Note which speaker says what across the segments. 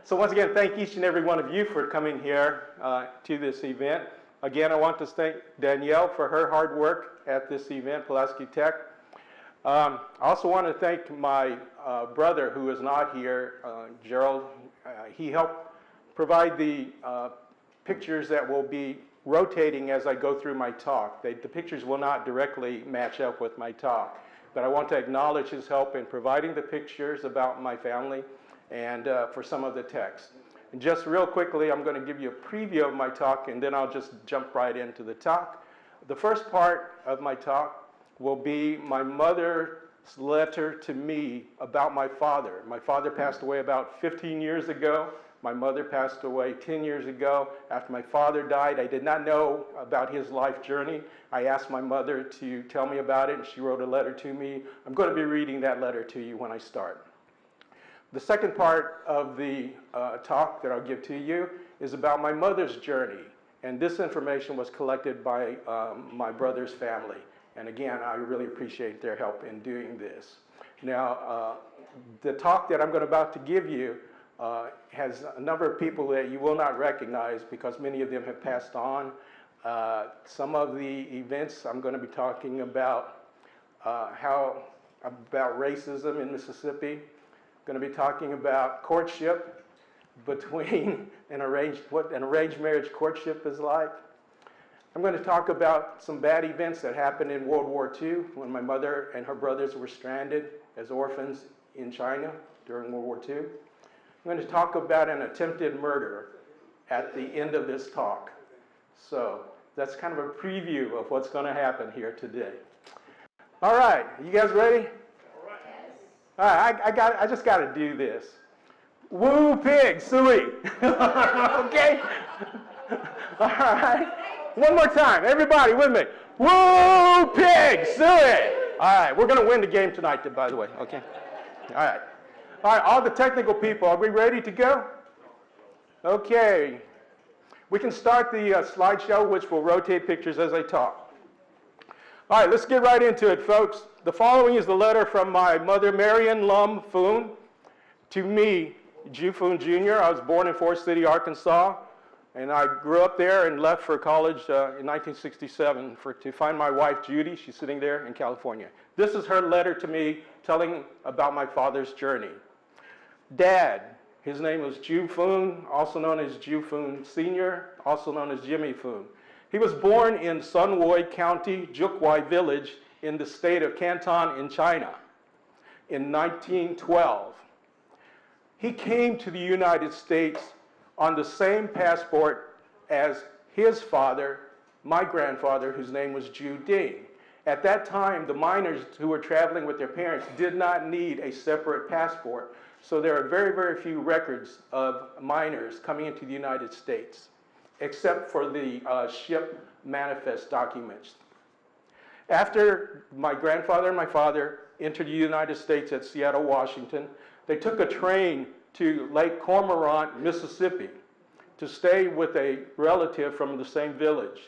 Speaker 1: So once again, thank each and every one of you for coming here to this event. Again, I want to thank Danielle for her hard work at this event, Pulaski Tech. I also want to thank my brother who is not here, Gerald. He helped provide the pictures that will be rotating as I go through my talk. The pictures will not directly match up with my talk, but I want to acknowledge his help in providing the pictures about my family and for some of the text. And just real quickly, I'm going to give you a preview of my talk, and then I'll just jump right into the talk. The first part of my talk will be my mother's letter to me about my father. My father passed away about 15 years ago. My mother passed away 10 years ago. After my father died, I did not know about his life journey. I asked my mother to tell me about it, and she wrote a letter to me. I'm going to be reading that letter to you when I start. The second part of the talk that I'll give to you is about my mother's journey. And this information was collected by my brother's family. And again, I really appreciate their help in doing this. Now, the talk that I'm about to give you has a number of people that you will not recognize because many of them have passed on. Some of the events I'm going to be talking about about racism in Mississippi. I'm going to be talking about courtship between what an arranged marriage courtship is like. I'm going to talk about some bad events that happened in World War II when my mother and her brothers were stranded as orphans in China during World War II. I'm going to talk about an attempted murder at the end of this talk. So that's kind of a preview of what's going to happen here today. All right, you guys ready? All right, I just got to do this. Woo pig, suey. Okay? All right. One more time, everybody with me. Woo pig, suey. All right, we're going to win the game tonight, by the way. Okay? All right. All right, all the technical people, are we ready to go? Okay. We can start the slideshow, which will rotate pictures as I talk. All right, let's get right into it, folks. The following is the letter from my mother, Marilyn Wong, to me, Jufen Jr. I was born in Forrest City, Arkansas, and I grew up there and left for college in 1967 to find my wife, Judy. She's sitting there in California. This is her letter to me telling about my father's journey. Dad, his name was Jeu Foon, also known as Jufen Sr., also known as Jimmy Foon. He was born in Sun Woi County, WWII Village, in the state of Canton in China in 1912. He came to the United States on the same passport as his father, my grandfather, whose name was Zhu Ding. At that time, the minors who were traveling with their parents did not need a separate passport. So there are very, very few records of minors coming into the United States, except for the ship manifest documents. After my grandfather and my father entered the United States at Seattle, Washington, they took a train to Lake Cormorant, Mississippi, to stay with a relative from the same village.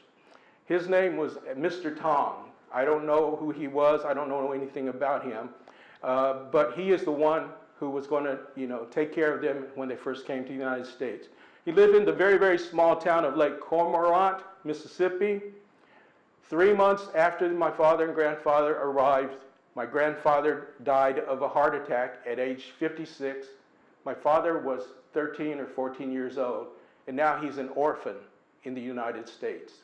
Speaker 1: His name was Mr. Tong. I don't know who he was. I don't know anything about him. But he is the one who was going to, take care of them when they first came to the United States. He lived in the very, very small town of Lake Cormorant, Mississippi. 3 months after my father and grandfather arrived, my grandfather died of a heart attack at age 56. My father was 13 or 14 years old, and now he's an orphan in the United States.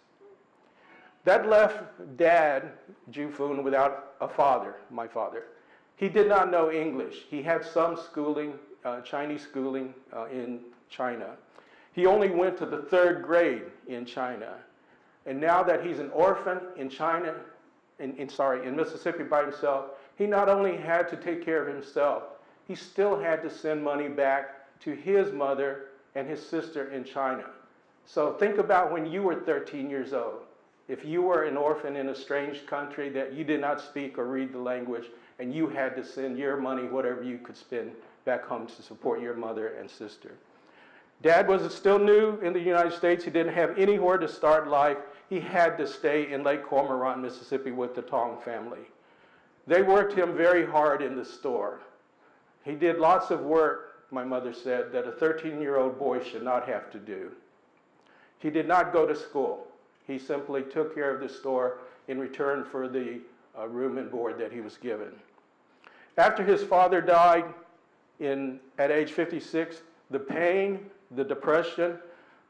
Speaker 1: That left Dad, Jufen, without a father, my father. He did not know English. He had some schooling, Chinese schooling in China. He only went to the 3rd grade in China. And now that he's an orphan in China, in Mississippi by himself, he not only had to take care of himself, he still had to send money back to his mother and his sister in China. So think about when you were 13 years old. If you were an orphan in a strange country that you did not speak or read the language, and you had to send your money, whatever you could spend, back home to support your mother and sister. Dad was still new in the United States. He didn't have anywhere to start life. He had to stay in Lake Cormorant, Mississippi with the Tong family. They worked him very hard in the store. He did lots of work my mother said, that a 13-year-old boy should not have to do. He did not go to school. He simply took care of the store in return for the room and board that he was given. After his father died at age 56, the pain, the depression,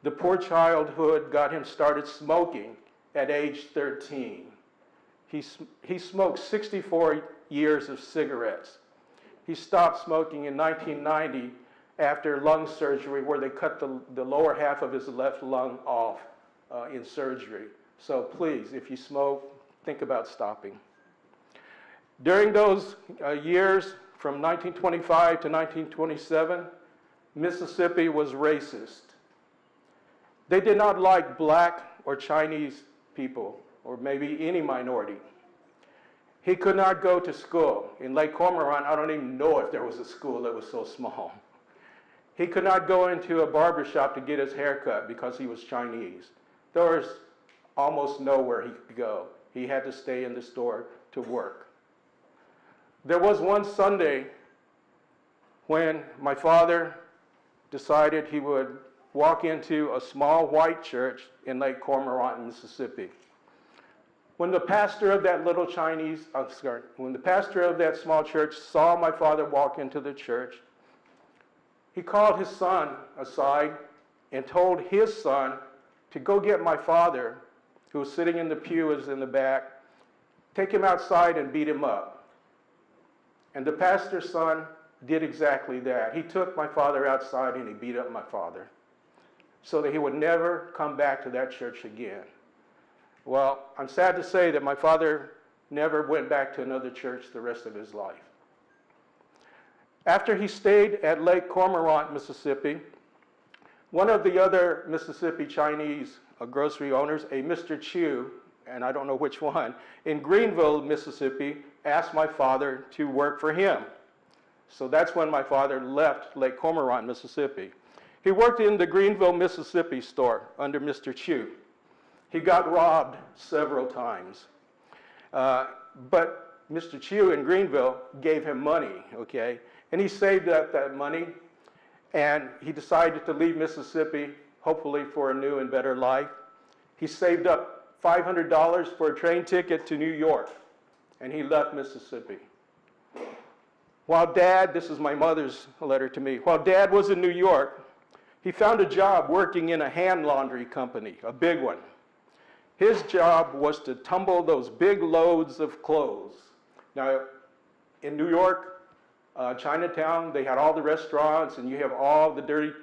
Speaker 1: the poor childhood got him started smoking at age 13. He smoked 64 years of cigarettes. He stopped smoking in 1990 after lung surgery, where they cut the lower half of his left lung off in surgery. So please, if you smoke, think about stopping. During those years, from 1925 to 1927, Mississippi was racist. They did not like black or Chinese people, or maybe any minority. He could not go to school. In Lake Cormorant, I don't even know if there was a school that was so small. He could not go into a barber shop to get his hair cut because he was Chinese. There was almost nowhere he could go. He had to stay in the store to work. There was one Sunday when my father decided he would walk into a small white church in Lake Cormorant, Mississippi. When the pastor of that when the pastor of that small church saw my father walk into the church, he called his son aside and told his son to go get my father, who was sitting in the pews in the back, take him outside and beat him up. And the pastor's son did exactly that. He took my father outside and he beat up my father so that he would never come back to that church again. Well, I'm sad to say that my father never went back to another church the rest of his life. After he stayed at Lake Cormorant, Mississippi, one of the other Mississippi Chinese grocery owners, a Mr. Chu, and I don't know which one, in Greenville, Mississippi, asked my father to work for him. So that's when my father left Lake Cormorant, Mississippi. He worked in the Greenville, Mississippi store under Mr. Chu. He got robbed several times. But Mr. Chu in Greenville gave him money, okay? And he saved up that money, and he decided to leave Mississippi, hopefully for a new and better life. He saved up $500 for a train ticket to New York, and he left Mississippi. While Dad, this is my mother's letter to me, while Dad was in New York, he found a job working in a hand laundry company, a big one. His job was to tumble those big loads of clothes. Now, in New York, Chinatown, they had all the restaurants, and you have all the dirty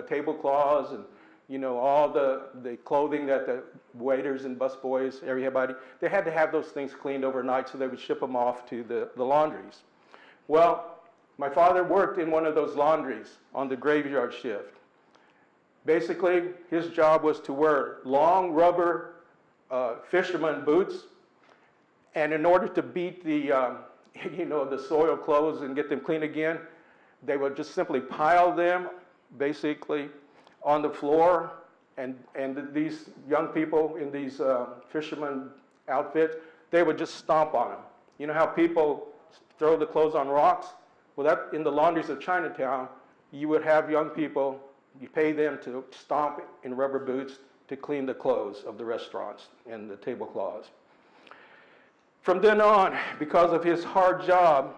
Speaker 1: tablecloths and, you know, all the clothing that the waiters and busboys, everybody, they had to have those things cleaned overnight, so they would ship them off to the laundries. Well, my father worked in one of those laundries on the graveyard shift. Basically, his job was to wear long rubber fisherman boots, and in order to beat the the soiled clothes and get them clean again, they would just simply pile them basically on the floor, and these young people in these fisherman outfits, they would just stomp on them. You know how people throw the clothes on rocks? Well, that in the laundries of Chinatown, you would have young people, you pay them to stomp in rubber boots to clean the clothes of the restaurants and the tablecloths. From then on, because of his hard job,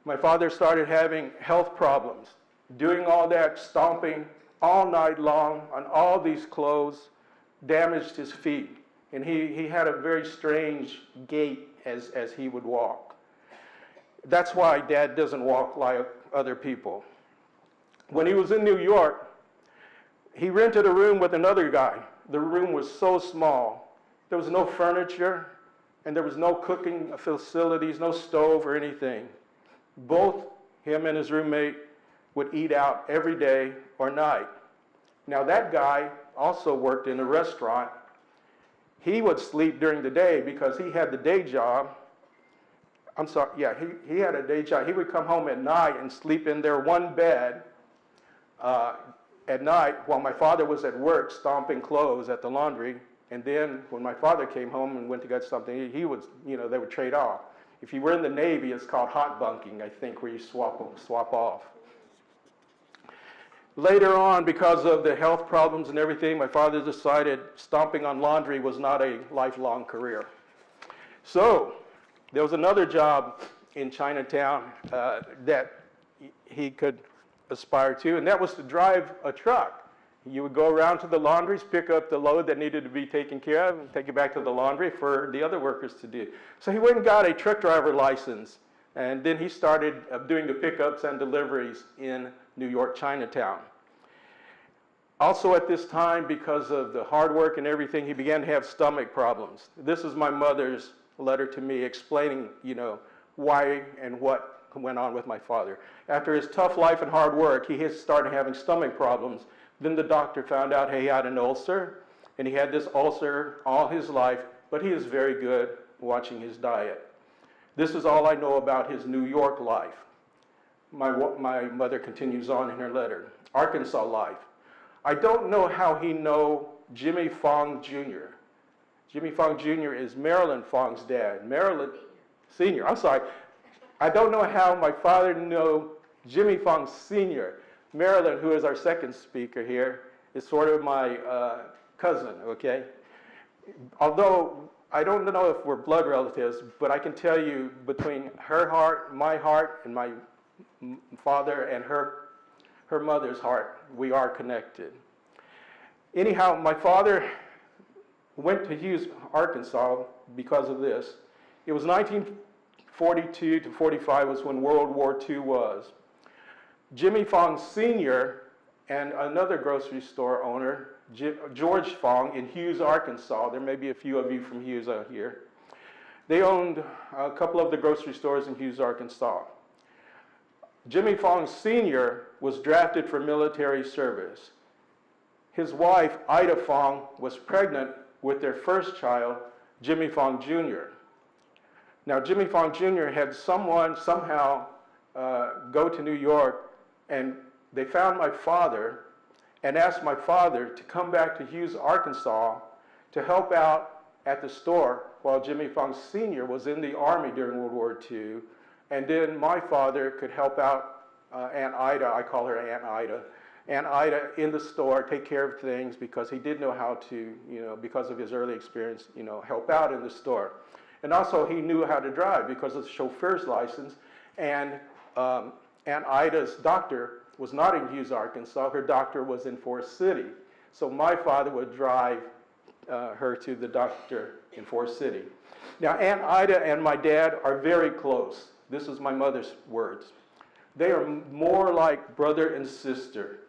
Speaker 1: my father started having health problems. Doing all that stomping all night long on all these clothes damaged his feet. And he had a very strange gait as he would walk. That's why Dad doesn't walk like other people. When he was in New York, he rented a room with another guy. The room was so small. There was no furniture, and there was no cooking facilities, no stove or anything. Both him and his roommate would eat out every day or night. Now that guy also worked in a restaurant. He would sleep during the day because he had the day job. He had a day job. He would come home at night and sleep in their one bed at night while my father was at work stomping clothes at the laundry. And then when my father came home and went to get something, they would trade off. If you were in the Navy, it's called hot bunking, I think, where you swap off. Later on, because of the health problems and everything, my father decided stomping on laundry was not a lifelong career. So there was another job in Chinatown that he could aspire to, and that was to drive a truck. You would go around to the laundries, pick up the load that needed to be taken care of, and take it back to the laundry for the other workers to do. So he went and got a truck driver license, and then he started doing the pickups and deliveries in New York Chinatown. Also at this time, because of the hard work and everything, he began to have stomach problems. This is my mother's letter to me explaining, why and what went on with my father. After his tough life and hard work, he started having stomach problems. Then the doctor found out he had an ulcer, and he had this ulcer all his life, but he is very good watching his diet. This is all I know about his New York life. My mother continues on in her letter. Arkansas life. I don't know how he know Jimmy Fong Jr. Jimmy Fong Jr. is Marilyn Fong's dad. Marilyn Sr. I'm sorry. I don't know how my father knew Jimmy Fong Sr. Marilyn, who is our second speaker here, is sort of my cousin, okay? Although I don't know if we're blood relatives, but I can tell you between her heart, my heart, and my father and her mother's heart, we are connected. Anyhow, my father went to Hughes, Arkansas because of this. It was 1942 to 45 was when World War II was. Jimmy Fong Sr. and another grocery store owner, George Fong in Hughes, Arkansas, there may be a few of you from Hughes out here, they owned a couple of the grocery stores in Hughes, Arkansas. Jimmy Fong Sr. was drafted for military service. His wife, Ida Fong, was pregnant with their first child, Jimmy Fong Jr. Now, Jimmy Fong Jr. had someone somehow go to New York, and they found my father and asked my father to come back to Hughes, Arkansas to help out at the store while Jimmy Fong Sr. was in the Army during World War II. And then my father could help out Aunt Ida, I call her Aunt Ida, Aunt Ida in the store, take care of things because he did know how to, because of his early experience, help out in the store. And also he knew how to drive because of the chauffeur's license. And Aunt Ida's doctor was not in Hughes, Arkansas. Her doctor was in Forrest City. So my father would drive her to the doctor in Forrest City. Now, Aunt Ida and my dad are very close. This is my mother's words. They are more like brother and sister.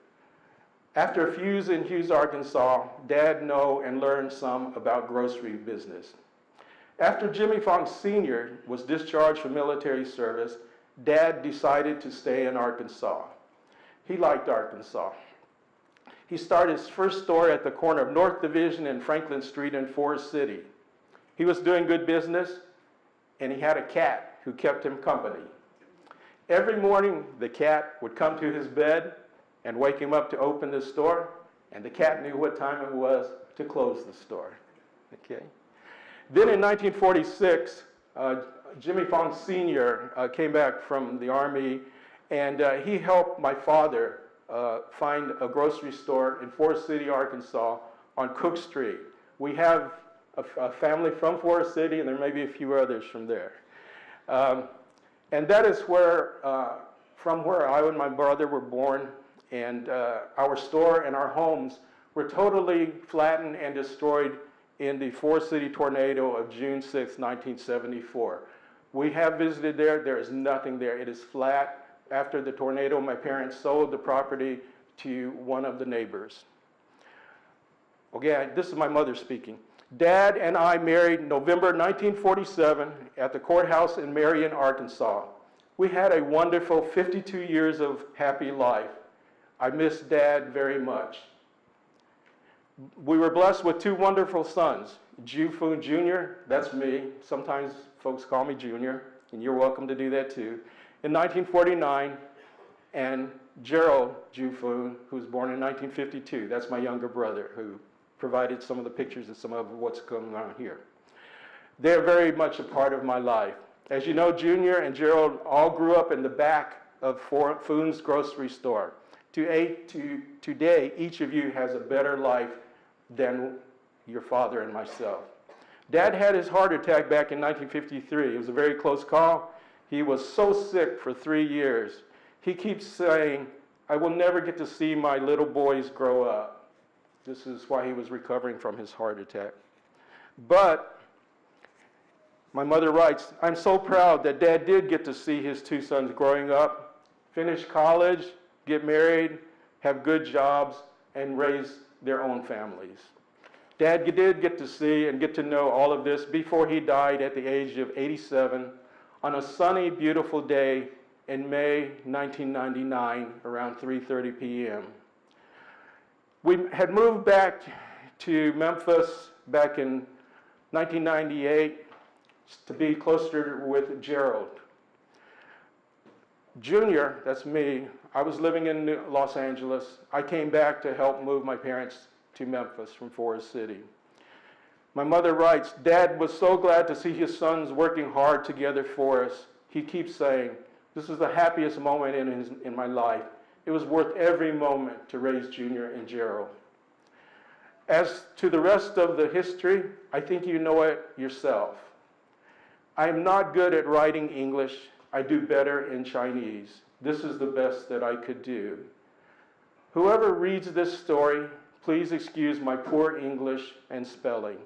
Speaker 1: After a few years in Hughes, Arkansas, Dad knew and learned some about grocery business. After Jimmy Fong Sr. was discharged from military service, Dad decided to stay in Arkansas. He liked Arkansas. He started his first store at the corner of North Division and Franklin Street in Forrest City. He was doing good business, and he had a cat who kept him company. Every morning, the cat would come to his bed and wake him up to open the store, and the cat knew what time it was to close the store. Okay. Then in 1946, Jimmy Fong Sr. Came back from the Army, and he helped my father find a grocery store in Forrest City, Arkansas, on Cook Street. We have a family from Forrest City, and there may be a few others from there. And that is where, from where I and my brother were born, and our store and our homes were totally flattened and destroyed in the Forrest City tornado of June 6, 1974. We have visited there. There is nothing there. It is flat. After the tornado, my parents sold the property to one of the neighbors. Okay, this is my mother speaking. Dad and I married November 1947 at the courthouse in Marion, Arkansas. We had a wonderful 52 years of happy life. I miss Dad very much. We were blessed with two wonderful sons, Jeu Foon Jr., that's me. Sometimes folks call me Junior, and you're welcome to do that too. In 1949, and Gerald Jeu Foon, who was born in 1952. That's my younger brother who provided some of the pictures and some of what's going on here. They're very much a part of my life. As you know, Junior and Gerald all grew up in the back of Foon's grocery store. today, each of you has a better life than your father and myself. Dad had his heart attack back in 1953. It was a very close call. He was so sick for 3 years. He keeps saying, I will never get to see my little boys grow up. This is why he was recovering from his heart attack. But my mother writes, I'm so proud that Dad did get to see his 2 sons growing up, finish college, get married, have good jobs, and raise their own families. Dad did get to see and get to know all of this before he died at the age of 87 on a sunny, beautiful day in May 1999 around 3:30 p.m. We had moved back to Memphis back in 1998 to be closer with Gerald. Junior, that's me, I was living in Los Angeles. I came back to help move my parents to Memphis from Forrest City. My mother writes, Dad was so glad to see his sons working hard together for us. He keeps saying, this is the happiest moment in my life. It was worth every moment to raise Junior and Gerald. As to the rest of the history, I think you know it yourself. I am not good at writing English. I do better in Chinese. This is the best that I could do. Whoever reads this story, please excuse my poor English and spelling.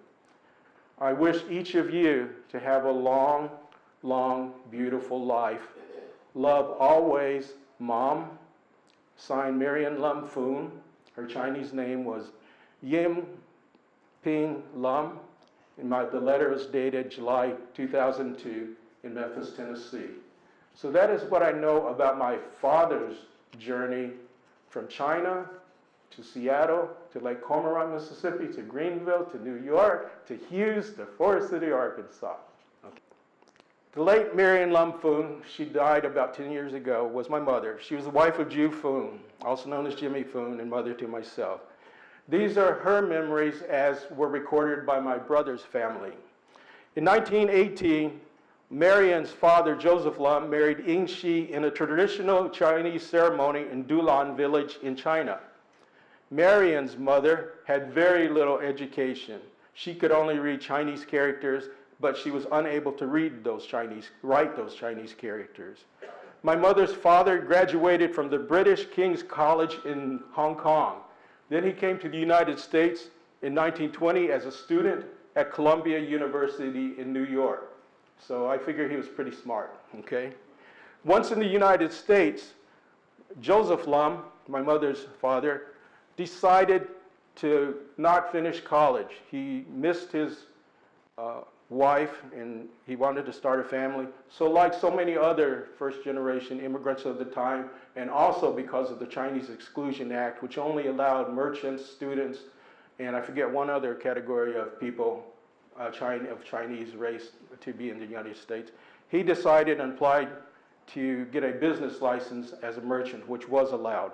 Speaker 1: I wish each of you to have a long, long, beautiful life. Love always, Mom. Signed Marilyn Foon. Her Chinese name was Yim Ping Lam. And the letter is dated July 2002 in Memphis, Tennessee. So that is what I know about my father's journey from China to Seattle, to Lake Cormorant, Mississippi, to Greenville, to New York, to Hughes, to Forrest City, Arkansas. Okay. The late Marilyn Foon, she died about 10 years ago, was my mother. She was the wife of Jeu Foon, also known as Jimmy Foon, and mother to myself. These are her memories as were recorded by my brother's family. In 1918, Marion's father, Joseph Lam, married Ying Shi in a traditional Chinese ceremony in Dulan village in China. Marion's mother had very little education. She could only read Chinese characters, but she was unable to write those Chinese characters. My mother's father graduated from the British King's College in Hong Kong. Then he came to the United States in 1920 as a student at Columbia University in New York. So I figure he was pretty smart, okay? Once in the United States, Joseph Lam, my mother's father, decided to not finish college. He missed his wife and he wanted to start a family. So like so many other first-generation immigrants of the time, and also because of the Chinese Exclusion Act, which only allowed merchants, students, and I forget one other category of people of Chinese race to be in the United States, he decided and applied to get a business license as a merchant, which was allowed.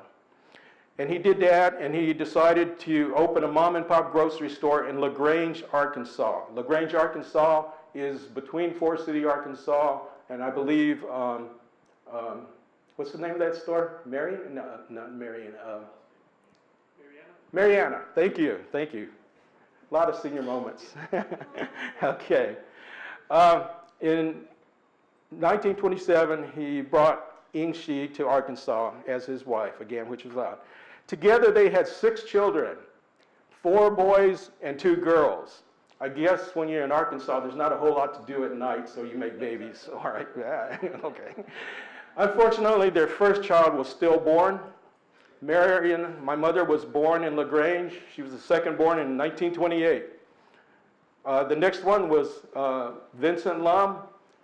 Speaker 1: And he did that, and he decided to open a mom-and-pop grocery store in LaGrange, Arkansas. LaGrange, Arkansas is between Forrest City, Arkansas, and I believe, what's the name of that store? Marion? No, not Marion. Mariana. Thank you. A lot of senior moments. Okay. In 1927, he brought Ying Shi to Arkansas as his wife, again, which was allowed. Together, they had 6 children, 4 boys and 2 girls. I guess when you're in Arkansas, there's not a whole lot to do at night, so you make babies. All right, yeah, okay. Unfortunately, their first child was stillborn. Marion, my mother, was born in LaGrange. She was the second born in 1928. The next one was Vincent Lam,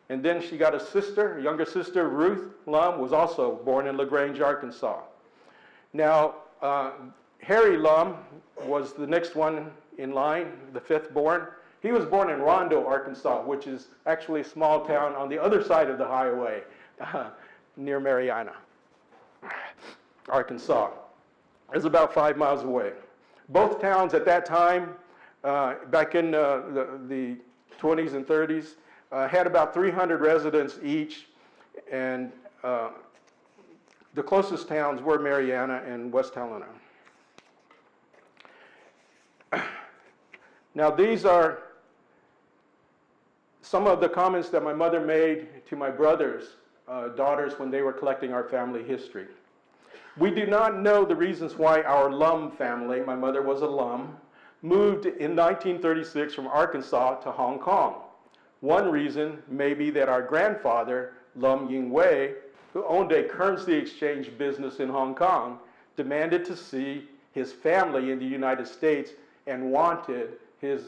Speaker 1: and then she got a sister, a younger sister, Ruth Lam, was also born in LaGrange, Arkansas. Now, Harry Lam was the next one in line, the 5th born. He was born in Rondo, Arkansas, which is actually a small town on the other side of the highway, near Mariana, Arkansas. It's about 5 miles away. Both towns at that time, back in the 20s and 30s, had about 300 residents each, and The closest towns were Mariana and West Helena. Now these are some of the comments that my mother made to my brother's daughters when they were collecting our family history. We do not know the reasons why our Lum family, my mother was a Lum, moved in 1936 from Arkansas to Hong Kong. One reason may be that our grandfather, Lum Ying Wei, who owned a currency exchange business in Hong Kong, demanded to see his family in the United States and wanted his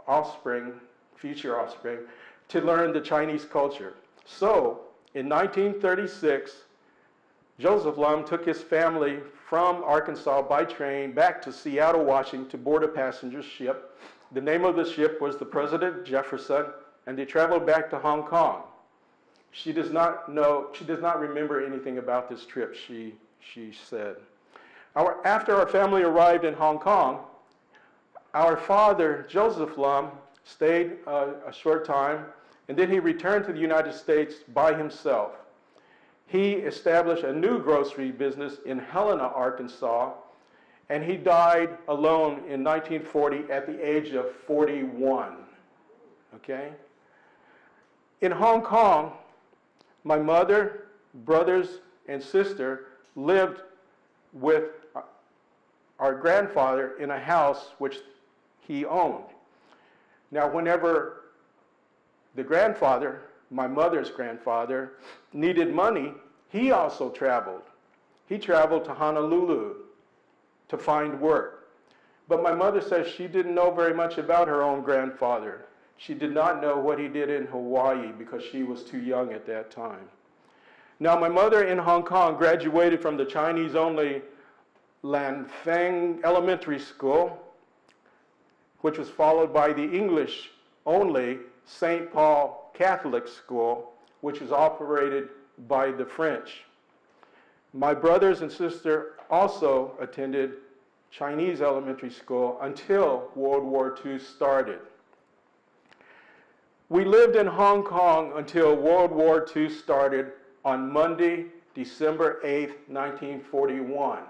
Speaker 1: offspring, future offspring, to learn the Chinese culture. So in 1936, Joseph Lum took his family from Arkansas by train back to Seattle, Washington to board a passenger ship. The name of the ship was the President Jefferson, and they traveled back to Hong Kong. She does not remember anything about this trip, she said. After our family arrived in Hong Kong, our father, Joseph Lum, stayed a short time, and then he returned to the United States by himself. He established a new grocery business in Helena, Arkansas, and he died alone in 1940 at the age of 41, okay? In Hong Kong, my mother, brothers, and sister lived with our grandfather in a house which he owned. Now, whenever the grandfather, my mother's grandfather, needed money, he also traveled. He traveled to Honolulu to find work. But my mother says she didn't know very much about her own grandfather. She did not know what he did in Hawaii because she was too young at that time. Now, my mother in Hong Kong graduated from the Chinese-only Lanfeng Elementary School, which was followed by the English-only St. Paul Catholic School, which is operated by the French. My brothers and sister also attended Chinese elementary school until World War II started. We lived in Hong Kong until World War II started on Monday, December 8th, 1941.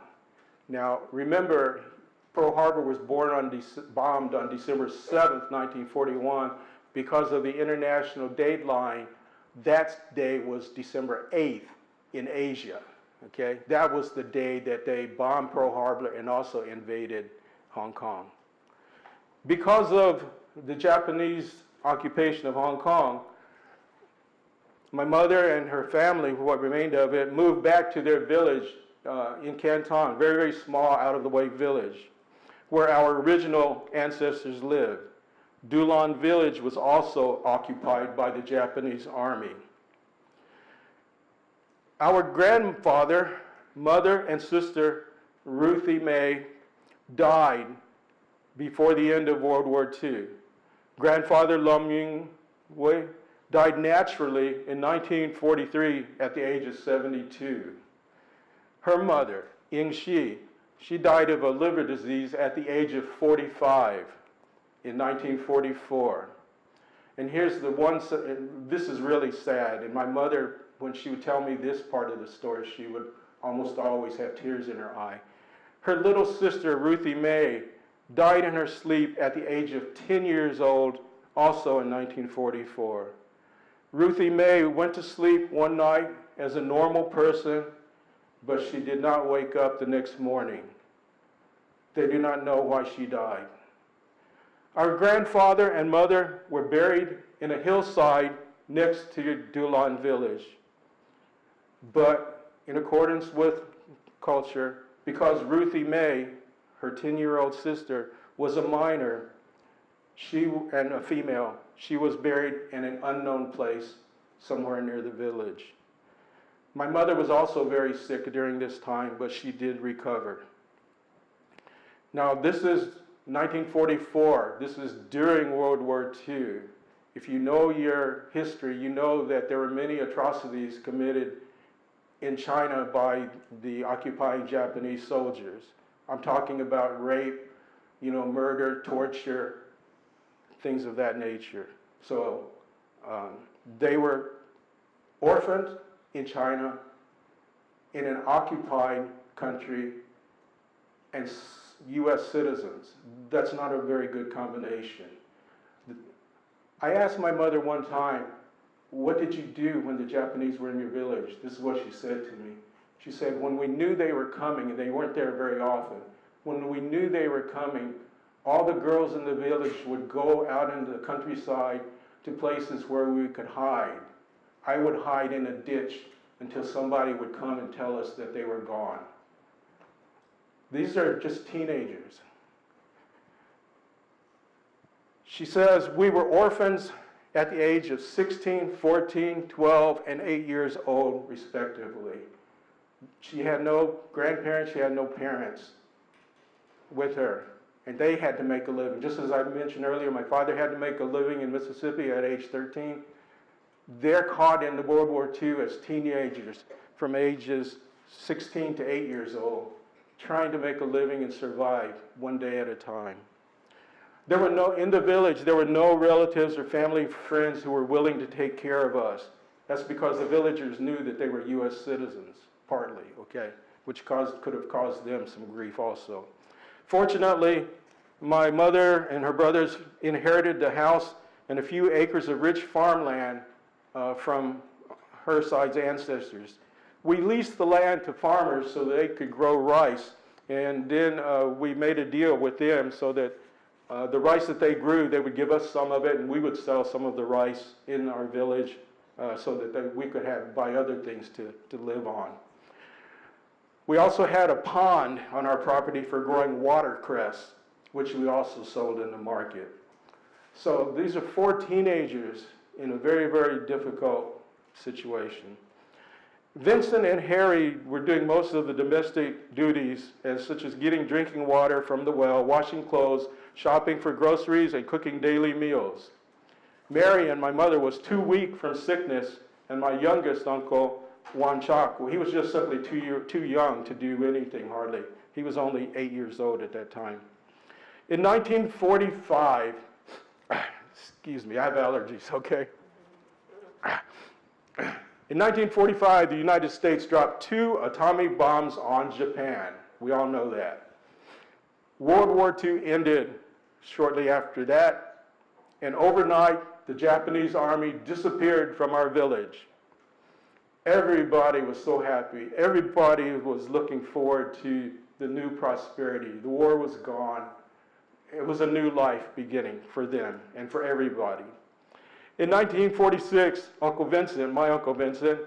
Speaker 1: Now, remember, Pearl Harbor was bombed on December 7th, 1941. Because of the international dateline, that day was December 8th in Asia, okay? That was the day that they bombed Pearl Harbor and also invaded Hong Kong. Because of the Japanese occupation of Hong Kong, my mother and her family, what remained of it, moved back to their village in Canton, very, very small, out-of-the-way village, where our original ancestors lived. Dulan Village was also occupied by the Japanese army. Our grandfather, mother, and sister, Ruthie Mae, died before the end of World War II. Grandfather Lum Ying Wei died naturally in 1943 at the age of 72. Her mother, Ying Shi, she died of a liver disease at the age of 45 in 1944. And here's the one, this is really sad, and my mother, when she would tell me this part of the story, she would almost always have tears in her eye. Her little sister, Ruthie Mae, died in her sleep at the age of 10 years old, also in 1944. Ruthie Mae went to sleep one night as a normal person, but she did not wake up the next morning. They do not know why she died. Our grandfather and mother were buried in a hillside next to Dulan Village. But in accordance with culture, because Ruthie Mae, her 10-year-old sister, was a minor, and a female, she was buried in an unknown place somewhere near the village. My mother was also very sick during this time, but she did recover. Now, this is 1944. This is during World War II. If you know your history, you know that there were many atrocities committed in China by the occupying Japanese soldiers. I'm talking about rape, murder, torture, things of that nature. So they were orphaned in China, in an occupied country and U.S. citizens. That's not a very good combination. I asked my mother one time, what did you do when the Japanese were in your village? This is what she said to me. She said, when we knew they were coming, and they weren't there very often, when we knew they were coming, all the girls in the village would go out into the countryside to places where we could hide. I would hide in a ditch until somebody would come and tell us that they were gone. These are just teenagers. She says, we were orphans at the age of 16, 14, 12, and 8 years old, respectively. She had no grandparents, she had no parents with her, and they had to make a living. Just as I mentioned earlier, my father had to make a living in Mississippi at age 13. They're caught in the World War II as teenagers from ages 16 to 8 years old, trying to make a living and survive one day at a time. In the village, there were no relatives or family friends who were willing to take care of us. That's because the villagers knew that they were U.S. citizens, partly, okay, which could have caused them some grief also. Fortunately, my mother and her brothers inherited the house and a few acres of rich farmland from her side's ancestors. We leased the land to farmers so they could grow rice, and then we made a deal with them so that the rice that they grew, they would give us some of it, and we would sell some of the rice in our village so that we could buy other things to live on. We also had a pond on our property for growing watercress, which we also sold in the market. So these are 4 teenagers in a very, very difficult situation. Vincent and Harry were doing most of the domestic duties, such as getting drinking water from the well, washing clothes, shopping for groceries, and cooking daily meals. Marion, my mother, was too weak from sickness, and my youngest uncle, Wan Chok, well, he was just simply too young to do anything, hardly. He was only 8 years old at that time. In 1945, excuse me, I have allergies, okay? In 1945, the United States dropped 2 atomic bombs on Japan. We all know that. World War II ended shortly after that, and overnight, the Japanese army disappeared from our village. Everybody was so happy. Everybody was looking forward to the new prosperity. The war was gone. It was a new life beginning for them and for everybody. In 1946, Uncle Vincent, my Uncle Vincent,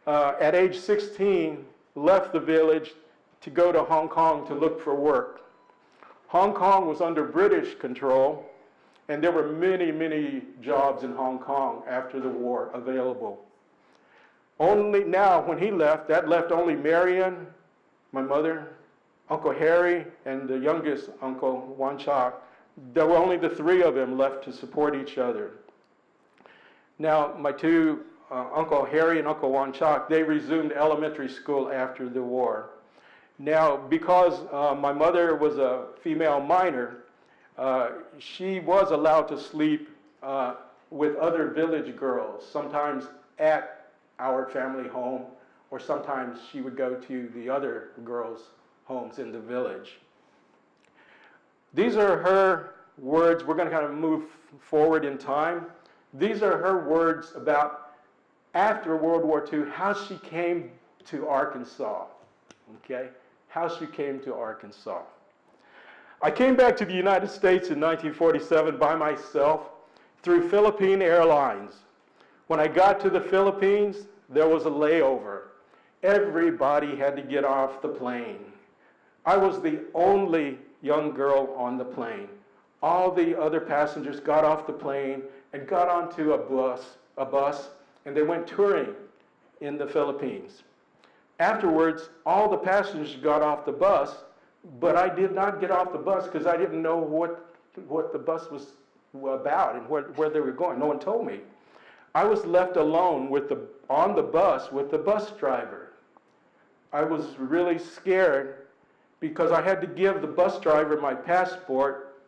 Speaker 1: at age 16, left the village to go to Hong Kong to look for work. Hong Kong was under British control, and there were many, many jobs in Hong Kong after the war available. Only now, when he left, that left only Marion, my mother, Uncle Harry, and the youngest uncle, Wan Chok. There were only the 3 of them left to support each other. Now, my 2, Uncle Harry and Uncle Wan Chok, they resumed elementary school after the war. Now, because my mother was a female minor, she was allowed to sleep with other village girls, sometimes at our family home, or sometimes she would go to the other girls' homes in the village. These are her words. We're going to kind of move forward in time. These are her words about after World War II, how she came to Arkansas, okay? How she came to Arkansas. I came back to the United States in 1947 by myself through Philippine Airlines. When I got to the Philippines, there was a layover. Everybody had to get off the plane. I was the only young girl on the plane. All the other passengers got off the plane and got onto a bus, and they went touring in the Philippines. Afterwards, all the passengers got off the bus, but I did not get off the bus because I didn't know what the bus was about and where they were going. No one told me. I was left alone on the bus with the bus driver. I was really scared because I had to give the bus driver my passport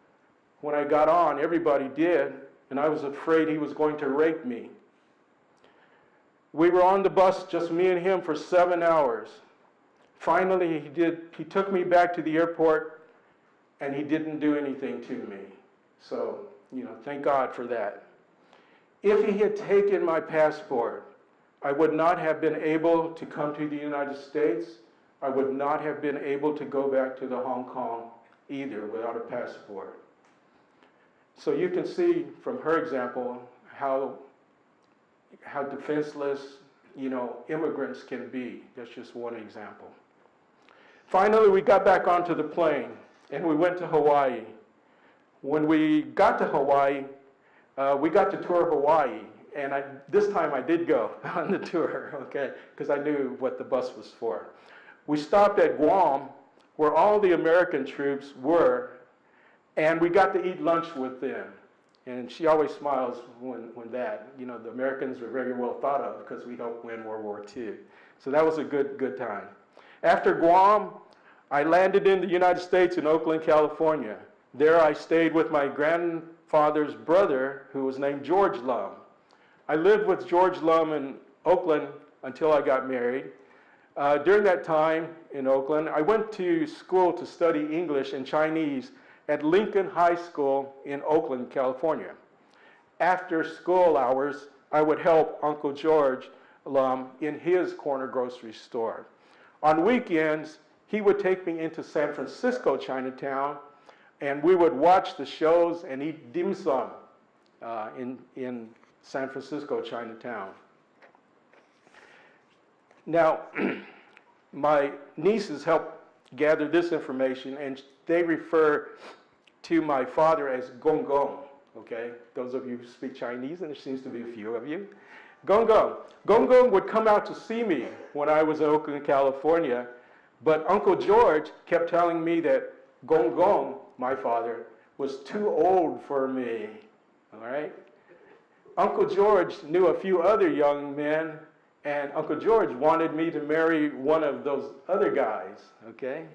Speaker 1: when I got on. Everybody did, and I was afraid he was going to rape me. We were on the bus, just me and him, for 7 hours. Finally, he took me back to the airport, and he didn't do anything to me. So, thank God for that. If he had taken my passport, I would not have been able to come to the United States. I would not have been able to go back to the Hong Kong either without a passport. So you can see from her example how defenseless, immigrants can be. That's just one example. Finally, we got back onto the plane and we went to Hawaii. When we got to Hawaii, we got to tour Hawaii. And this time I did go on the tour, okay, because I knew what the bus was for. We stopped at Guam, where all the American troops were, and we got to eat lunch with them. And she always smiles when the Americans were very well thought of because we helped win World War II. So that was a good time. After Guam, I landed in the United States in Oakland, California. There I stayed with my grandfather's brother, who was named George Lum. I lived with George Lum in Oakland until I got married. During that time in Oakland, I went to school to study English and Chinese at Lincoln High School in Oakland, California. After school hours, I would help Uncle George Lum in his corner grocery store. On weekends, he would take me into San Francisco Chinatown, and we would watch the shows and eat dim sum in San Francisco Chinatown. Now, my nieces helped gather this information, and they refer to my father as Gong Gong, okay? Those of you who speak Chinese, and there seems to be a few of you. Gong Gong. Gong Gong would come out to see me when I was in Oakland, California, but Uncle George kept telling me that Gong Gong, my father, was too old for me, all right? Uncle George knew a few other young men, and Uncle George wanted me to marry one of those other guys, okay?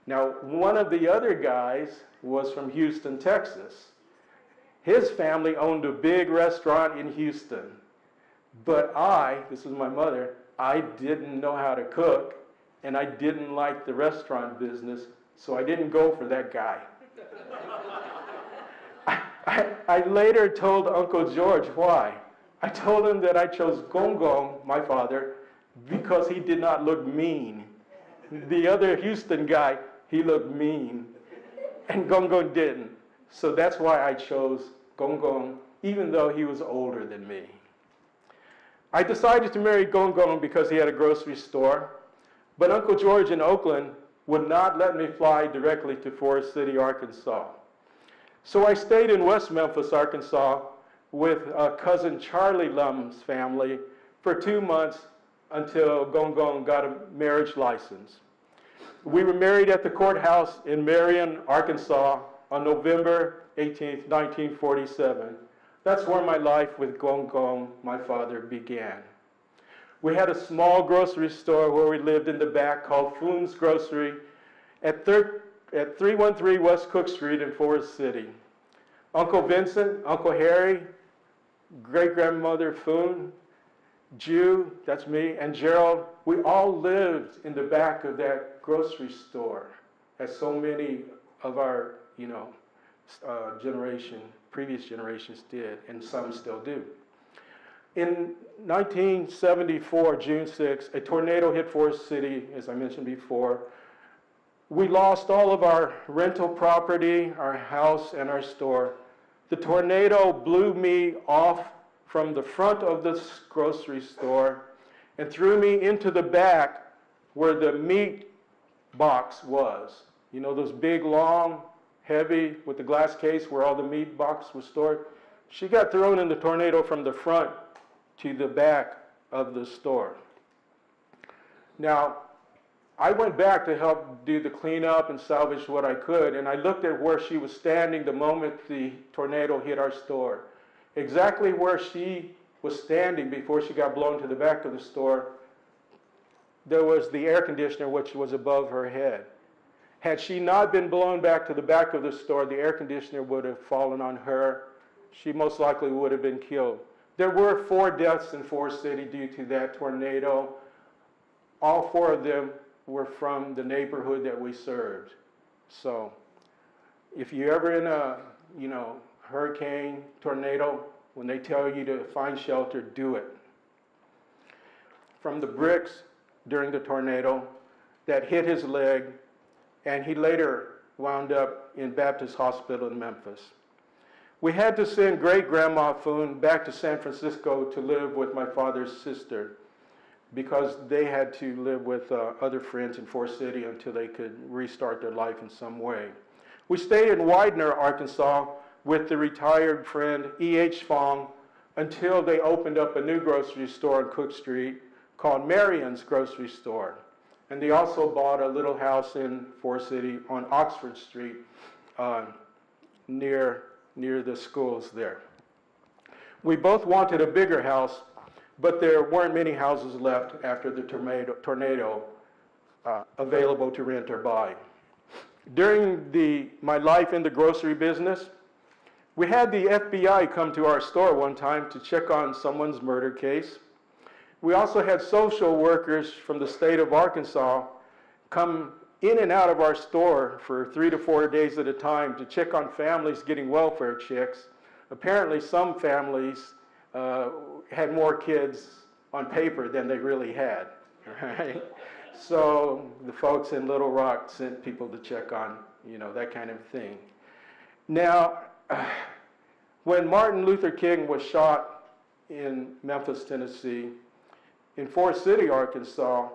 Speaker 1: Now, one of the other guys was from Houston, Texas. His family owned a big restaurant in Houston. But this is my mother, I didn't know how to cook, and I didn't like the restaurant business, so I didn't go for that guy. I later told Uncle George why. I told him that I chose Gong Gong, my father, because he did not look mean. The other Houston guy, he looked mean, and Gong Gong didn't. So that's why I chose Gong Gong, even though he was older than me. I decided to marry Gong Gong because he had a grocery store, but Uncle George in Oakland would not let me fly directly to Forrest City, Arkansas. So I stayed in West Memphis, Arkansas, with cousin Charlie Lum's family for 2 months until Gong Gong got a marriage license. We were married at the courthouse in Marion, Arkansas on November 18th, 1947. That's where my life with Gong Gong, my father, began. We had a small grocery store where we lived in the back called Foon's Grocery at 313 West Cook Street in Forrest City. Uncle Vincent, Uncle Harry, great-grandmother Foon, Jew, that's me, and Gerald, we all lived in the back of that grocery store, as so many of our, previous generations did, and some still do. In 1974, June 6, a tornado hit Forrest City, as I mentioned before. We lost all of our rental property, our house, and our store. The tornado blew me off from the front of this grocery store and threw me into the back where the meat box was. You know, those big, long, heavy, with the glass case where all the meat box was stored. She got thrown in the tornado from the front to the back of the store. Now, I went back to help do the cleanup and salvage what I could, and I looked at where she was standing the moment the tornado hit our store. Exactly where she was standing before she got blown to the back of the store, there was the air conditioner which was above her head. Had she not been blown back to the back of the store, the air conditioner would have fallen on her. She most likely would have been killed. There were 4 deaths in Forrest City due to that tornado. All 4 of them were from the neighborhood that we served. So if you're ever in a, hurricane, tornado, when they tell you to find shelter, do it. From the bricks during the tornado that hit his leg, and he later wound up in Baptist Hospital in Memphis. We had to send great-grandma Foon back to San Francisco to live with my father's sister because they had to live with other friends in Forrest City until they could restart their life in some way. We stayed in Widener, Arkansas with the retired friend E.H. Fong until they opened up a new grocery store on Cook Street called Marion's Grocery Store. And they also bought a little house in Forrest City on Oxford Street near the schools there. We both wanted a bigger house, but there weren't many houses left after the tornado available to rent or buy. During my life in the grocery business, we had the FBI come to our store one time to check on someone's murder case. We also had social workers from the state of Arkansas come in and out of our store for 3 to 4 days at a time to check on families getting welfare checks. Apparently some families had more kids on paper than they really had, right? So the folks in Little Rock sent people to check on, that kind of thing. Now, when Martin Luther King was shot in Memphis, Tennessee, in Forrest City, Arkansas,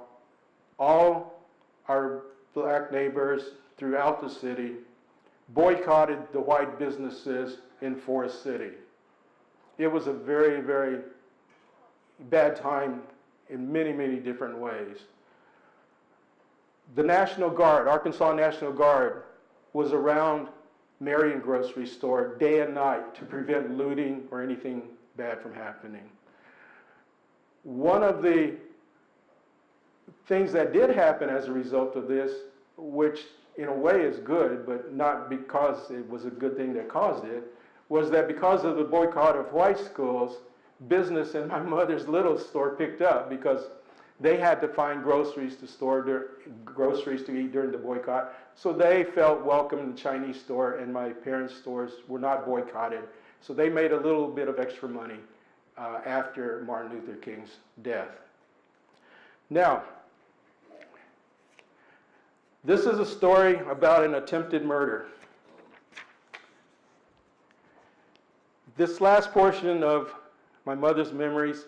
Speaker 1: all our black neighbors throughout the city boycotted the white businesses in Forrest City. It was a very, very bad time in many, many different ways. The National Guard, Arkansas National Guard, was around Marion Grocery Store day and night to prevent looting or anything bad from happening. One of the things that did happen as a result of this, which in a way is good, but not because it was a good thing that caused it, was that because of the boycott of white schools, business in my mother's little store picked up because they had to find groceries to eat during the boycott. So they felt welcome in the Chinese store, and my parents' stores were not boycotted. So they made a little bit of extra money after Martin Luther King's death. Now, this is a story about an attempted murder. This last portion of my mother's memories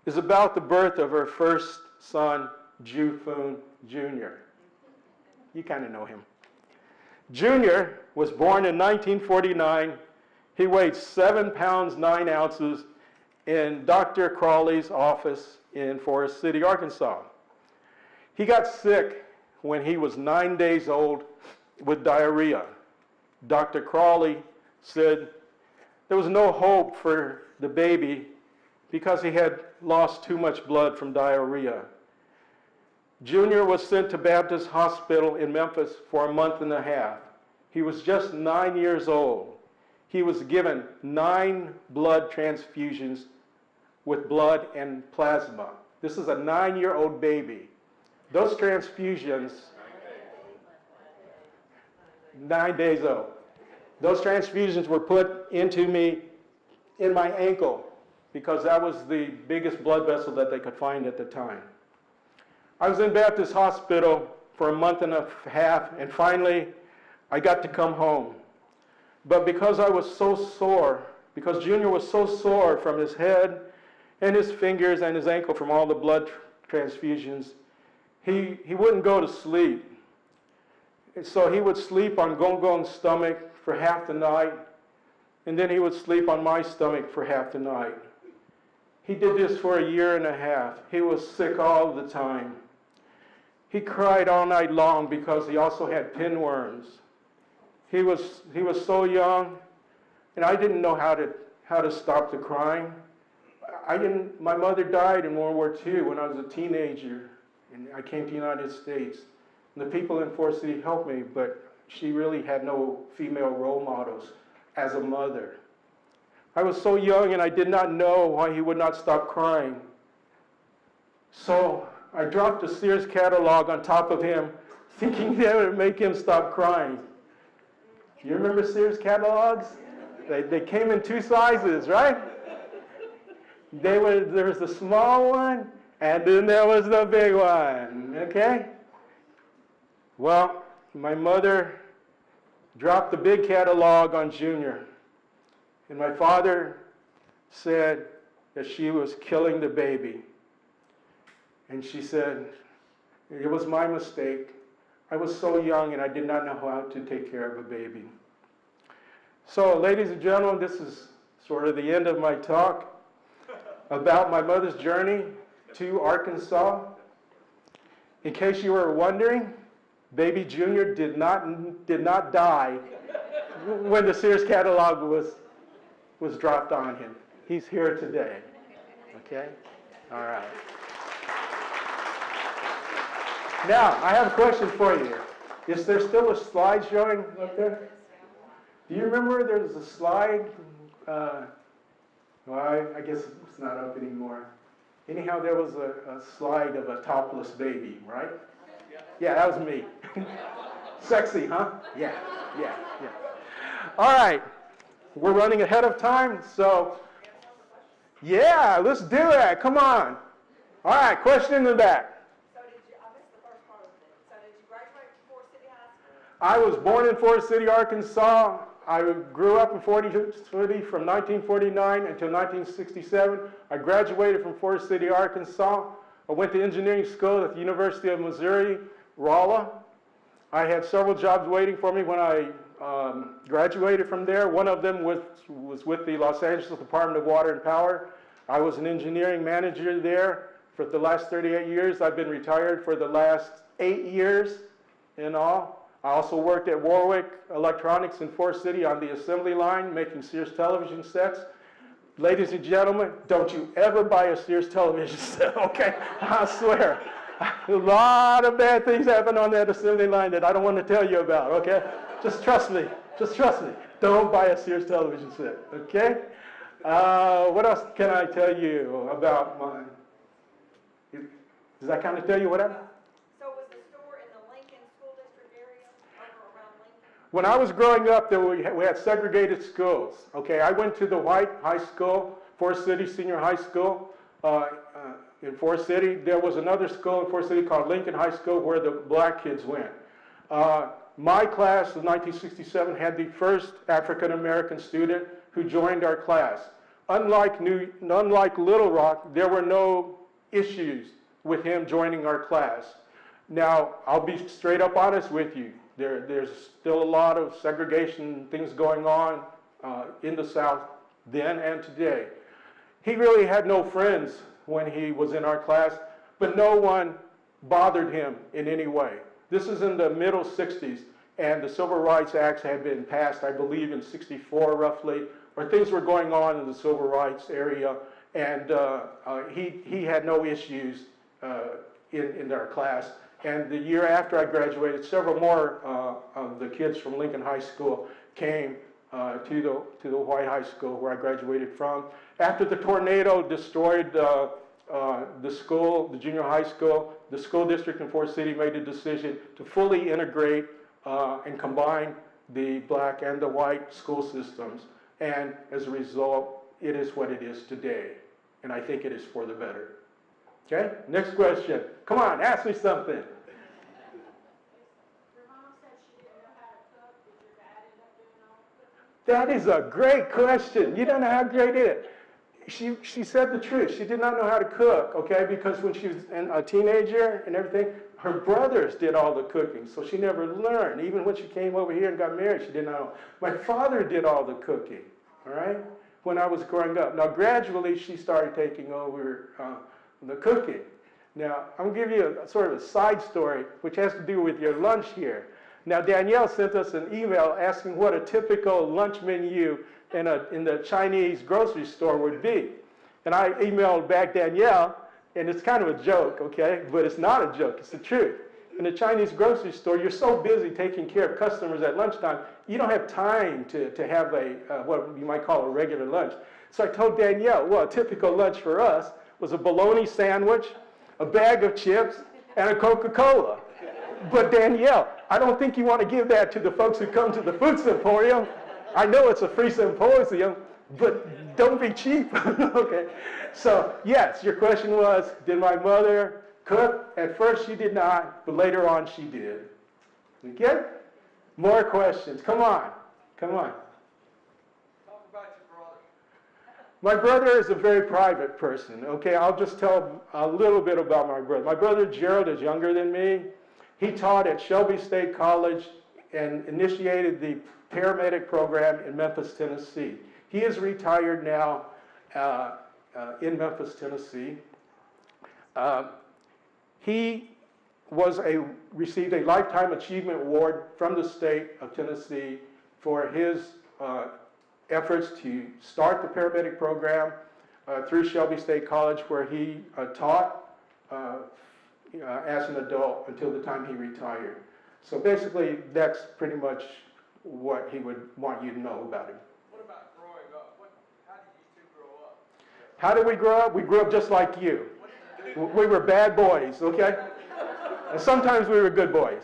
Speaker 1: is about the birth of her first son, Jeu Foon Jr. You kind of know him. Junior was born in 1949. He weighed 7 pounds 9 ounces in Dr. Crawley's office in Forrest City, Arkansas. He got sick when he was 9 days old with diarrhea. Dr. Crawley said there was no hope for the baby because he had lost too much blood from diarrhea. Junior was sent to Baptist Hospital in Memphis for a month and a half. He was just 9 years old. He was given 9 blood transfusions with blood and plasma. This is a 9-year-old baby. Those transfusions, 9 days old. Those transfusions were put into me in my ankle because that was the biggest blood vessel that they could find at the time. I was in Baptist Hospital for a month and a half, and finally I got to come home. But because I was so sore, because Junior was so sore from his head and his fingers and his ankle from all the blood transfusions, he wouldn't go to sleep. And so he would sleep on Gong Gong's stomach for half the night, and then he would sleep on my stomach for half the night. He did this for a year and a half. He was sick all the time. He cried all night long because he also had pinworms. He was so young, and I didn't know how to stop the crying. My mother died in World War II when I was a teenager, and I came to the United States. And the people in Forrest City helped me, but she really had no female role models as a mother. I was so young, and I did not know why he would not stop crying. So I dropped a Sears catalog on top of him, thinking that would make him stop crying. You remember Sears catalogs? They came in two sizes, right? There was the small one, and then there was the big one, okay? Well, my mother dropped the big catalog on Junior, and my father said that she was killing the baby. And she said, it was my mistake. I was so young and I did not know how to take care of a baby. So, ladies and gentlemen, this is sort of the end of my talk about my mother's journey to Arkansas. In case you were wondering, baby Junior did not die when the Sears catalog was dropped on him. He's here today. Okay? All right. Now, I have a question for you. Is there still a slide showing up there? Do you remember there was a slide? Well, I guess it's not up anymore. Anyhow, there was a slide of a topless baby, right? Yeah, that was me. Sexy, huh? Yeah. All right. We're running ahead of time, so yeah, let's do it. Come on. All right, question in the back. I was born in Forrest City, Arkansas. I grew up in Forrest City from 1949 until 1967. I graduated from Forrest City, Arkansas. I went to engineering school at the University of Missouri, Rolla. I had several jobs waiting for me when I graduated from there. One of them was with the Los Angeles Department of Water and Power. I was an engineering manager there for the last 38 years. I've been retired for the last 8 years in all. I also worked at Warwick Electronics in Forrest City on the assembly line, making Sears television sets. Ladies and gentlemen, don't you ever buy a Sears television set, okay? I swear. A lot of bad things happen on that assembly line that I don't want to tell you about, okay? Just trust me. Just trust me. Don't buy a Sears television set, okay? What else can I tell you about mine? Does that kind of tell you what happened? When I was growing up, we had segregated schools. Okay, I went to the white high school, Forrest City Senior High School in Forrest City. There was another school in Forrest City called Lincoln High School where the black kids went. My class of 1967 had the first African-American student who joined our class. Unlike Little Rock, there were no issues with him joining our class. Now, I'll be straight up honest with you. There's still a lot of segregation things going on in the South then and today. He really had no friends when he was in our class, but no one bothered him in any way. This is in the middle 60s, and the Civil Rights Acts had been passed, I believe, in 64 roughly, or things were going on in the civil rights area, and he had no issues in our class. And the year after I graduated, several more of the kids from Lincoln High School came to the white high school where I graduated from. After the tornado destroyed the school, the junior high school, the school district in Forrest City made a decision to fully integrate and combine the black and the white school systems. And as a result, it is what it is today. And I think it is for the better. Okay, next question. Come on, ask me something. Your mom said she didn't know how to cook. Did your dad end up doing all the cooking? That is a great question. You don't know how great it is. She said the truth. She did not know how to cook, okay, because when she was a teenager and everything, her brothers did all the cooking, so she never learned. Even when she came over here and got married, she didn't know. My father did all the cooking, all right, when I was growing up. Now, gradually, she started taking over the cooking. Now, I'm going to give you a sort of a side story, which has to do with your lunch here. Now, Danielle sent us an email asking what a typical lunch menu in the Chinese grocery store would be. And I emailed back Danielle, and it's kind of a joke, okay? But it's not a joke, it's the truth. In the Chinese grocery store, you're so busy taking care of customers at lunchtime, you don't have time to have what you might call a regular lunch. So I told Danielle, well, a typical lunch for us was a bologna sandwich, a bag of chips, and a Coca-Cola. But Danielle, I don't think you want to give that to the folks who come to the food symposium. I know it's a free symposium, but don't be cheap. Okay. So yes, your question was, did my mother cook? At first she did not, but later on she did. Okay? More questions. Come on. Come on.
Speaker 2: Talk about your brother.
Speaker 1: My brother is a very private person. Okay, I'll just tell a little bit about my brother. My brother Gerald is younger than me. He taught at Shelby State College and initiated the paramedic program in Memphis, Tennessee. He is retired now in Memphis, Tennessee. He received a Lifetime Achievement Award from the state of Tennessee for his efforts to start the paramedic program through Shelby State College, where he taught as an adult until the time he retired. So basically, that's pretty much what he would want you to know about him.
Speaker 2: What about growing up? How did you two grow up?
Speaker 1: How did we grow up? We grew up just like you. We were bad boys, okay? And sometimes we were good boys.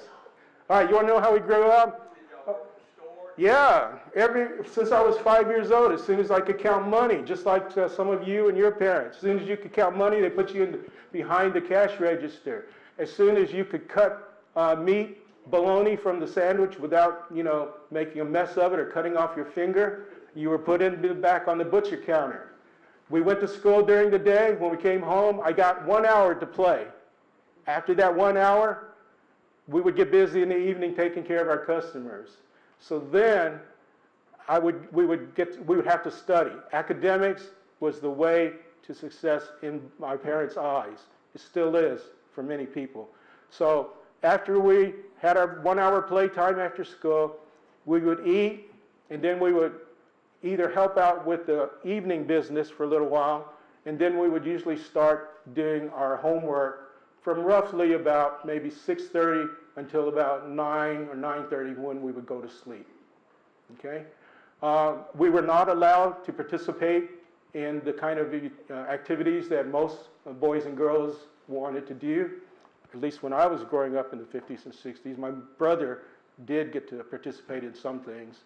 Speaker 1: All right, you want to know how we grew up?
Speaker 2: Did y'all work in the store?
Speaker 1: Yeah, since I was 5 years old, as soon as I could count money, just like some of you and your parents. As soon as you could count money, they put you behind the cash register. As soon as you could cut meat, bologna from the sandwich without, making a mess of it or cutting off your finger, you were put back on the butcher counter. We went to school during the day. When we came home, I got 1 hour to play. After that 1 hour, we would get busy in the evening taking care of our customers. So then we would have to study. Academics was the way to success in my parents' eyes. It still is for many people. So after we had our 1 hour playtime after school, we would eat, and then we would either help out with the evening business for a little while, and then we would usually start doing our homework from roughly about maybe 6:30 until about 9 or 9:30 when we would go to sleep. Okay? We were not allowed to participate in the kind of activities that most boys and girls wanted to do, at least when I was growing up in the 50s and 60s. My brother did get to participate in some things.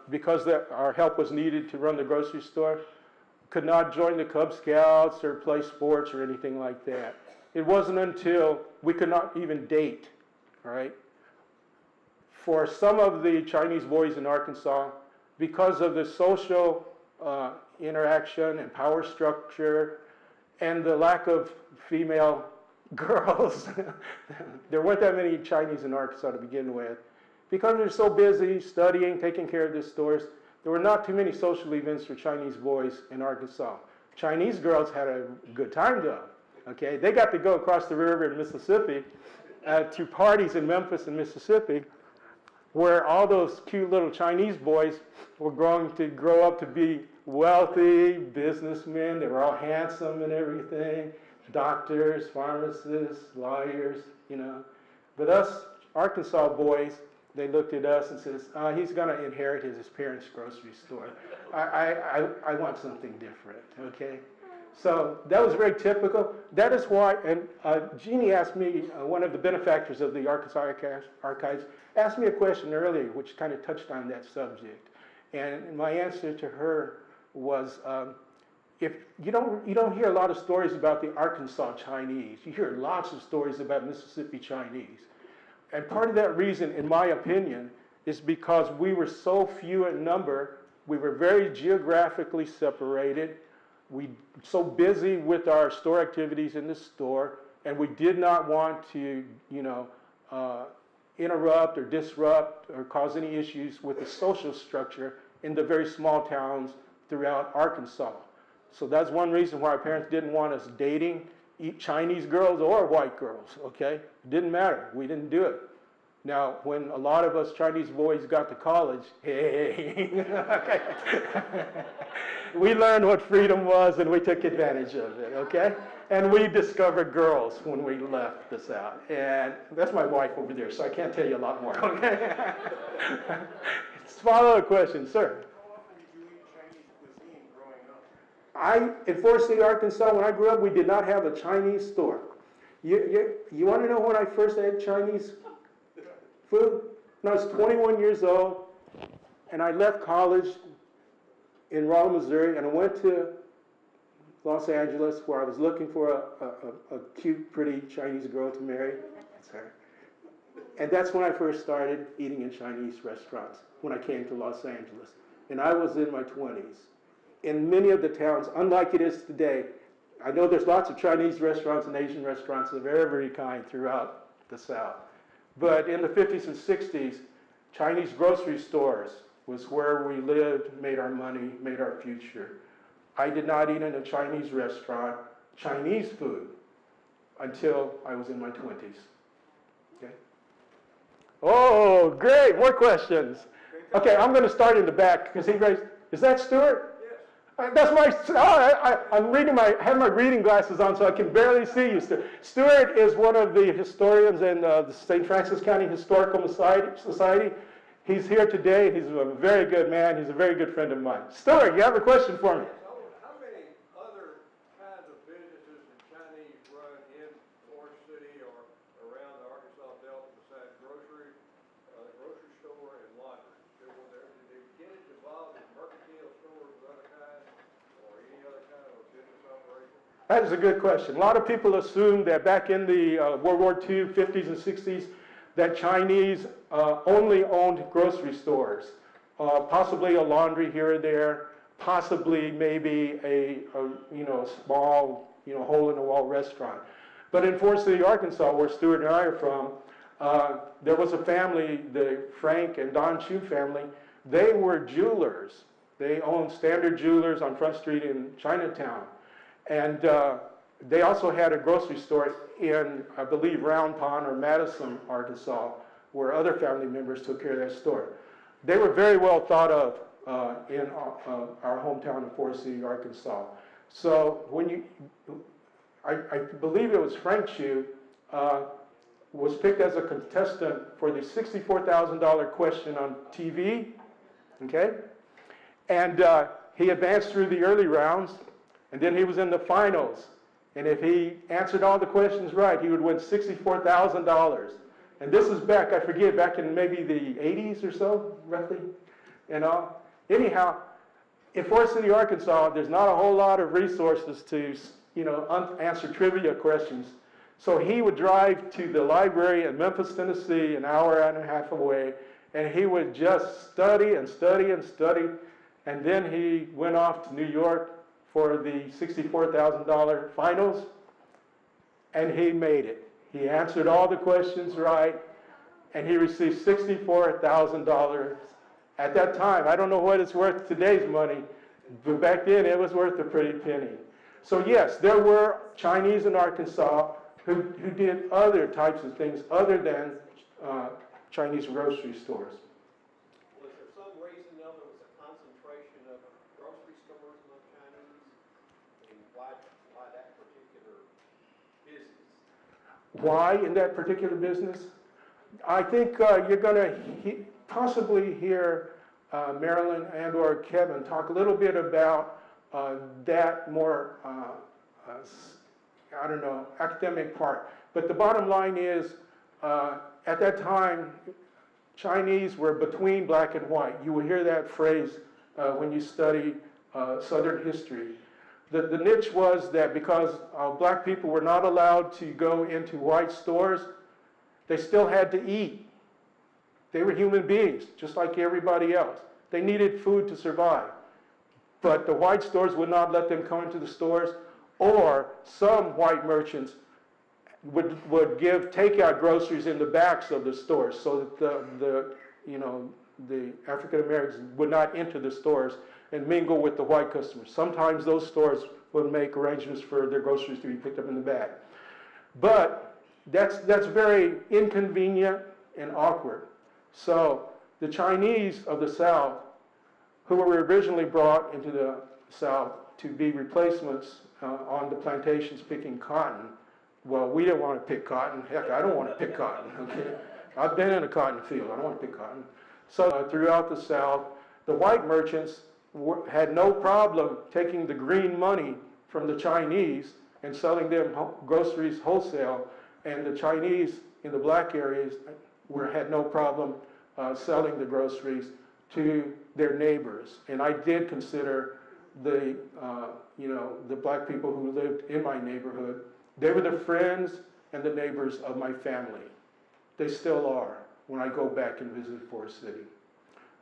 Speaker 1: Because our help was needed to run the grocery store, could not join the Cub Scouts or play sports or anything like that. It wasn't until we could not even date, all right? For some of the Chinese boys in Arkansas, because of the social interaction and power structure and the lack of female girls, there weren't that many Chinese in Arkansas to begin with. Because they're so busy studying, taking care of the stores, there were not too many social events for Chinese boys in Arkansas. Chinese girls had a good time though, okay? They got to go across the river in Mississippi to parties in Memphis and Mississippi where all those cute little Chinese boys were going to grow up to be wealthy businessmen. They were all handsome and everything, doctors, pharmacists, lawyers, But us Arkansas boys, they looked at us and says, he's going to inherit his parents' grocery store. I want something different, okay? So that was very typical. That is why, and Jeannie asked me, one of the benefactors of the Arkansas Archives, asked me a question earlier which kind of touched on that subject. And my answer to her was, if you don't hear a lot of stories about the Arkansas Chinese. You hear lots of stories about Mississippi Chinese. And part of that reason, in my opinion, is because we were so few in number, we were very geographically separated, we so busy with our store activities in the store, and we did not want to, interrupt or disrupt or cause any issues with the social structure in the very small towns throughout Arkansas. So that's one reason why our parents didn't want us dating Chinese girls or white girls, okay? It didn't matter. We didn't do it. Now, when a lot of us Chinese boys got to college, hey, okay, we learned what freedom was and we took advantage of it, okay? And we discovered girls when we left the South. And that's my wife over there, so I can't tell you a lot more, okay? Follow the question, sir.
Speaker 2: How often did you eat Chinese cuisine growing up?
Speaker 1: In Forrest City, Arkansas, when I grew up, we did not have a Chinese store. You want to know when I first had Chinese food? When I was 21 years old, and I left college in Rolla, Missouri, and I went to Los Angeles, where I was looking for a cute, pretty Chinese girl to marry. That's her. And that's when I first started eating in Chinese restaurants, when I came to Los Angeles. And I was in my 20s. In many of the towns, unlike it is today, I know there's lots of Chinese restaurants and Asian restaurants of every kind throughout the South. But in the 50s and 60s, Chinese grocery stores was where we lived, made our money, made our future. I did not eat in a Chinese restaurant, Chinese food, until I was in my 20s. Okay? Oh, great, more questions. Okay, I'm going to start in the back because he raised, is that Stuart? Yes. That's my, I have my reading glasses on so I can barely see you, Stuart. Stuart is one of the historians in the St. Francis County Historical Society. He's here today. He's a very good man. He's a very good friend of mine. Stuart, you have a question for me?
Speaker 2: How many other kinds of businesses do Chinese run in Forrest City or around the Arkansas Delta besides grocery store and laundry? Did they get it involved in mercantile stores of other kinds or any other kind of a business operation?
Speaker 1: That is a good question. A lot of people assume that back in the World War II, 50s and 60s, that Chinese only owned grocery stores, possibly a laundry here or there, possibly maybe a small hole-in-the-wall restaurant. But in Forrest City, Arkansas, where Stuart and I are from, there was a family, the Frank and Don Chu family. They were jewelers. They owned Standard Jewelers on Front Street in Chinatown. And they also had a grocery store in, I believe, Round Pond or Madison, Arkansas, where other family members took care of that store. They were very well thought of in our hometown of Forrest City, Arkansas. So when I believe it was Frank Chu, was picked as a contestant for the $64,000 question on TV, okay? And he advanced through the early rounds, and then he was in the finals. And if he answered all the questions right, he would win $64,000. And this is back, I forget, back in maybe the 80s or so, roughly. Anyhow, in Forrest City, Arkansas, there's not a whole lot of resources to, answer trivia questions. So he would drive to the library in Memphis, Tennessee, an hour and a half away, and he would just study and study and study. And then he went off to New York for the $64,000 finals, and he made it. He answered all the questions right, and he received $64,000. At that time, I don't know what it's worth today's money, but back then it was worth a pretty penny. So yes, there were Chinese in Arkansas who did other types of things other than Chinese grocery stores.
Speaker 3: Was there some reason, though, there was a concentration of grocery stores among Chinese? And why that particular business?
Speaker 1: Why in that particular business? I think you're going to possibly hear Marilyn and or Kevin talk a little bit about that more, academic part. But the bottom line is, at that time, Chinese were between black and white. You will hear that phrase when you study Southern history. The niche was that because black people were not allowed to go into white stores, they still had to eat. They were human beings, just like everybody else. They needed food to survive. But the white stores would not let them come into the stores, or some white merchants would give takeout groceries in the backs of the stores so that the African Americans would not enter the stores and mingle with the white customers. Sometimes those stores would make arrangements for their groceries to be picked up in the back. But that's very inconvenient and awkward. So the Chinese of the South, who were originally brought into the South to be replacements on the plantations picking cotton, well, we didn't want to pick cotton. Heck, I don't want to pick cotton, okay? I've been in a cotton field. I don't want to pick cotton. So throughout the South, the white merchants had no problem taking the green money from the Chinese and selling them groceries wholesale, and the Chinese in the black areas had no problem selling the groceries to their neighbors. And I did consider the black people who lived in my neighborhood, they were the friends and the neighbors of my family. They still are when I go back and visit Forrest City.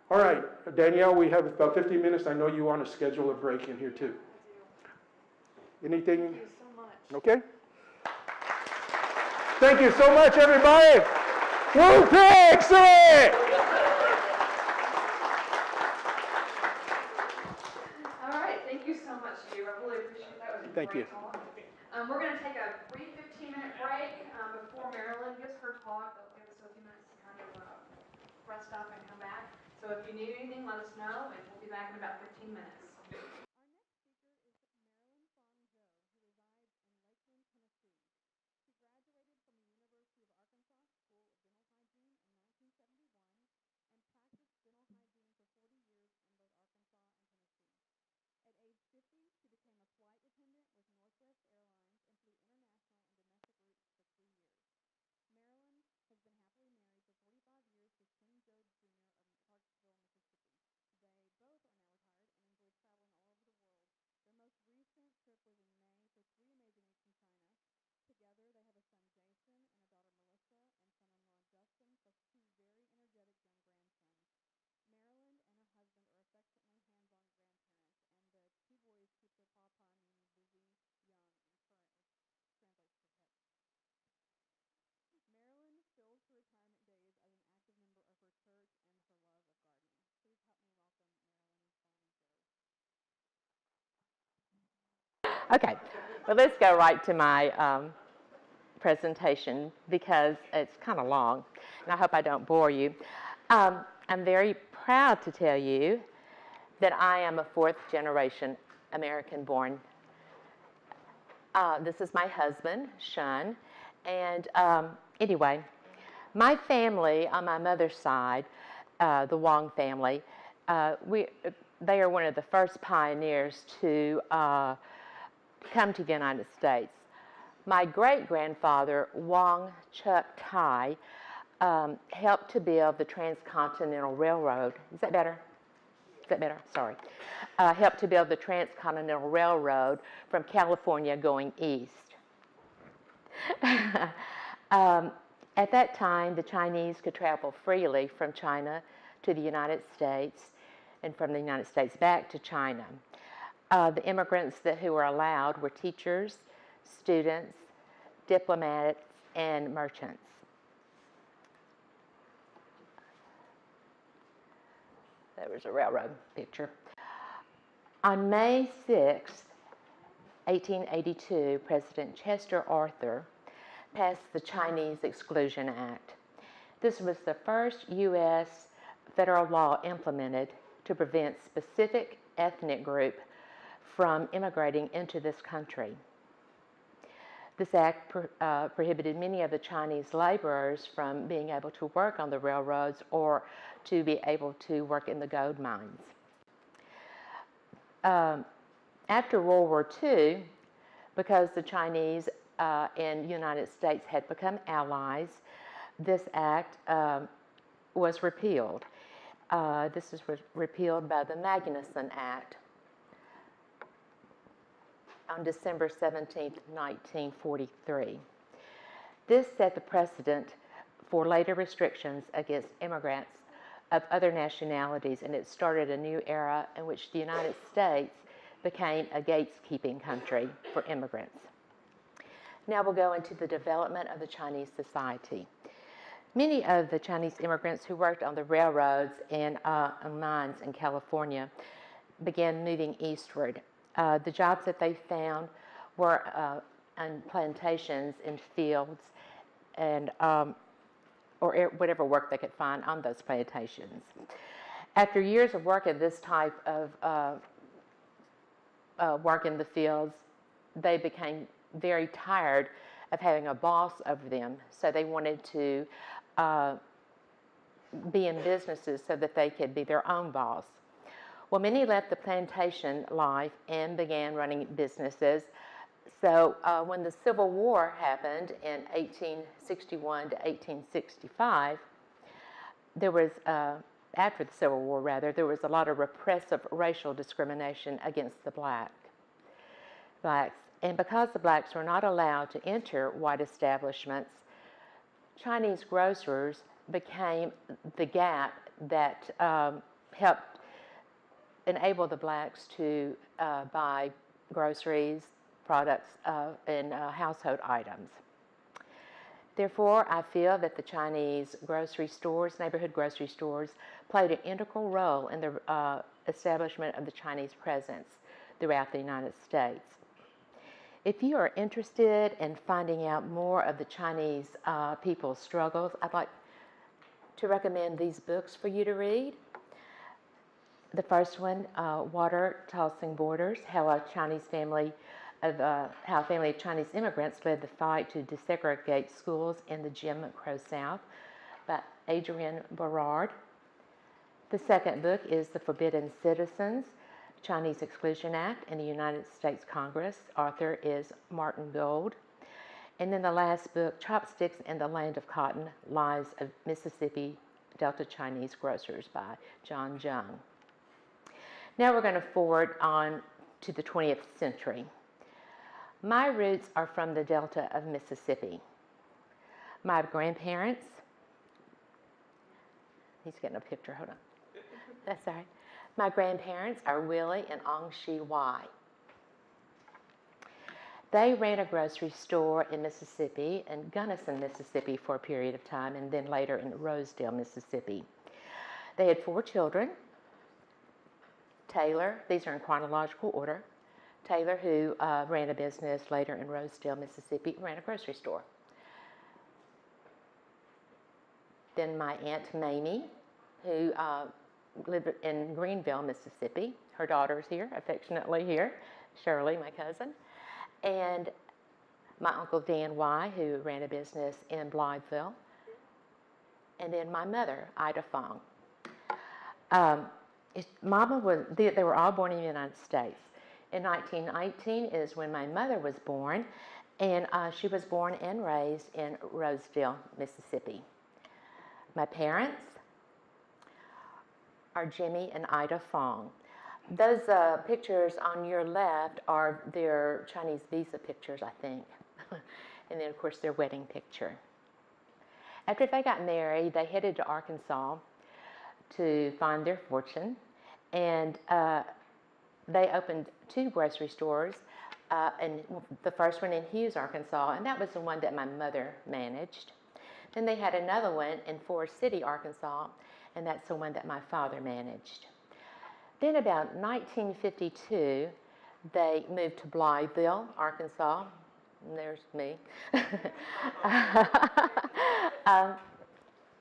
Speaker 1: All right, Danielle, we have about 15 minutes. I know you want to schedule a break in here too. Anything?
Speaker 4: Thank you so much.
Speaker 1: Okay. Thank you so much, everybody. Woo, excellent!
Speaker 4: All right, thank you so much, Hugh. I really appreciate that. It was a
Speaker 1: Thank
Speaker 4: great
Speaker 1: you.
Speaker 4: talk. We're going to take a brief 15-minute break before Marilyn gives her talk. They'll give us a few minutes to kind of rest up and come back. So if you need anything, let us know, and we'll be back in about 15 minutes.
Speaker 5: Okay, well, let's go right to my presentation because it's kind of long, and I hope I don't bore you. I'm very proud to tell you that I am a fourth-generation American-born. This is my husband, Shun, and anyway, my family on my mother's side, the Wong family, they are one of the first pioneers to come to the United States. My great-grandfather, Wong Chuk Tai, helped to build the Transcontinental Railroad. Is that better? Is that better? Sorry. Helped to build the Transcontinental Railroad from California going east. At that time, the Chinese could travel freely from China to the United States and from the United States back to China. The immigrants who were allowed were teachers, students, diplomats, and merchants. There was a railroad picture. On May 6, 1882, President Chester Arthur passed the Chinese Exclusion Act. This was the first U.S. federal law implemented to prevent specific ethnic group from immigrating into this country. This act prohibited many of the Chinese laborers from being able to work on the railroads or to be able to work in the gold mines. After World War II, because the Chinese and the United States had become allies, this act was repealed. This was repealed by the Magnuson Act on December 17, 1943. This set the precedent for later restrictions against immigrants of other nationalities, and it started a new era in which the United States became a gatekeeping country for immigrants. Now we'll go into the development of the Chinese society. Many of the Chinese immigrants who worked on the railroads and on mines in California began moving eastward. The jobs that they found were on plantations in fields and or whatever work they could find on those plantations. After years of work in this type of work in the fields, they became very tired of having a boss over them, so they wanted to be in businesses so that they could be their own boss. Well, many left the plantation life and began running businesses. So when the Civil War happened in 1861 to 1865, there was, after the Civil War rather, there was a lot of repressive racial discrimination against the blacks. And because the blacks were not allowed to enter white establishments, Chinese grocers became the gap that helped enable the blacks to buy groceries, products, and household items. Therefore, I feel that the Chinese grocery stores, neighborhood grocery stores, played an integral role in the establishment of the Chinese presence throughout the United States. If you are interested in finding out more of the Chinese people's struggles, I'd like to recommend these books for you to read. The first one, Water Tossing Borders, how a family of Chinese immigrants led the fight to desegregate schools in the Jim Crow South, by Adrienne Barrard. The second book is The Forbidden Citizens, Chinese Exclusion Act in the United States Congress. Author is Martin Gold. And then the last book, Chopsticks in the Land of Cotton, Lives of Mississippi Delta Chinese Grocers by John Jung. Now we're going to forward on to the 20th century. My roots are from the Delta of Mississippi. My grandparents, he's getting a picture, hold on. That's all right. My grandparents are Willie and Ong Shi Wai. They ran a grocery store in Mississippi, in Gunnison, Mississippi for a period of time, and then later in Rosedale, Mississippi. They had 4 children. Taylor, these are in chronological order. Taylor, who ran a business later in Rosedale, Mississippi, ran a grocery store. Then my Aunt Mamie, who lived in Greenville, Mississippi. Her daughter's here, affectionately here, Shirley, my cousin. And my Uncle Dan Y, who ran a business in Blytheville. And then my mother, Ida Fong. They were all born in the United States. In 1919 is when my mother was born, and she was born and raised in Rosedale, Mississippi. My parents are Jimmy and Ida Fong. Those pictures on your left are their Chinese visa pictures, I think. And then, of course, their wedding picture. After they got married, they headed to Arkansas to find their fortune, and they opened 2 grocery stores, and the first one in Hughes, Arkansas, and that was the one that my mother managed. Then they had another one in Forrest City, Arkansas, and that's the one that my father managed. Then about 1952, they moved to Blytheville, Arkansas. And there's me.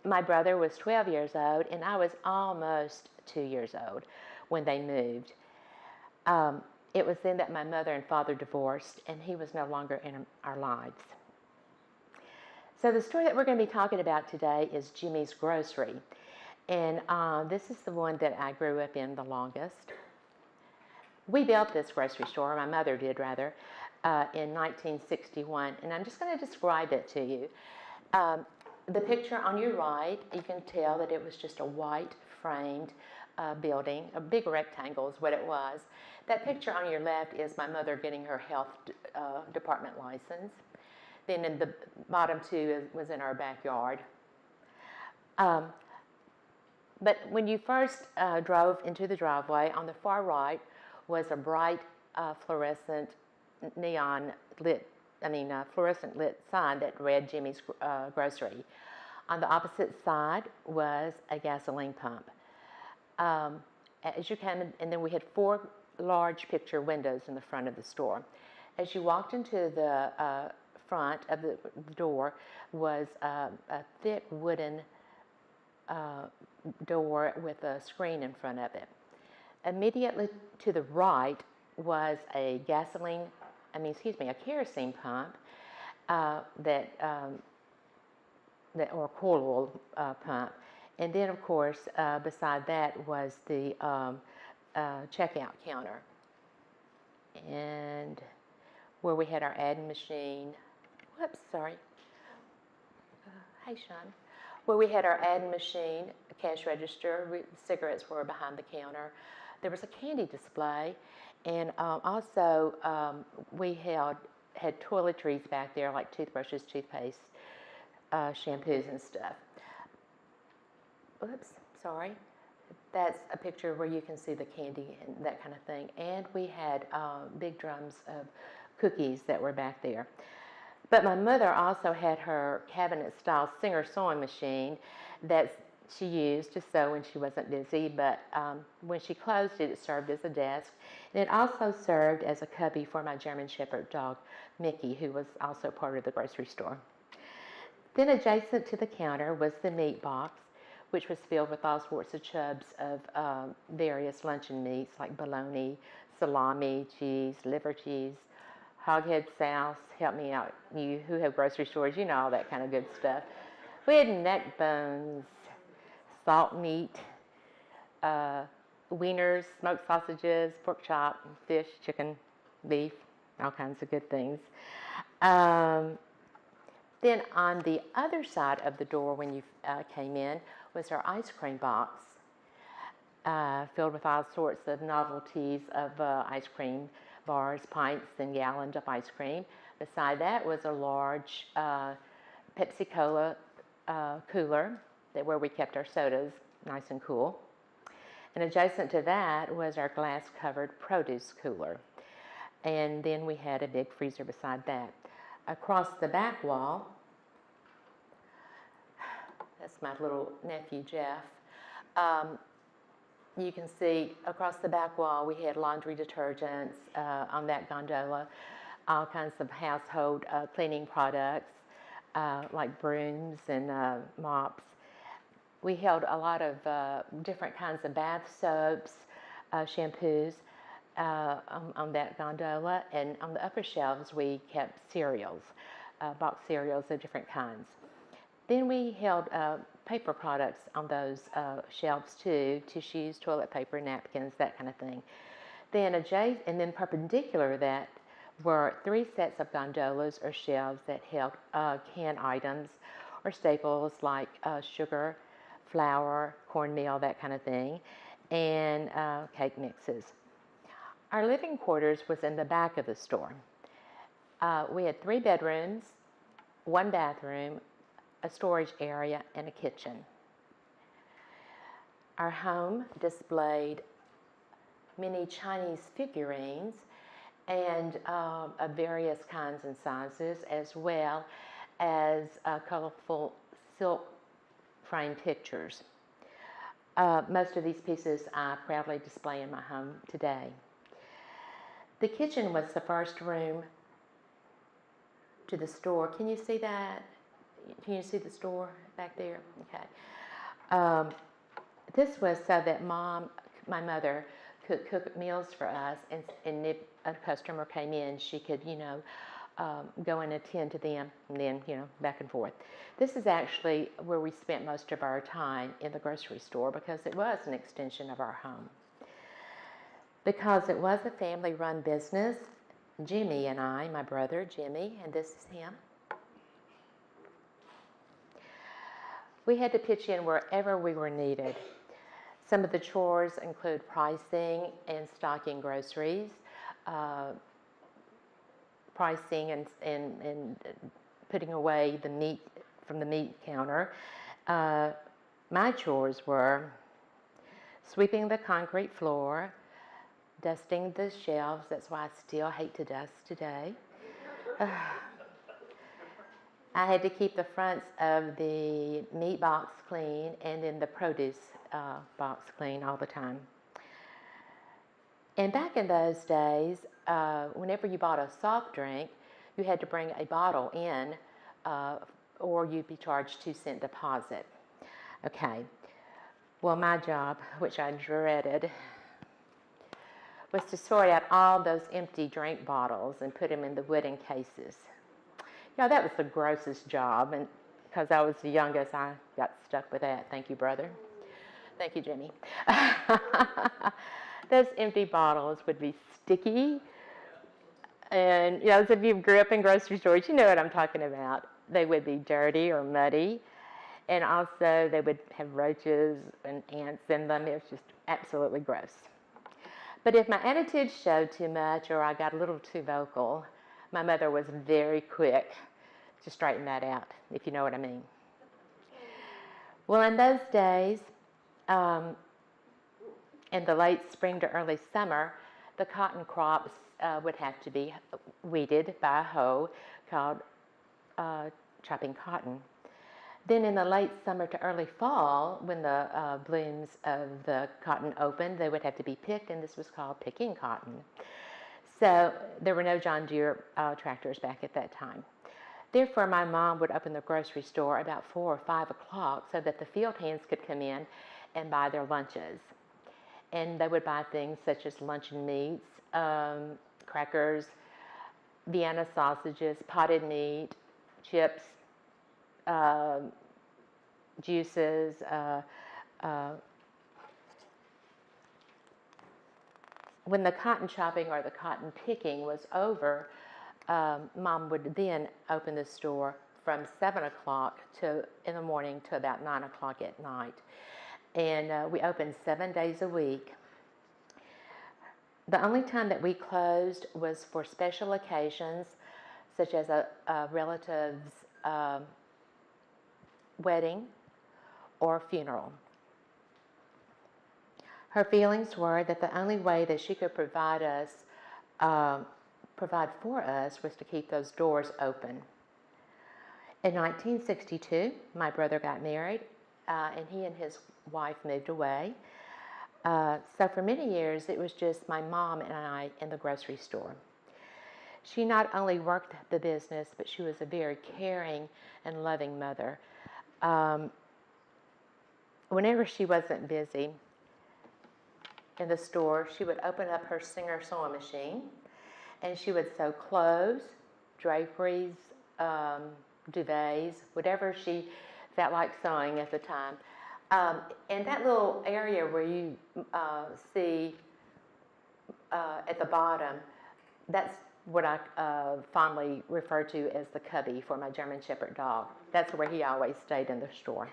Speaker 5: My brother was 12 years old, and I was almost 2 years old when they moved. It was then that my mother and father divorced, and he was no longer in our lives. So the story that we're going to be talking about today is Jimmy's Grocery. And this is the one that I grew up in the longest. We built this grocery store, my mother did rather, in 1961. And I'm just going to describe it to you. The picture on your right, you can tell that it was just a white framed building, a big rectangle is what it was. That picture on your left is my mother getting her health department license. Then in the bottom 2 was in our backyard. But when you first drove into the driveway, on the far right was a bright fluorescent fluorescent lit sign that read Jimmy's Grocery. On the opposite side was a gasoline pump. As you came in, and then we had 4 large picture windows in the front of the store. As you walked into the front of the door was a thick wooden door with a screen in front of it. Immediately to the right was a kerosene pump or coal oil pump. And then, of course, beside that was the checkout counter, and where we had our adding machine. Whoops, sorry. Hey, Sean. Where we had our adding machine, a cash register, cigarettes were behind the counter. There was a candy display, and also we had toiletries back there, like toothbrushes, toothpaste, shampoos, and stuff. Oops, sorry. That's a picture where you can see the candy and that kind of thing. And we had big drums of cookies that were back there. But my mother also had her cabinet-style Singer sewing machine that she used to sew when she wasn't busy, but when she closed it, it served as a desk. And it also served as a cubby for my German Shepherd dog, Mickey, who was also part of the grocery store. Then adjacent to the counter was the meat box, which was filled with all sorts of chubs of various luncheon meats like bologna, salami, cheese, liver cheese, hoghead sauce. Help me out, you who have grocery stores, you know all that kind of good stuff. We had neck bones, salt meat, wieners, smoked sausages, pork chop, fish, chicken, beef, all kinds of good things. Then on the other side of the door when you came in was our ice cream box, filled with all sorts of novelties of ice cream bars, pints, and gallons of ice cream. Beside that was a large Pepsi Cola cooler where we kept our sodas nice and cool. And adjacent to that was our glass-covered produce cooler. And then we had a big freezer beside that. Across the back wall, that's my little nephew, Jeff. You can see across the back wall we had laundry detergents on that gondola, all kinds of household cleaning products like brooms and mops. We held a lot of different kinds of bath soaps, shampoos on that gondola, and on the upper shelves we kept cereals, box cereals of different kinds. Then we held paper products on those shelves too, tissues, toilet paper, napkins, that kind of thing. And then perpendicular to that were 3 sets of gondolas or shelves that held canned items or staples like sugar, flour, cornmeal, that kind of thing, and cake mixes. Our living quarters was in the back of the store. We had 3 bedrooms, 1 bathroom, a storage area, and a kitchen. Our home displayed many Chinese figurines and of various kinds and sizes, as well as colorful silk frame pictures. Most of these pieces I proudly display in my home today. The kitchen was the first room to the store. Can you see that? Can you see the store back there? Okay. This was so that my mother, could cook meals for us, and if a customer came in, she could, go and attend to them, and then, back and forth. This is actually where we spent most of our time in the grocery store because it was an extension of our home. Because it was a family-run business, Jimmy and I, my brother Jimmy, and this is him, we had to pitch in wherever we were needed. Some of the chores include pricing and stocking groceries, pricing and putting away the meat from the meat counter. My chores were sweeping the concrete floor, dusting the shelves. That's why I still hate to dust today. I had to keep the fronts of the meat box clean and then the produce box clean all the time. And back in those days, whenever you bought a soft drink, you had to bring a bottle in or you'd be charged 2-cent deposit. Okay, well, my job, which I dreaded, was to sort out all those empty drink bottles and put them in the wooden cases. That was the grossest job, and because I was the youngest, I got stuck with that. Thank you, brother. Thank you, Jimmy. those empty bottles would be sticky. And, you know, if you grew up in grocery stores, you know what I'm talking about. They would be dirty or muddy. And also, they would have roaches and ants in them. It was just absolutely gross. But if my attitude showed too much or I got a little too vocal, my mother was very quick to straighten that out, if you know what I mean. Well, in those days, in the late spring to early summer, the cotton crops would have to be weeded by a hoe called chopping cotton. Then in the late summer to early fall, when the blooms of the cotton opened, they would have to be picked, and this was called picking cotton. So there were no John Deere tractors back at that time. Therefore, my mom would open the grocery store about 4 or 5 o'clock so that the field hands could come in and buy their lunches. And they would buy things such as luncheon meats, crackers, Vienna sausages, potted meat, chips, juices. When the cotton chopping or the cotton picking was over, Mom would then open the store from 7 o'clock in the morning to about 9 o'clock at night. And we opened 7 days a week. The only time that we closed was for special occasions, such as a relative's wedding or funeral. Her feelings were that the only way that she could provide for us was to keep those doors open. In 1962, my brother got married, and he and his wife moved away. So for many years, it was just my mom and I in the grocery store. She not only worked the business, but she was a very caring and loving mother. Whenever she wasn't busy in the store, she would open up her Singer sewing machine, and she would sew clothes, draperies, duvets, whatever she felt like sewing at the time. And that little area where you see at the bottom, that's what I fondly refer to as the cubby for my German Shepherd dog. That's where he always stayed in the store.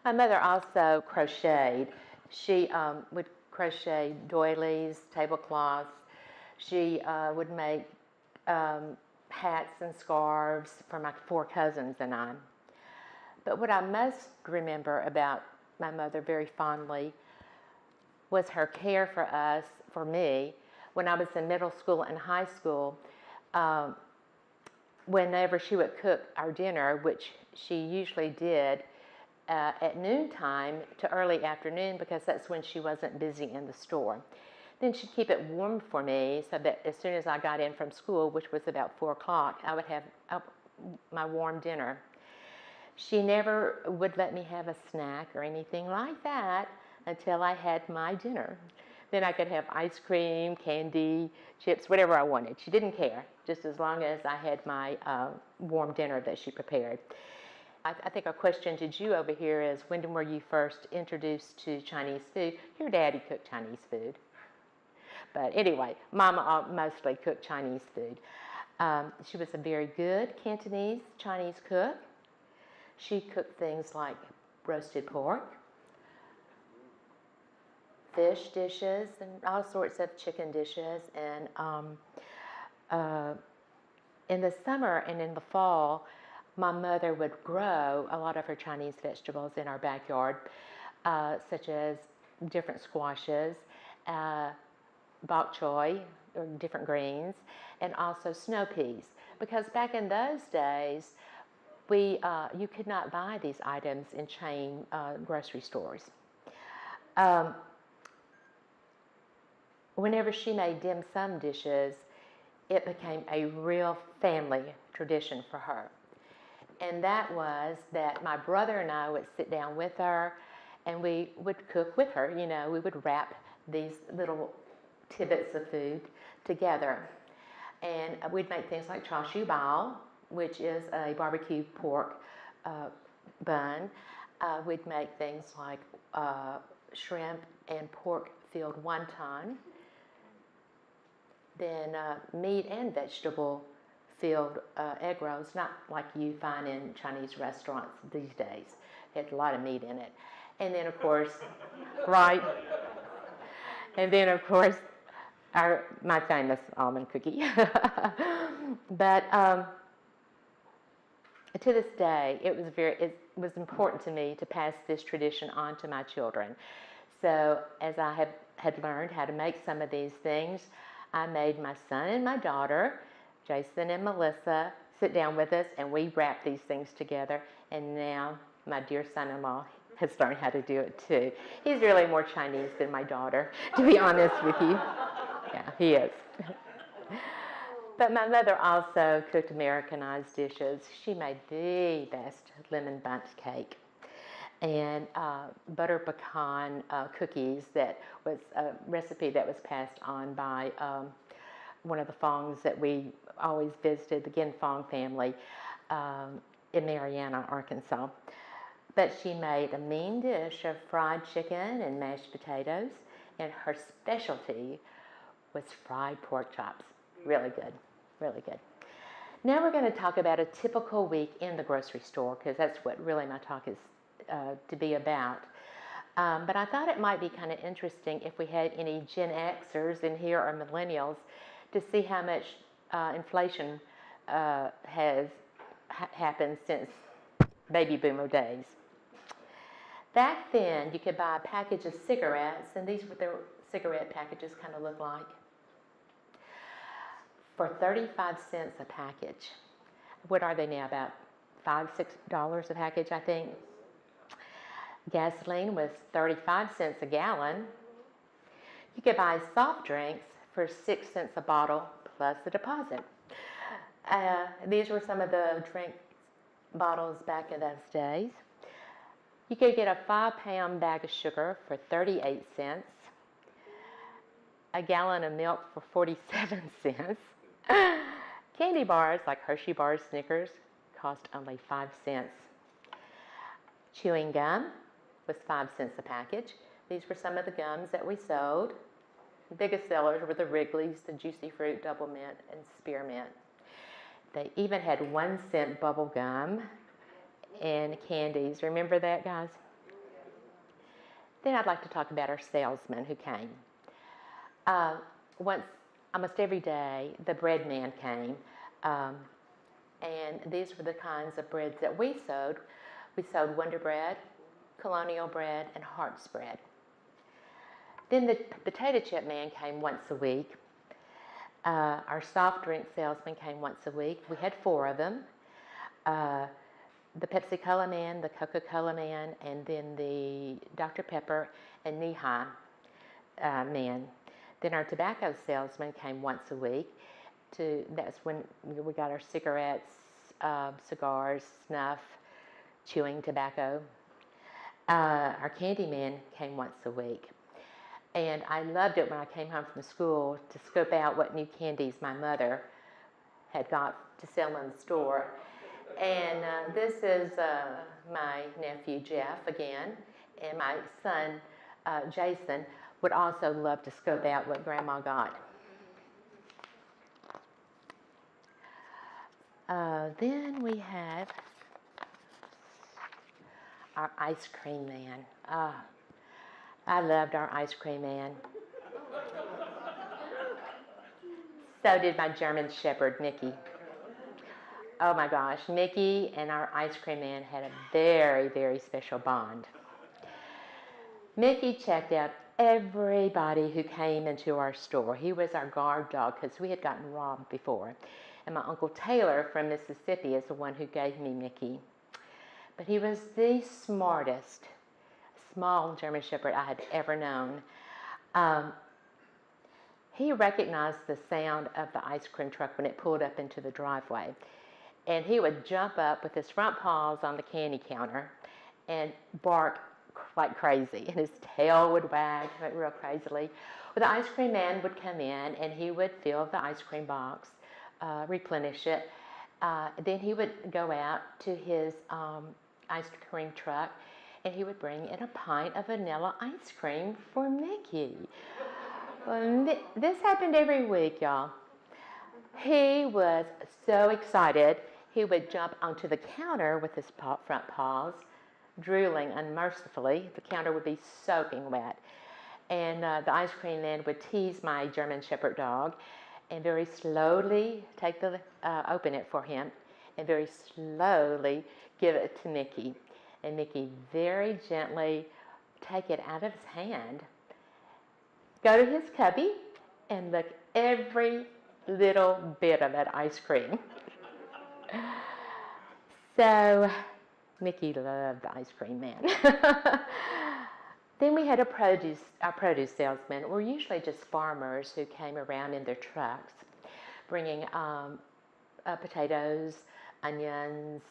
Speaker 5: My mother also crocheted. She would crochet doilies, tablecloths. She would make hats and scarves for my 4 cousins and I. But what I most remember about my mother very fondly was her care for us, for me, when I was in middle school and high school. Whenever she would cook our dinner, which she usually did at noontime to early afternoon, because that's when she wasn't busy in the store. Then she'd keep it warm for me so that as soon as I got in from school, which was about 4 o'clock, I would have my warm dinner. She never would let me have a snack or anything like that until I had my dinner. Then I could have ice cream, candy, chips, whatever I wanted. She didn't care, just as long as I had my warm dinner that she prepared. I think a question to you over here is, when were you first introduced to Chinese food? Your daddy cooked Chinese food. But anyway, Mama mostly cooked Chinese food. She was a very good Cantonese Chinese cook. She cooked things like roasted pork, fish dishes, and all sorts of chicken dishes. And in the summer and in the fall, my mother would grow a lot of her Chinese vegetables in our backyard, such as different squashes, bok choy, or different greens, and also snow peas. Because back in those days, you could not buy these items in chain grocery stores. Whenever she made dim sum dishes, it became a real family tradition for her. And that was that my brother and I would sit down with her, and we would cook with her. You know, we would wrap these little tidbits of food together. And we'd make things like char siu bao, which is a barbecue pork bun. We'd make things like shrimp, and pork filled wonton. Then meat and vegetable filled egg rolls, not like you find in Chinese restaurants these days. It had a lot of meat in it. And then, of course, right. And then, of course, my famous almond cookie. But to this day, it was important to me to pass this tradition on to my children. So as I had learned how to make some of these things, I made my son and my daughter, Jason and Melissa, sit down with us, and we wrapped these things together. And now my dear son-in-law has learned how to do it too. He's really more Chinese than my daughter, to be honest with you. Yeah, he is. But my mother also cooked Americanized dishes. She made the best lemon bundt cake and butter pecan cookies. That was a recipe that was passed on by one of the Fongs that we always visited, the Gin Fong family in Marianna, Arkansas. But she made a mean dish of fried chicken and mashed potatoes, and her specialty was fried pork chops. Really good, really good. Now we're going to talk about a typical week in the grocery store, because that's what really my talk is to be about. But I thought it might be kind of interesting if we had any Gen Xers in here or millennials to see how much inflation has happened since baby boomer days. Back then, you could buy a package of cigarettes, and these were the cigarette packages kind of look like, for 35 cents a package. What are they now, about $5, $6 a package, I think? Gasoline was 35 cents a gallon. You could buy soft drinks for 6 cents a bottle plus a deposit. These were some of the drink bottles back in those days. You could get a 5-pound bag of sugar for 38 cents, a gallon of milk for 47 cents. Candy bars like Hershey bars, Snickers cost only 5 cents. Chewing gum was 5 cents a package. These were some of the gums that we sold. The biggest sellers were the Wrigley's, the Juicy Fruit, Double Mint, and Spearmint. They even had 1 cent bubble gum and candies. Remember that, guys? Then I'd like to talk about our salesman who came. Almost every day, the bread man came, and these were the kinds of breads that we sold. We sold Wonder Bread, Colonial Bread, and Hart's Bread. Then the potato chip man came once a week. Our soft drink salesman came once a week. We had 4 of them. The Pepsi-Cola man, the Coca-Cola man, and then the Dr. Pepper and Nehi man. Then our tobacco salesman came once a week. That's when we got our cigarettes, cigars, snuff, chewing tobacco. Our candy man came once a week. And I loved it when I came home from school to scope out what new candies my mother had got to sell in the store. And this is my nephew Jeff again, and my son Jason would also love to scope out what Grandma got. Then we have our ice cream man. I loved our ice cream man. So did my German Shepherd, Mickey. Oh my gosh, Mickey and our ice cream man had a very, very special bond. Mickey checked out everybody who came into our store. He was our guard dog because we had gotten robbed before. And my Uncle Taylor from Mississippi is the one who gave me Mickey. But he was the smartest small German Shepherd I had ever known. He recognized the sound of the ice cream truck when it pulled up into the driveway. And he would jump up with his front paws on the candy counter and bark like crazy. And his tail would wag real crazily. Well, the ice cream man would come in and he would fill the ice cream box, replenish it. Then he would go out to his ice cream truck and he would bring in a pint of vanilla ice cream for Mickey. Well, this happened every week, y'all. He was so excited, he would jump onto the counter with his front paws, drooling unmercifully. The counter would be soaking wet. And the ice cream then would tease my German Shepherd dog and very slowly open it for him and very slowly give it to Mickey. And Mickey very gently take it out of his hand, go to his cubby, and lick every little bit of that ice cream. So Mickey loved the ice cream man. Then we had our produce salesmen were usually just farmers who came around in their trucks, bringing potatoes, onions,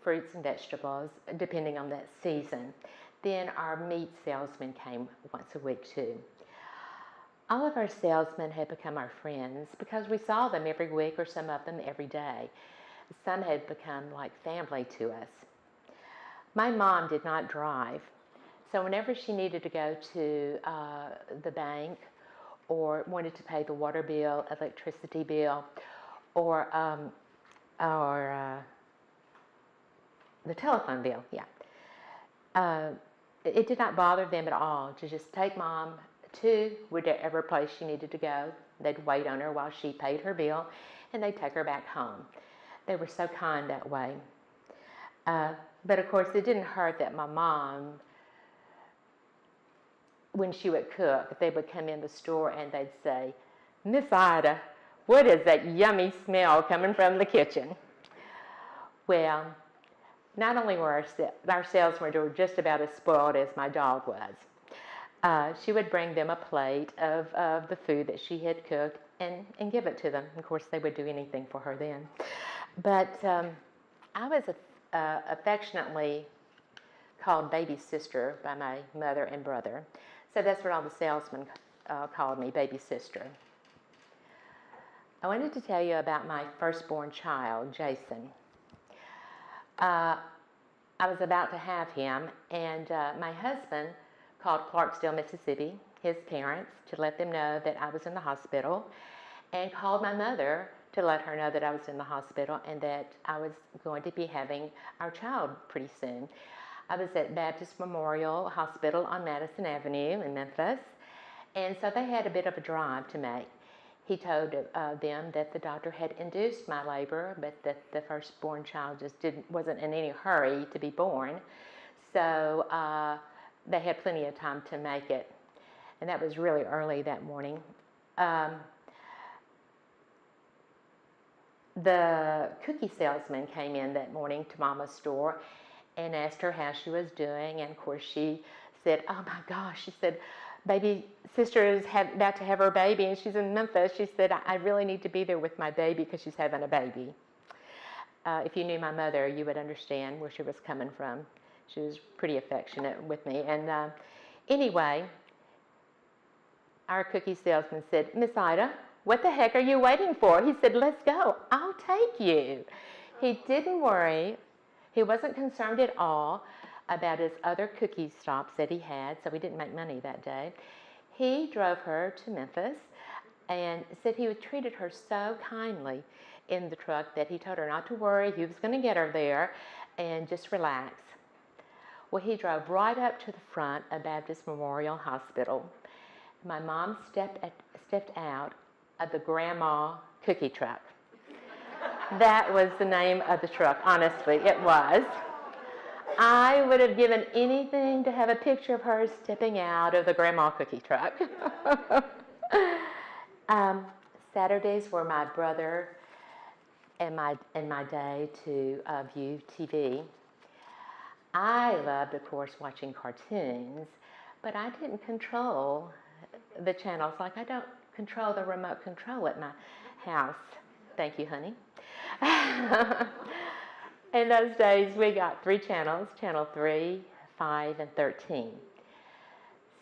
Speaker 5: fruits and vegetables, depending on that season. Then our meat salesmen came once a week too. All of our salesmen had become our friends because we saw them every week or some of them every day. Some had become like family to us. My mom did not drive, so whenever she needed to go to the bank or wanted to pay the water bill, electricity bill, or the telephone bill, it did not bother them at all to just take Mom to whatever place she needed to go. They'd wait on her while she paid her bill, and they'd take her back home. They were so kind that way. But of course, it didn't hurt that my mom, when she would cook, they would come in the store and they'd say, "Miss Ida, what is that yummy smell coming from the kitchen?" Well, not only were our salesmen were just about as spoiled as my dog was. She would bring them a plate of the food that she had cooked and give it to them. Of course, they would do anything for her then. But I was affectionately called baby sister by my mother and brother. So that's what all the salesmen called me, baby sister. I wanted to tell you about my firstborn child, Jason. I was about to have him, and my husband called Clarksdale, Mississippi, his parents, to let them know that I was in the hospital, and called my mother to let her know that I was in the hospital and that I was going to be having our child pretty soon. I was at Baptist Memorial Hospital on Madison Avenue in Memphis, and so they had a bit of a drive to make. He told them that the doctor had induced my labor, but that the firstborn child just wasn't in any hurry to be born. So they had plenty of time to make it. And that was really early that morning. The cookie salesman came in that morning to Mama's store and asked her how she was doing. And of course she said, "Oh my gosh," she said, "baby sister is about to have her baby and she's in Memphis." She said, "I really need to be there with my baby because she's having a baby." If you knew my mother, you would understand where she was coming from. She was pretty affectionate with me. And anyway, our cookie salesman said, "Miss Ida, what the heck are you waiting for?" He said, "Let's go. I'll take you." He didn't worry. He wasn't concerned at all about his other cookie stops that he had, so we didn't make money that day. He drove her to Memphis and said he had treated her so kindly in the truck that he told her not to worry. He was going to get her there and just relax. Well, he drove right up to the front of Baptist Memorial Hospital. My mom stepped out of the grandma cookie truck. That was the name of the truck, honestly, it was. I would have given anything to have a picture of her stepping out of the grandma cookie truck. Saturdays were my brother and my day to view TV. I loved, of course, watching cartoons, but I didn't control the channels like I don't control the remote control at my house. Thank you, honey. In those days, we got 3 channels, Channel 3, 5, and 13.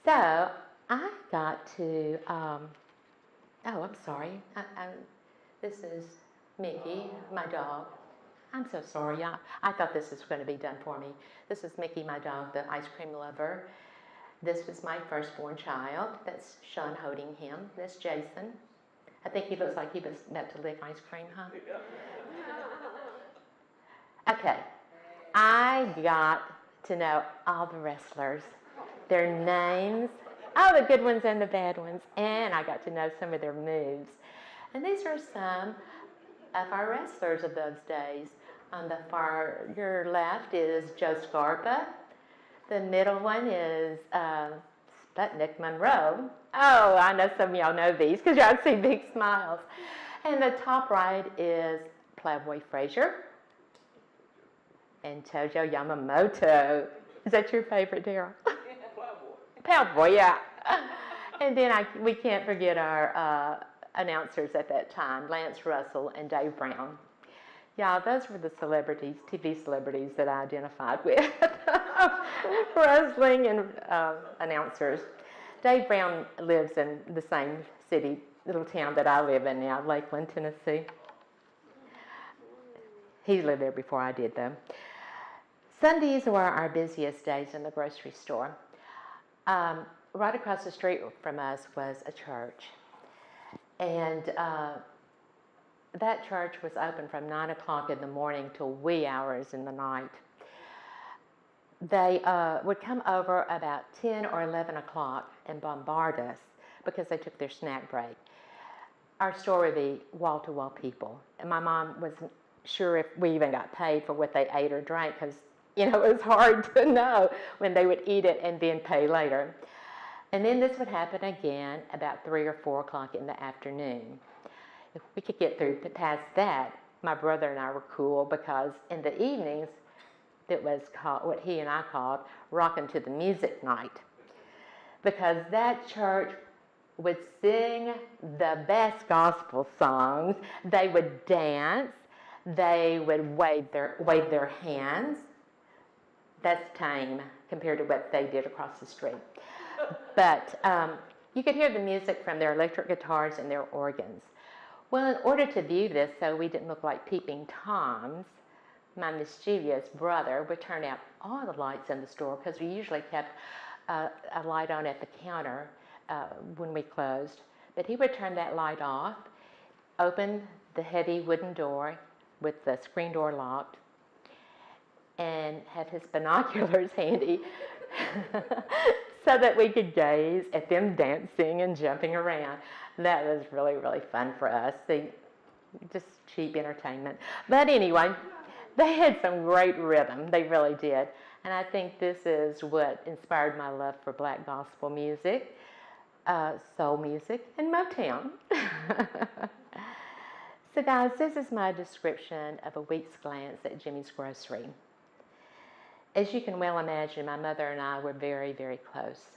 Speaker 5: So I got to, I'm sorry. This is Mickey, my dog. I'm so sorry. I thought this was going to be done for me. This is Mickey, my dog, the ice cream lover. This was my firstborn child. That's Sean holding him. That's Jason. I think he looks like he was about to lick ice cream, huh? Okay. I got to know all the wrestlers, their names, all the good ones and the bad ones, and I got to know some of their moves. And these are some of our wrestlers of those days. On the far your left is Joe Scarpa. The middle one is Sputnik Monroe. Oh, I know some of y'all know these because y'all see big smiles. And the top right is Plowboy Frazier and Tojo Yamamoto. Is that your favorite, Daryl? Plowboy, yeah. And then we can't forget our announcers at that time, Lance Russell and Dave Brown. Yeah, those were the celebrities, TV celebrities that I identified with. Wrestling and announcers. Dave Brown lives in the same city, little town that I live in now, Lakeland, Tennessee. He lived there before I did, though. Sundays were our busiest days in the grocery store. Right across the street from us was a church. And that church was open from 9 o'clock in the morning till wee hours in the night. They would come over about 10 or 11 o'clock and bombard us because they took their snack break. Our store would be wall-to-wall people. And my mom wasn't sure if we even got paid for what they ate or drank because, you know, it was hard to know when they would eat it and then pay later. And then this would happen again about 3 or 4 o'clock in the afternoon. If we could get through past that, my brother and I were cool because in the evenings, it was called, what he and I called, rockin' to the music night. Because that church would sing the best gospel songs. They would dance. They would wave their hands. That's tame compared to what they did across the street. But you could hear the music from their electric guitars and their organs. Well, in order to view this so we didn't look like peeping Toms, my mischievous brother would turn out all the lights in the store because we usually kept a light on at the counter when we closed. But he would turn that light off, open the heavy wooden door with the screen door locked, and have his binoculars handy so that we could gaze at them dancing and jumping around. That was really, really fun for us. Just cheap entertainment. But anyway, they had some great rhythm. They really did. And I think this is what inspired my love for black gospel music, soul music, and Motown. So guys, this is my description of a week's glance at Jimmy's Grocery. As you can well imagine, my mother and I were very, very close.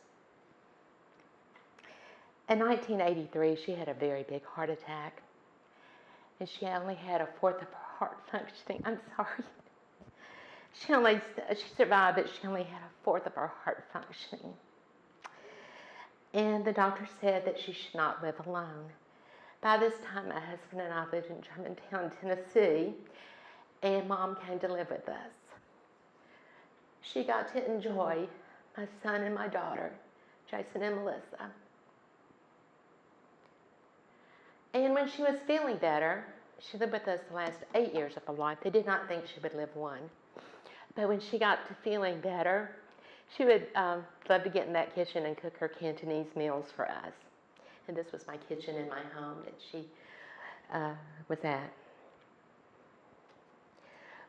Speaker 5: In 1983, she had a very big heart attack, and she only had a fourth of her heart functioning. I'm sorry. She survived, but she only had a fourth of her heart functioning. And the doctor said that she should not live alone. By this time, my husband and I lived in Germantown, Tennessee, and Mom came to live with us. She got to enjoy my son and my daughter, Jason and Melissa. And when she was feeling better, she lived with us the last 8 years of her life. They did not think she would live one. But when she got to feeling better, she would love to get in that kitchen and cook her Cantonese meals for us. And this was my kitchen in my home that she was at.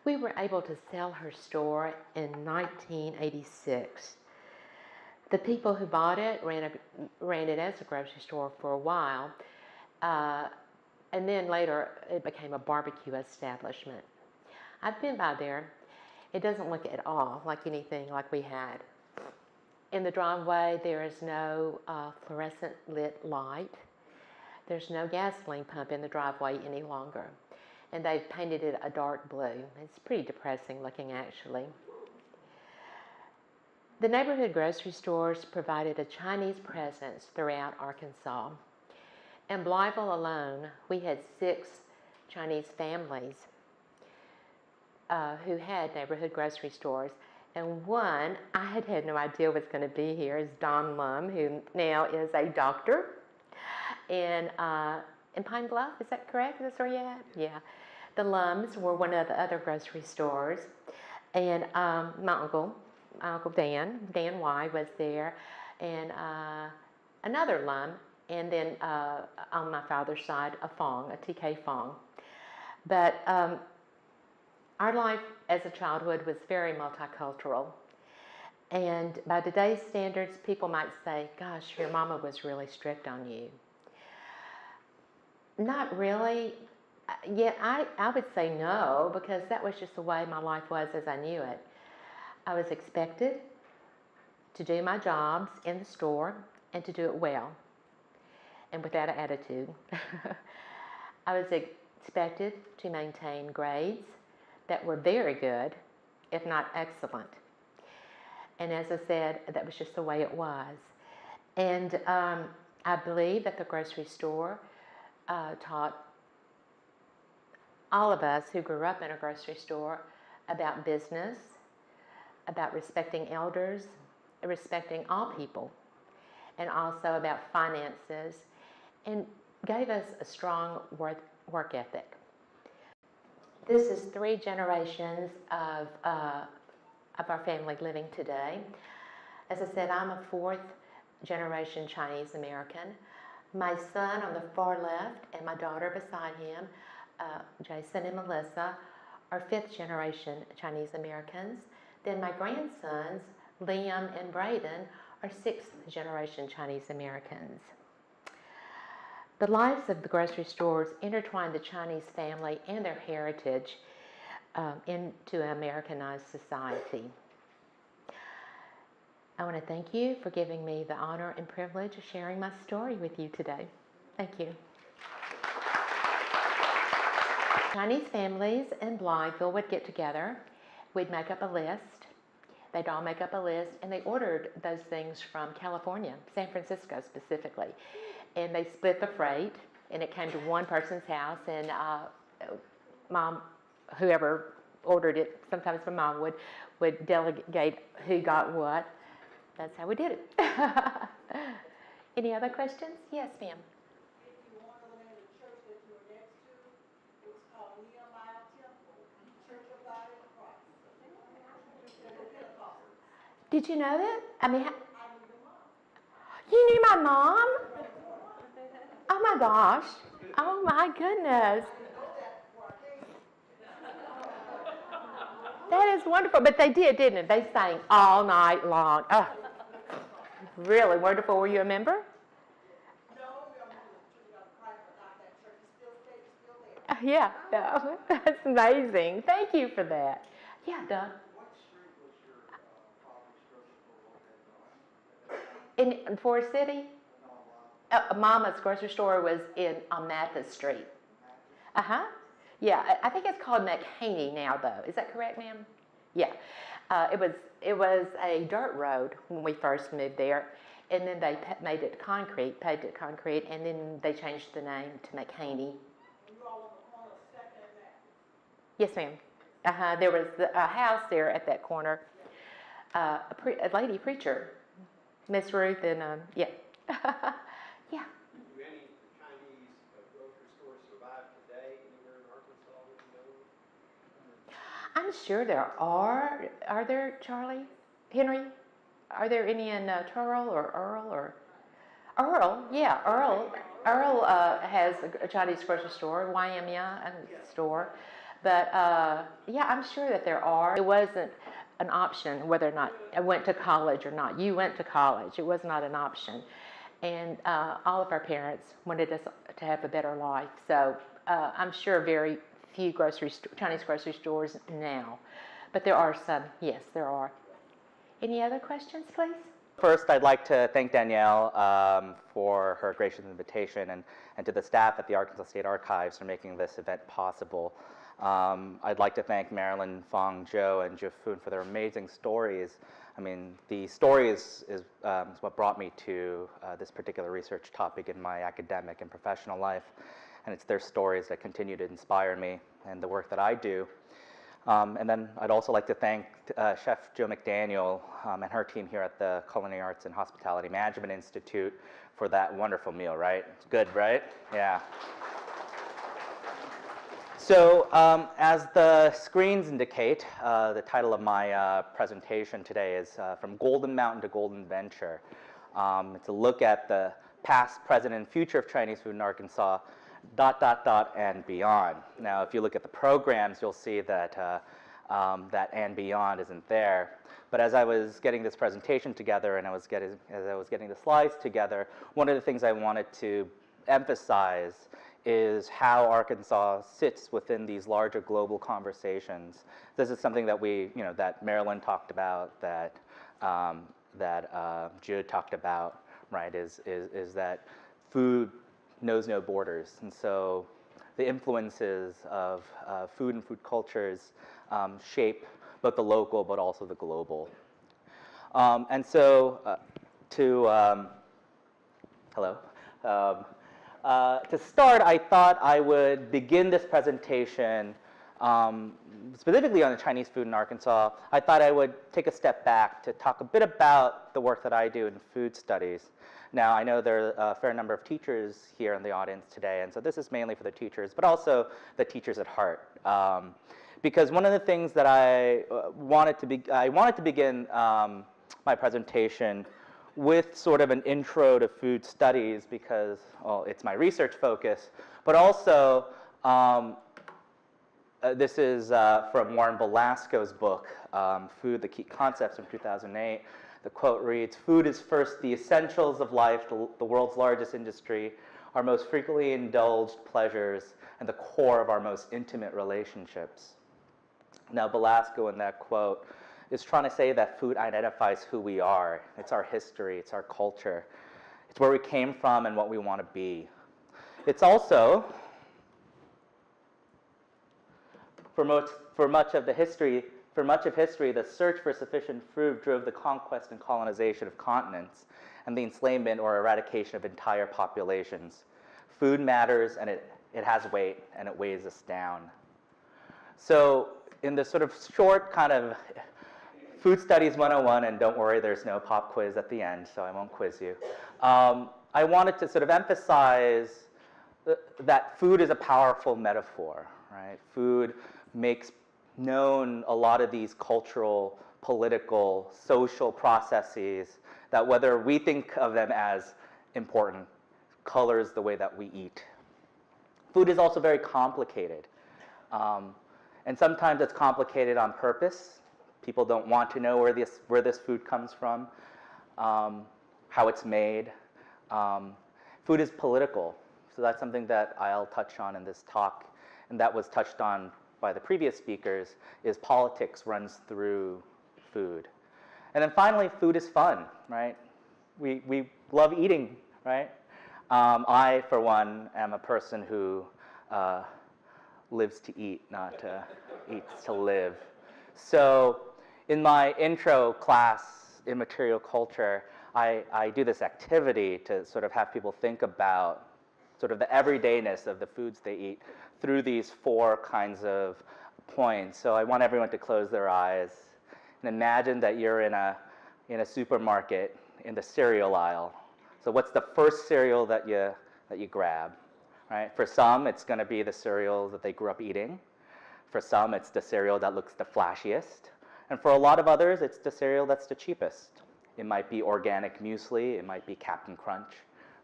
Speaker 5: We were able to sell her store in 1986. The people who bought it ran it as a grocery store for a while. And then later, it became a barbecue establishment. I've been by there. It doesn't look at all like anything like we had. In the driveway, there is no fluorescent lit light. There's no gasoline pump in the driveway any longer. And they've painted it a dark blue. It's pretty depressing looking, actually. The neighborhood grocery stores provided a Chinese presence throughout Arkansas. In Blytheville alone, we had 6 Chinese families. who had neighborhood grocery stores. And one I had no idea was going to be here is Don Lum, who now is a doctor in Pine Bluff. Is that correct? Is that where you're at? Yeah. The Lums were one of the other grocery stores. And my uncle Dan Y was there, and another Lum, and then on my father's side, a Fong, a TK Fong. But our life as a childhood was very multicultural. And by today's standards, people might say, gosh, your mama was really strict on you. Not really. Yeah, I would say no, because that was just the way my life was as I knew it. I was expected to do my jobs in the store and to do it well and without an attitude. I was expected to maintain grades that were very good, if not excellent. And as I said, that was just the way it was. And I believe that the grocery store taught all of us who grew up in a grocery store about business, about respecting elders, respecting all people, and also about finances, and gave us a strong work ethic. This is 3 generations of our family living today. As I said, I'm a 4th generation Chinese American. My son on the far left and my daughter beside him, Jason and Melissa, are 5th generation Chinese Americans. Then my grandsons, Liam and Braden, are 6th generation Chinese Americans. The lives of the grocery stores intertwined the Chinese family and their heritage into an Americanized society. I want to thank you for giving me the honor and privilege of sharing my story with you today. Thank you. Chinese families in Blytheville would get together. We'd make up a list. They'd all make up a list, and they ordered those things from California, San Francisco specifically. And they split the freight, and it came to one person's house, and Mom, whoever ordered it, sometimes my mom would delegate who got what. That's how we did it. Any other questions? Yes, ma'am.
Speaker 6: If you want to name the church that you were next to, it was called Nehemiah Temple, Church of God in Christ. They're the Pentecostals.
Speaker 5: Did you know that? I mean,
Speaker 6: I knew your mom.
Speaker 5: you knew my mom? Oh my gosh. Oh my goodness. That is wonderful. But they did, didn't they? They sang all night long. Oh, really wonderful. Were you a member?
Speaker 6: No, we are moving to Church of God in Christ, but not that church. It's still there, still there.
Speaker 5: Yeah, no, that's amazing. Thank you for that. Yeah, Doug.
Speaker 2: What street was your father's grocery store located on?
Speaker 5: In Forrest City? Mama's grocery store was on Mathis Street. Uh-huh. Yeah, I think it's called McHaney now, though. Is that correct, ma'am? Yeah. It was a dirt road when we first moved there, and then they made it concrete, paved it concrete, and then they changed the name to McHaney.
Speaker 6: And you all on the corner of 2nd and Mathis.
Speaker 5: Yes, ma'am. Uh-huh. There was a house there at that corner. A lady preacher, Miss Ruth, and yeah. Yeah.
Speaker 3: Do any of the Chinese grocery stores survive today anywhere in Arkansas that you know of?
Speaker 5: I'm sure there are. Are there, Charlie? Henry? Are there any in Turl or Earl or? Earl, yeah, Earl. Earl has a Chinese grocery store, Waimea store. But yeah, I'm sure that there are. It wasn't an option whether or not I went to college or not. You went to college. It was not an option. And all of our parents wanted us to have a better life. So I'm sure very few Chinese grocery stores now. But there are some. Yes, there are. Any other questions, please?
Speaker 7: First, I'd like to thank Danielle for her gracious invitation and to the staff at the Arkansas State Archives for making this event possible. I'd like to thank Marilyn Wong, Joe, and Jeu Foon for their amazing stories. I mean, the story is what brought me to this particular research topic in my academic and professional life, and it's their stories that continue to inspire me and the work that I do. And then I'd also like to thank Chef Joe McDaniel and her team here at the Culinary Arts and Hospitality Management Institute for that wonderful meal, right? It's good, right? Yeah. So as the screens indicate, the title of my presentation today is From Golden Mountain to Golden Venture. It's a look at the past, present, and future of Chinese food in Arkansas, ... and beyond. Now, if you look at the programs, you'll see that that and beyond isn't there. But as I was getting this presentation together and as I was getting the slides together, one of the things I wanted to emphasize is how Arkansas sits within these larger global conversations. This is something that that Marilyn talked about, that Jeu talked about, right? Is that food knows no borders, and so the influences of food and food cultures shape both the local but also the global. And so to start, I thought I would begin this presentation specifically on the Chinese food in Arkansas. I thought I would take a step back to talk a bit about the work that I do in food studies. Now, I know there are a fair number of teachers here in the audience today, and so this is mainly for the teachers, but also the teachers at heart. Because one of the things that I wanted to begin my presentation with sort of an intro to food studies because, well, it's my research focus, but also this is from Warren Belasco's book, Food, the Key Concepts, from 2008. The quote reads, "Food is first the essentials of life, the world's largest industry, our most frequently indulged pleasures, and the core of our most intimate relationships." Now, Belasco in that quote is trying to say that food identifies who we are. It's our history, it's our culture. It's where we came from and what we want to be. It's also, for much of history, the search for sufficient food drove the conquest and colonization of continents and the enslavement or eradication of entire populations. Food matters, and it has weight, and it weighs us down. So in this sort of short kind of Food Studies 101, and don't worry, there's no pop quiz at the end, so I won't quiz you. I wanted to sort of emphasize that food is a powerful metaphor, right? Food makes known a lot of these cultural, political, social processes that whether we think of them as important, colors the way that we eat. Food is also very complicated. And sometimes it's complicated on purpose. People don't want to know where this food comes from, how it's made. Food is political. So that's something that I'll touch on in this talk, and that was touched on by the previous speakers, is politics runs through food. And then finally, food is fun, right? We love eating, right? I, for one, am a person who lives to eat, not eats to live. So in my intro class in material culture, I do this activity to sort of have people think about sort of the everydayness of the foods they eat through these 4 kinds of points. So I want everyone to close their eyes and imagine that you're in a supermarket in the cereal aisle. So what's the first cereal that you grab, right? For some, it's going to be the cereal that they grew up eating. For some, it's the cereal that looks the flashiest. And for a lot of others, it's the cereal that's the cheapest. It might be organic muesli, it might be Captain Crunch,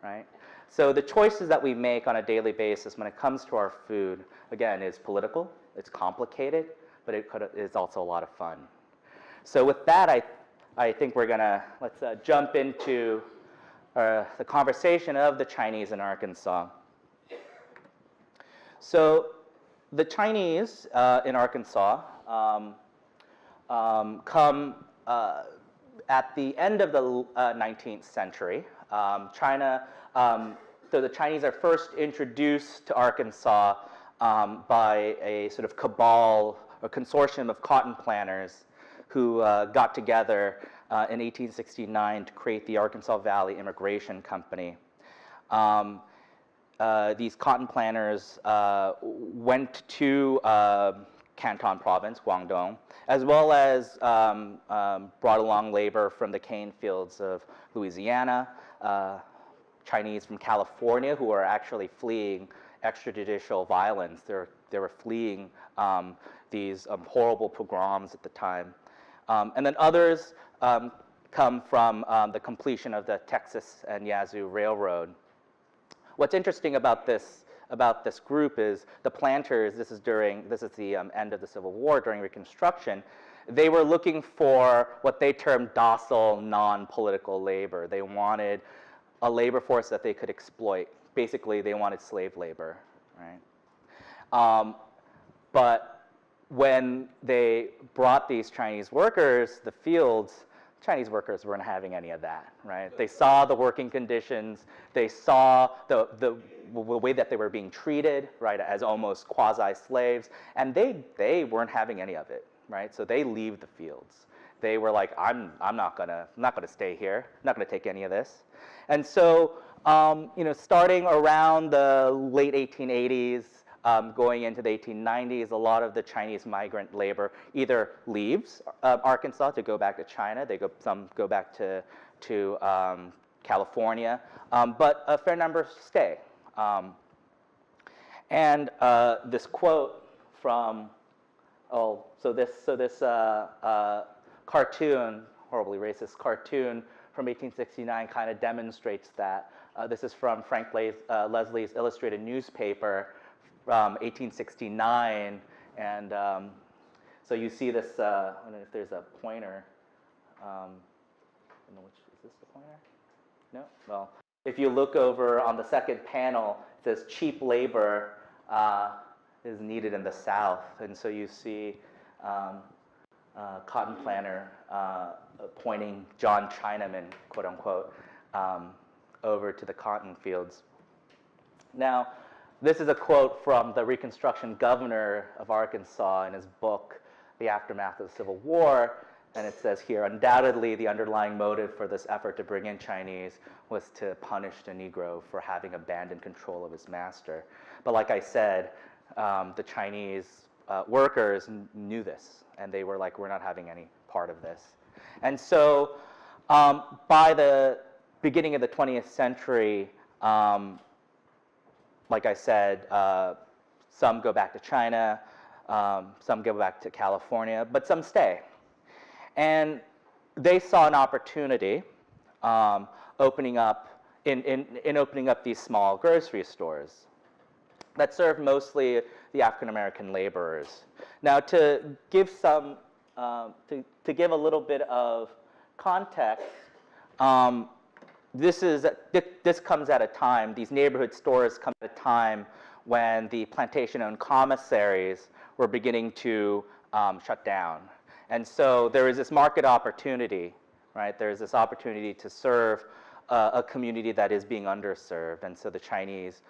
Speaker 7: right? So the choices that we make on a daily basis when it comes to our food, again, is political, it's complicated, but it's also a lot of fun. So with that, I think let's jump into the conversation of the Chinese in Arkansas. So the Chinese in Arkansas come at the end of the 19th century. So the Chinese are first introduced to Arkansas by a sort of cabal or consortium of cotton planters who got together in 1869 to create the Arkansas Valley Immigration Company. These cotton planters went to Canton province, Guangdong, as well as brought along labor from the cane fields of Louisiana, Chinese from California who are actually fleeing extrajudicial violence. They were fleeing these horrible pogroms at the time. And then others come from the completion of the Texas and Yazoo Railroad. What's interesting about this group is the planters, this is the end of the Civil War, during Reconstruction, they were looking for what they termed docile, non-political labor. They wanted a labor force that they could exploit. Basically, they wanted slave labor, right? But when they brought these Chinese workers, the fields, Chinese workers weren't having any of that, right? They saw the working conditions, they saw the way that they were being treated, right, as almost quasi-slaves, and they weren't having any of it, right? So they leave the fields. They were like, I'm not gonna stay here. I'm not gonna take any of this. And so, starting around the late 1880s, going into the 1890s, a lot of the Chinese migrant labor either leaves Arkansas to go back to China. Some go back to California, but a fair number stay. And this quote from this cartoon, horribly racist cartoon from 1869, kind of demonstrates that. This is from Frank Leslie's illustrated newspaper from 1869, and so you see this. I don't know if there's a pointer. I don't know is this the pointer? No. Well, if you look over on the second panel, it says cheap labor is needed in the South, and so you see cotton planter pointing John Chinaman, quote unquote, over to the cotton fields. Now, this is a quote from the Reconstruction governor of Arkansas in his book, The Aftermath of the Civil War, and it says here, undoubtedly the underlying motive for this effort to bring in Chinese was to punish the Negro for having abandoned control of his master. But like I said, the Chinese workers knew this, and they were like, we're not having any part of this. And so by the beginning of the 20th century, like I said, some go back to China, some go back to California, but some stay. And they saw an opportunity opening up these small grocery stores that served mostly the African American laborers. Now, to give to give a little bit of context, this comes at a time, these neighborhood stores come at a time when the plantation-owned commissaries were beginning to shut down. And so there is this market opportunity, right? There's this opportunity to serve a community that is being underserved. And so the Chinese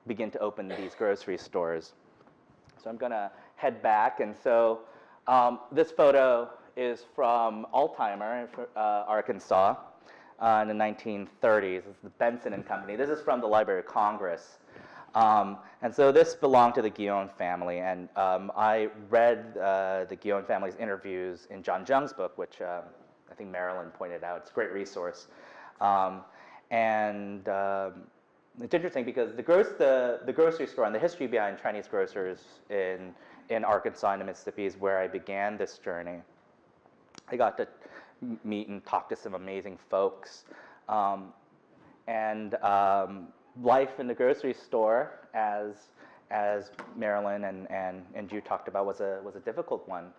Speaker 7: begin to open these grocery stores. So I'm gonna head back. And so this photo is from Altimer, Arkansas. In the 1930s. It's the Benson and Company. This is from the Library of Congress. And so this belonged to the Guillaume family, and I read the Guillaume family's interviews in John Jung's book, which I think Marilyn pointed out. It's a great resource. And it's interesting because the grocery store and the history behind Chinese grocers in Arkansas and Mississippi is where I began this journey. I got to meet and talk to some amazing folks. And life in the grocery store, as Marilyn and Jue talked about, was a difficult one.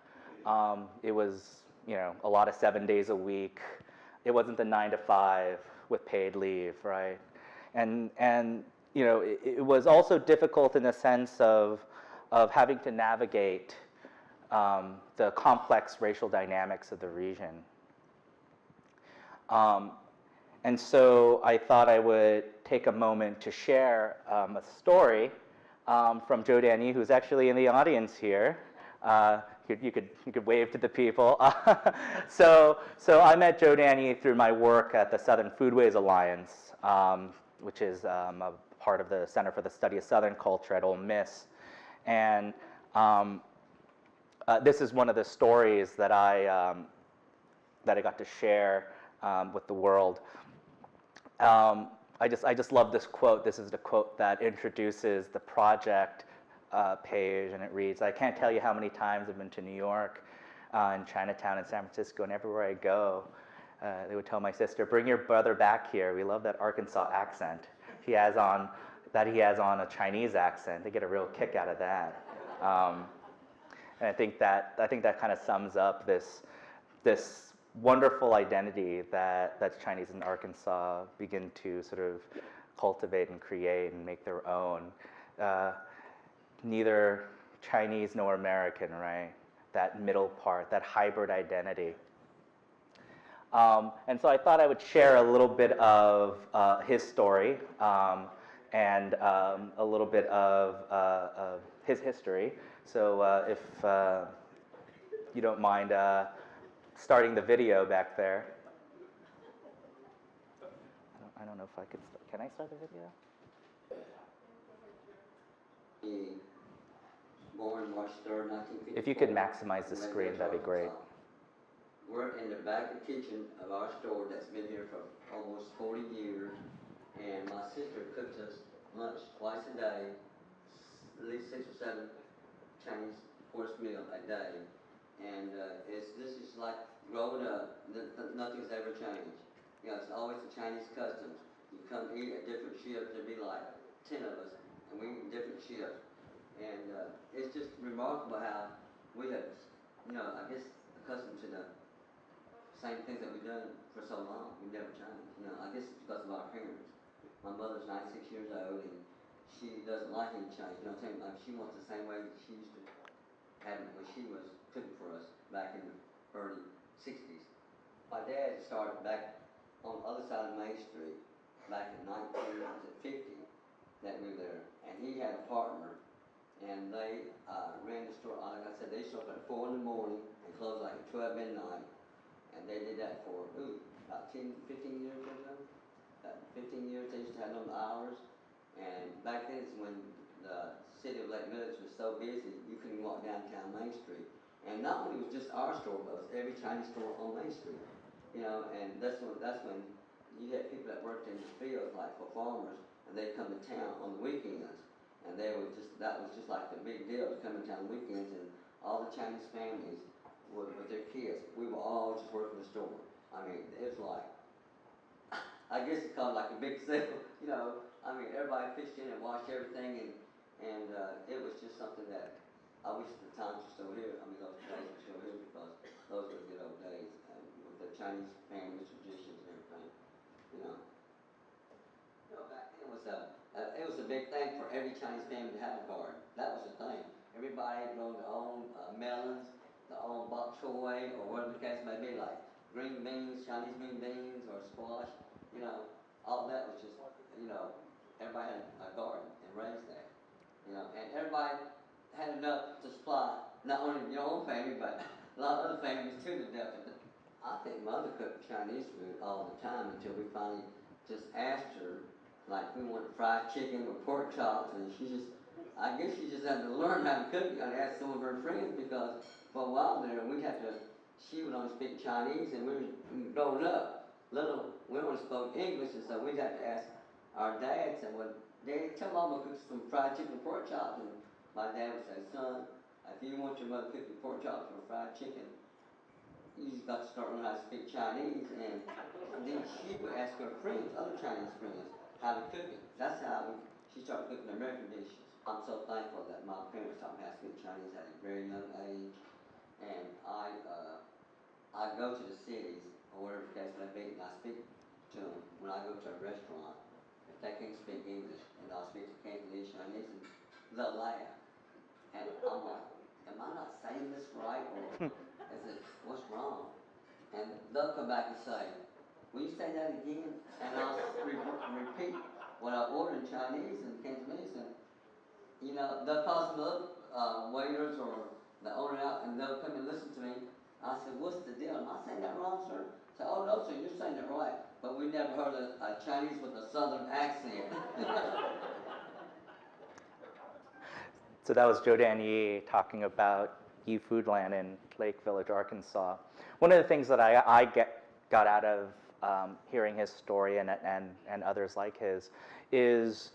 Speaker 7: It was, a lot of 7 days a week. It wasn't the 9 to 5 with paid leave, right? And it was also difficult in the sense of having to navigate the complex racial dynamics of the region. And so I thought I would take a moment to share a story from Joe Danny, who's actually in the audience here. You could wave to the people. So I met Joe Danny through my work at the Southern Foodways Alliance, which is a part of the Center for the Study of Southern Culture at Ole Miss. And this is one of the stories that I got to share with the world. I just love this quote. This is the quote that introduces the project page, and it reads, "I can't tell you how many times I've been to New York, in Chinatown and San Francisco, and everywhere I go, they would tell my sister, bring your brother back here. We love that Arkansas accent he has on a Chinese accent. They get a real kick out of that." And I think that kind of sums up this wonderful identity that Chinese in Arkansas begin to sort of cultivate and create and make their own. Neither Chinese nor American, right? That middle part, that hybrid identity. And so I thought I would share a little bit of his story and a little bit of his history. So if you don't mind starting the video back there. I don't know if I could. Can I start the video?
Speaker 8: Born March 3rd, 1954.
Speaker 7: If you could maximize the screen, that'd be great.
Speaker 8: We're in the back kitchen of our store that's been here for almost 40 years, and my sister cooks us lunch twice a day, at least 6 or 7 Chinese course meal a day, and this is like growing up. Nothing's ever changed. You know, it's always the Chinese customs. You come eat at different shifts. There'd be like 10 of us, and we eat different shifts. And it's just remarkable how we have, you know, I guess accustomed to the same things that we've done for so long. We've never changed. You know, I guess it's because of our parents. My mother's 96 years old, and she doesn't like any change. You know what I'm saying? Like, she wants the same way that she used to have it when she was cooking for us back in the early 60s. My dad started back on the other side of Main Street back in 1950 that we were there, and he had a partner. And they ran the store, like I said, they used to open at 4 in the morning and close like at 12 midnight. And they did that for, about 15 years or so. 15 years they used to have them hours. And back then is when the city of Lake Village was so busy, you couldn't walk downtown Main Street. And not only was just our store, but it was every Chinese store on Main Street. You know, and that's when you had people that worked in the fields, like for farmers, and they'd come to town on the weekends. And they were that was just like the big deal to come in town weekends, and all the Chinese families with their kids, we were all just working the store. I mean, it was like, I guess it's called like a big sale, you know. I mean, everybody pitched in and watched everything, and it was just something that I wish the times were still here. I mean, those days were still here, because those were the good old days, with the Chinese families, traditions, and everything, you know. You know, back then it was a big thing for every Chinese family to have a garden. That was the thing. Everybody grown their own melons, their own bok choy, or whatever the case may be, like green beans, Chinese green beans, or squash. You know, all that was just, you know, everybody had a garden and raised that. You know, and everybody had enough to supply not only your own family, but a lot of other families too to death. I think Mother cooked Chinese food all the time until we finally just asked her. Like, we wanted fried chicken or pork chops, and I guess she just had to learn how to cook it and ask some of her friends, because for a while there, she would only speak Chinese, and we were growing up, we only spoke English, and so we'd have to ask our dads, and Daddy, tell Mama to cook some fried chicken or pork chops, and my dad would say, son, if you want your mother to cook your pork chops or fried chicken, you just got to start learning how to speak Chinese, and then she would ask her friends, other Chinese friends, how to cook it. That's how she started cooking American dishes. I'm so thankful that my parents taught me how to speak Chinese at a very young age. And I go to the cities, or whatever the case may be, and I speak to them when I go to a restaurant. If they can't speak English, and I'll speak to Cantonese, Chinese, and they'll laugh. And I'm like, am I not saying this right? Or what's wrong? And they'll come back and say, will you say that again? And I'll repeat what I ordered in Chinese and Cantonese, and you know, they'll call some other waiters or the owner out, and they'll come and listen to me. I said, what's the deal? Am I saying that wrong, sir? I said, oh no, sir, you're saying it right. But we never heard a Chinese with a southern accent.
Speaker 7: So that was Zhou Danyi talking about Ye Foodland in Lake Village, Arkansas. One of the things that I got out of hearing his story and others like his is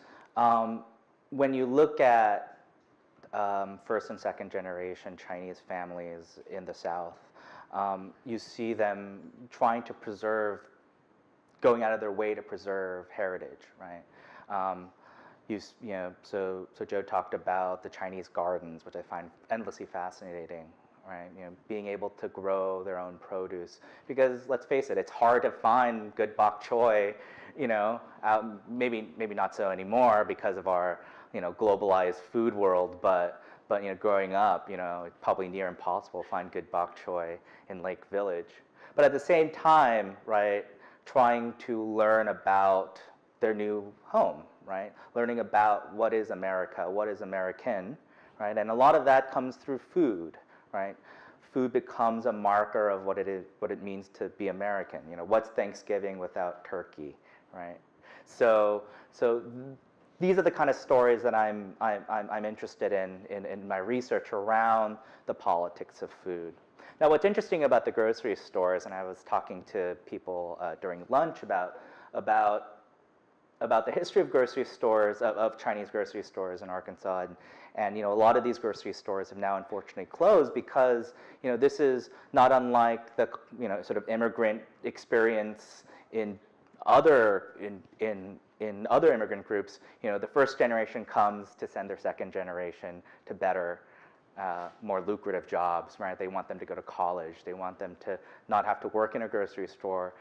Speaker 7: when you look at first and second generation Chinese families in the South, you see them trying to preserve, going out of their way to preserve heritage, right? So Joe talked about the Chinese gardens, which I find endlessly fascinating, right? Being able to grow their own produce, because let's face it, it's hard to find good bok choy, maybe not so anymore because of our, globalized food world, but growing up, it's probably near impossible to find good bok choy in Lake Village. But at the same time, right, trying to learn about their new home, right? Learning about what is America, what is American, right? And a lot of that comes through food, right? Food becomes a marker of what it means to be American. What's Thanksgiving without turkey, right? So these are the kind of stories that I'm interested in my research around the politics of food. Now, what's interesting about the grocery stores, and I was talking to people during lunch about the history of grocery stores, of Chinese grocery stores in Arkansas, and a lot of these grocery stores have now unfortunately closed because this is not unlike the sort of immigrant experience in other immigrant groups. The first generation comes to send their second generation to better, more lucrative jobs, right? They want them to go to college. They want them to not have to work in a grocery store,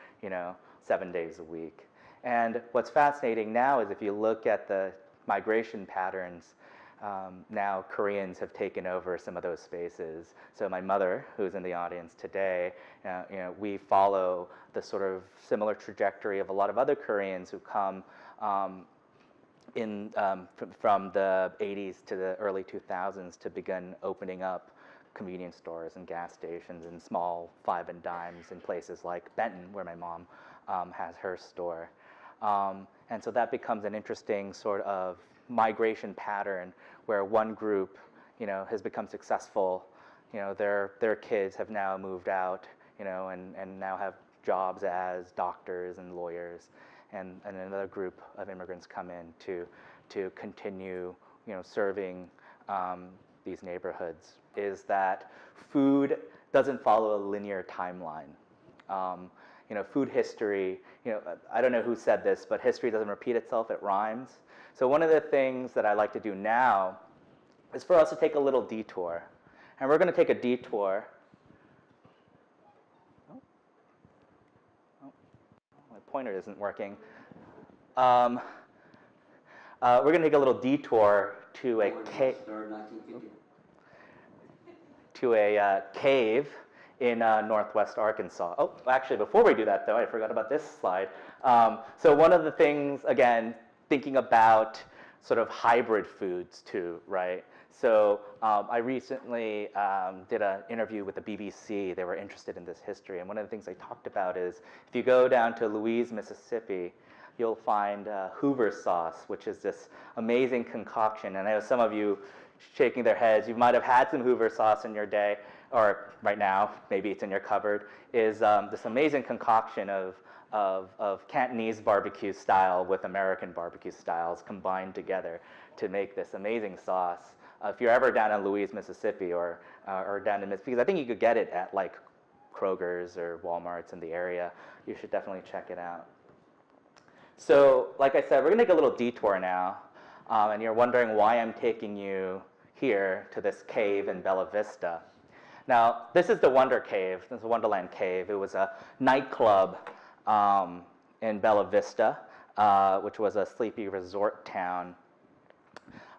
Speaker 7: 7 days a week. And what's fascinating now is if you look at the migration patterns, now Koreans have taken over some of those spaces. So my mother, who's in the audience today, we follow the sort of similar trajectory of a lot of other Koreans who come from the 80s to the early 2000s to begin opening up convenience stores and gas stations and small 5 and dimes in places like Benton, where my mom has her store. And so that becomes an interesting sort of migration pattern where one group, has become successful. Their kids have now moved out, and now have jobs as doctors and lawyers, and another group of immigrants come in to continue, serving these neighborhoods. Is that food doesn't follow a linear timeline. Food history, I don't know who said this, but history doesn't repeat itself, it rhymes. So one of the things that I like to do now is for us to take a little detour. And we're going to take a detour. My pointer isn't working. We're going to take a little detour to a cave in northwest Arkansas. Oh, actually, before we do that, though, I forgot about this slide. So one of the things, again, thinking about sort of hybrid foods too, right? So I recently did an interview with the BBC. They were interested in this history, and one of the things they talked about is if you go down to Louise, Mississippi, you'll find Hoover sauce, which is this amazing concoction. And I know some of you shaking their heads. You might have had some Hoover sauce in your day, or right now, maybe it's in your cupboard, is this amazing concoction of Cantonese barbecue style with American barbecue styles combined together to make this amazing sauce. If you're ever down in Louise, Mississippi, or down in Mississippi, because I think you could get it at like Kroger's or Walmart's in the area, you should definitely check it out. So, like I said, we're going to take a little detour now, and you're wondering why I'm taking you here to this cave in Bella Vista. Now, this is the Wonder Cave. This is the Wonderland Cave. It was a nightclub in Bella Vista, which was a sleepy resort town,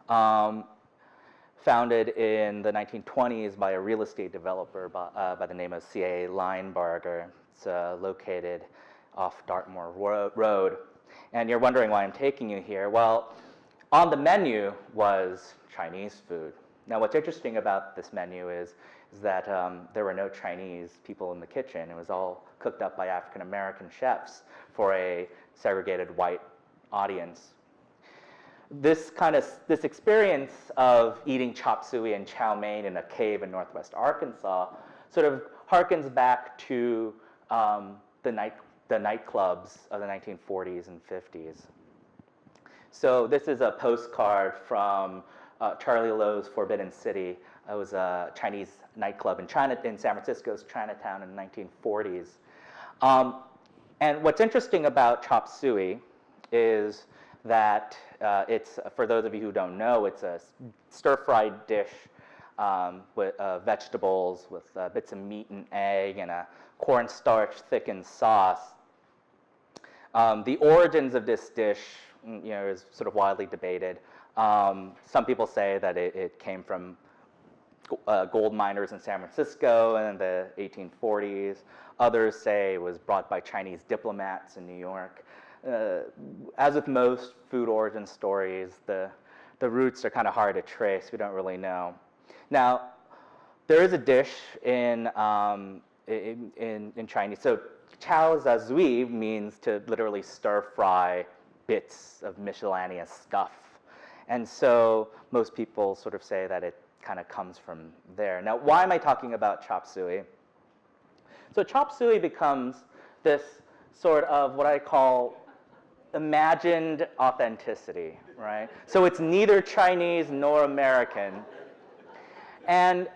Speaker 7: founded in the 1920s by a real estate developer by the name of C.A. Linebarger. It's located off Dartmoor Road. And you're wondering why I'm taking you here. Well, on the menu was Chinese food. Now, what's interesting about this menu is that there were no Chinese people in the kitchen. It was all cooked up by African-American chefs for a segregated white audience. this experience of eating chop suey and chow mein in a cave in northwest Arkansas sort of harkens back to the nightclubs of the 1940s and 50s. So this is a postcard from Charlie Lowe's Forbidden City. It was a Chinese nightclub in San Francisco's Chinatown in the 1940s. And what's interesting about chop suey is that it's, for those of you who don't know, it's a stir-fried dish with vegetables, with bits of meat and egg, and a cornstarch thickened sauce. The origins of this dish, is sort of widely debated. Some people say that it came from gold miners in San Francisco in the 1840s. Others say it was brought by Chinese diplomats in New York. As with most food origin stories, the roots are kind of hard to trace. We don't really know. Now, there is a dish in Chinese. So, chao zui means to literally stir fry bits of miscellaneous stuff. And so most people sort of say that it kind of comes from there. Now, why am I talking about chop suey? So chop suey becomes this sort of what I call imagined authenticity, right? So it's neither Chinese nor American. And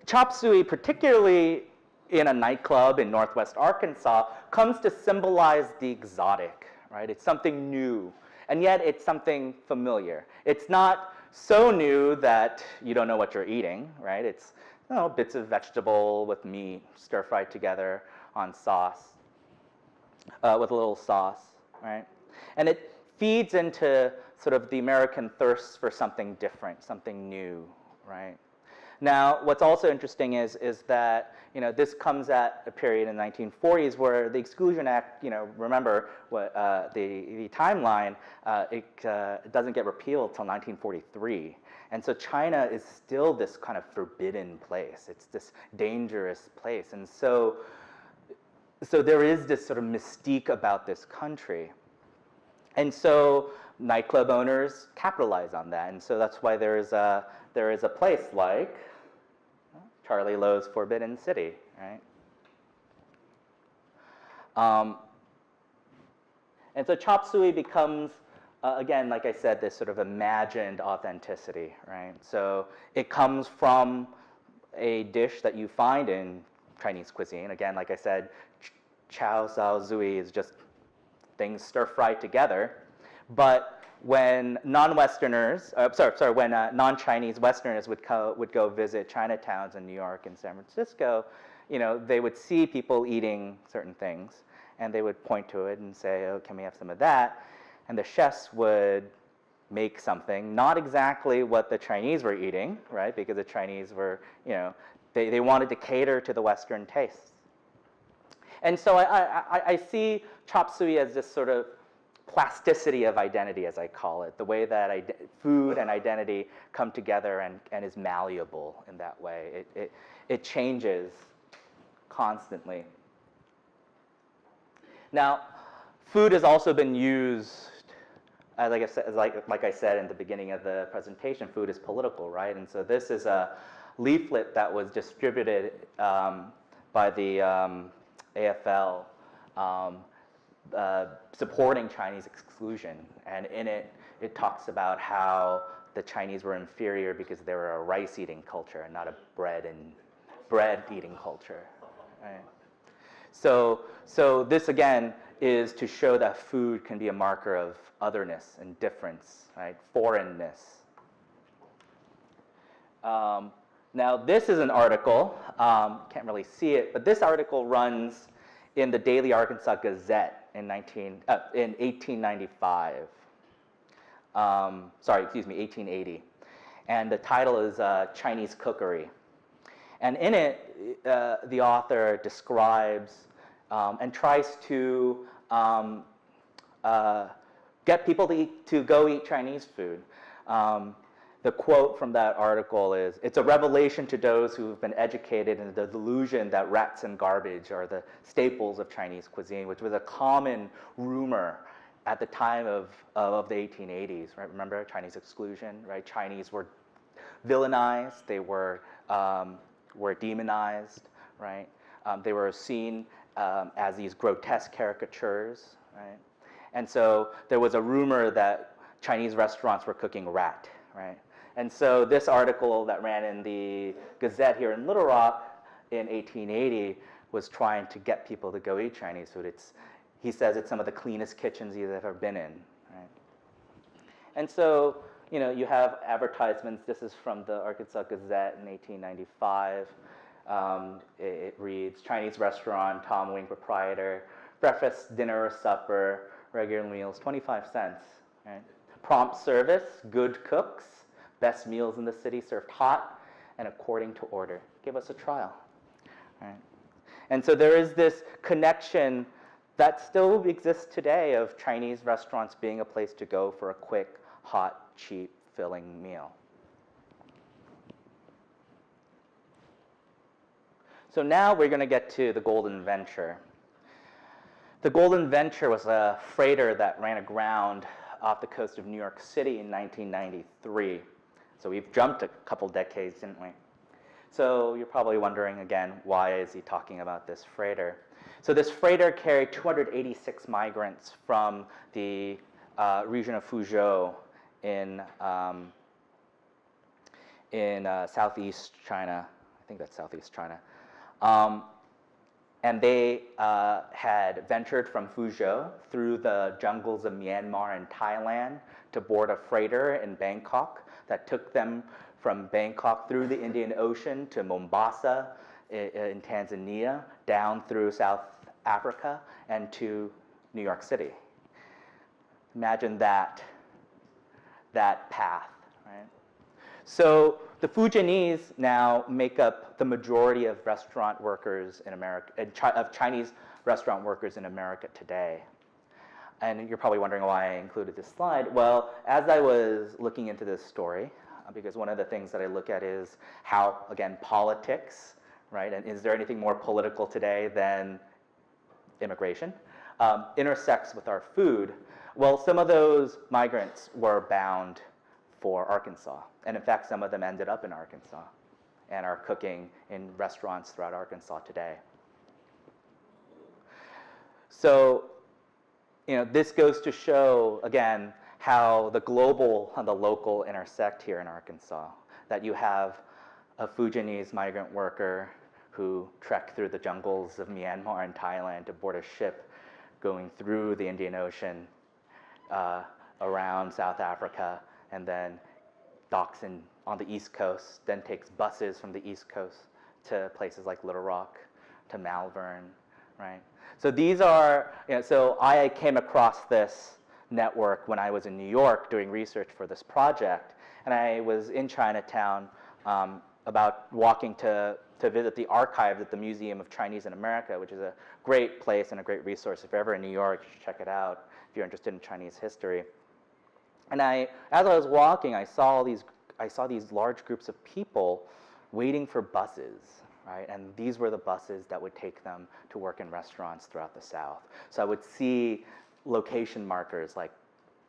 Speaker 7: chop suey, particularly in a nightclub in northwest Arkansas, comes to symbolize the exotic, right? It's something new, and yet it's something familiar. It's not so new that you don't know what you're eating, right? It's bits of vegetable with meat stir-fried together on sauce, with a little sauce, right? And it feeds into sort of the American thirst for something different, something new, right? Now, what's also interesting is that this comes at a period in the 1940s where the Exclusion Act, remember what the timeline, it doesn't get repealed until 1943, and so China is still this kind of forbidden place. It's this dangerous place, and so there is this sort of mystique about this country, and so nightclub owners capitalize on that, and so that's why there is a place like Charlie Lowe's Forbidden City, right? And so chop suey becomes, again, like I said, this sort of imagined authenticity, right? So it comes from a dish that you find in Chinese cuisine. Again, like I said, chow zui is just things stir-fried together. But when non-Westerners, when non-Chinese Westerners would go visit Chinatowns in New York and San Francisco, they would see people eating certain things, and they would point to it and say, "Oh, can we have some of that?" And the chefs would make something, not exactly what the Chinese were eating, right? Because the Chinese were, they wanted to cater to the Western tastes. And so I see chop suey as this sort of plasticity of identity, as I call it, the way that food and identity come together and is malleable in that way. It changes constantly. Now, food has also been used, like I said in the beginning of the presentation, food is political, right? And so this is a leaflet that was distributed by the AFL supporting Chinese exclusion, and in it talks about how the Chinese were inferior because they were a rice-eating culture and not a bread-eating culture. Right? So this again is to show that food can be a marker of otherness and difference, right? Foreignness. Now this is an article. Can't really see it, but this article runs in the Daily Arkansas Gazette in 1895. 1880. And the title is Chinese Cookery. And in it, the author describes and tries to get people to go eat Chinese food. The quote from that article is, "It's a revelation to those who have been educated in the delusion that rats and garbage are the staples of Chinese cuisine," which was a common rumor at the time of the 1880s, right? Remember Chinese exclusion, right? Chinese were villainized, they were demonized, right? They were seen as these grotesque caricatures, right? And so there was a rumor that Chinese restaurants were cooking rat, right? And so this article that ran in the Gazette here in Little Rock in 1880 was trying to get people to go eat Chinese food. He says it's some of the cleanest kitchens he's ever been in, right? And so, you know, you have advertisements. This is from the Arkansas Gazette in 1895. It reads, Chinese restaurant, Tom Wing proprietor, breakfast, dinner, or supper, regular meals, 25 cents, right? Prompt service, good cooks, best meals in the city served hot and according to order. Give us a trial, right? And so there is this connection that still exists today of Chinese restaurants being a place to go for a quick, hot, cheap, filling meal. So now we're going to get to the Golden Venture. The Golden Venture was a freighter that ran aground off the coast of New York City in 1993. So we've jumped a couple decades, didn't we? So you're probably wondering again, why is he talking about this freighter? So this freighter carried 286 migrants from the region of Fuzhou in southeast China. I think that's southeast China. And they had ventured from Fuzhou through the jungles of Myanmar and Thailand to board a freighter in Bangkok that took them from Bangkok through the Indian Ocean to Mombasa in Tanzania, down through South Africa, and to New York City. Imagine that path, right? So the Fujianese now make up the majority of restaurant workers in America, of Chinese restaurant workers in America today. And you're probably wondering why I included this slide. Well, as I was looking into this story, because one of the things that I look at is how, again, politics, right, and is there anything more political today than immigration, intersects with our food. Well, some of those migrants were bound for Arkansas. And in fact, some of them ended up in Arkansas and are cooking in restaurants throughout Arkansas today. So, you know, this goes to show, again, how the global and the local intersect here in Arkansas. That you have a Fujianese migrant worker who trekked through the jungles of Myanmar and Thailand to board a ship going through the Indian Ocean around South Africa, and then docks on the East Coast, then takes buses from the East Coast to places like Little Rock, to Malvern, right? So these are, you know, so I came across this network when I was in New York doing research for this project, and I was in Chinatown about walking to visit the archives at the Museum of Chinese in America, which is a great place and a great resource. If you're ever in New York, you should check it out if you're interested in Chinese history. And as I was walking, I saw these large groups of people waiting for buses, right? And these were the buses that would take them to work in restaurants throughout the South. So I would see location markers like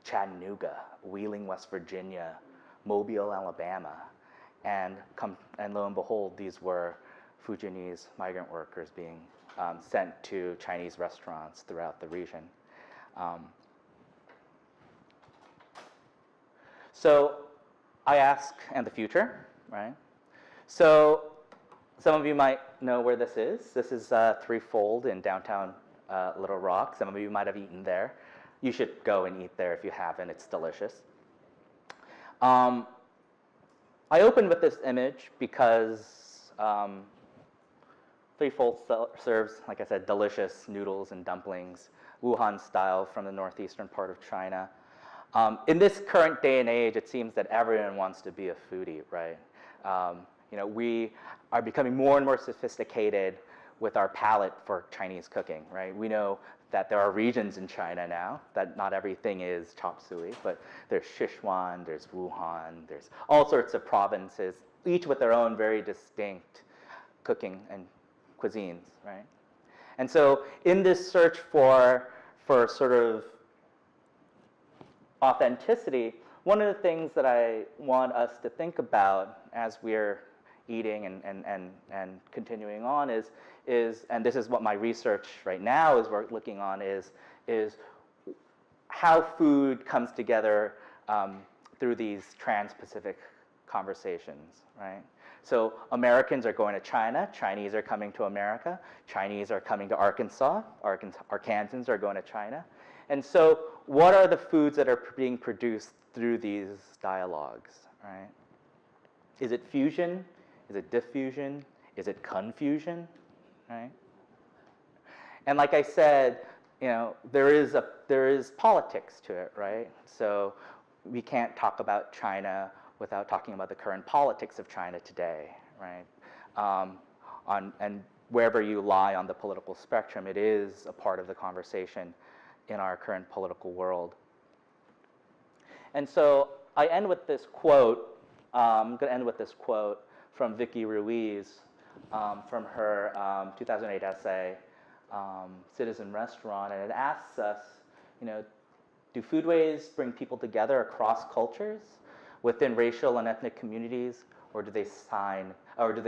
Speaker 7: Chattanooga, Wheeling, West Virginia, Mobile, Alabama, and lo and behold, these were Fujianese migrant workers being sent to Chinese restaurants throughout the region. So I ask, and the future, right? So some of you might know where this is. This is Threefold in downtown Little Rock. Some of you might have eaten there. You should go and eat there if you haven't. It's delicious. I opened with this image because Threefold serves, like I said, delicious noodles and dumplings, Wuhan style, from the northeastern part of China. In this current day and age, it seems that everyone wants to be a foodie, right? You know, we are becoming more and more sophisticated with our palate for Chinese cooking, right? We know that there are regions in China now, that not everything is chop suey, but there's Sichuan, there's Wuhan, there's all sorts of provinces, each with their own very distinct cooking and cuisines, right? And so in this search for sort of authenticity, one of the things that I want us to think about as we're eating and continuing on is, and this is what my research right now is looking on, is how food comes together through these trans-Pacific conversations, right? So Americans are going to China, Chinese are coming to America, Chinese are coming to Arkansas, Arkansans are going to China. And so what are the foods that are being produced through these dialogues, right? Is it fusion? Is it diffusion? Is it confusion, right? And like I said, you know, there is politics to it, right? So we can't talk about China without talking about the current politics of China today, right? And wherever you lie on the political spectrum, it is a part of the conversation in our current political world. And so I end with this quote. I'm going to end with this quote from Vicky Ruiz from her 2008 essay, Citizen Restaurant, and it asks us, you know, do foodways bring people together across cultures, within racial and ethnic communities, or do they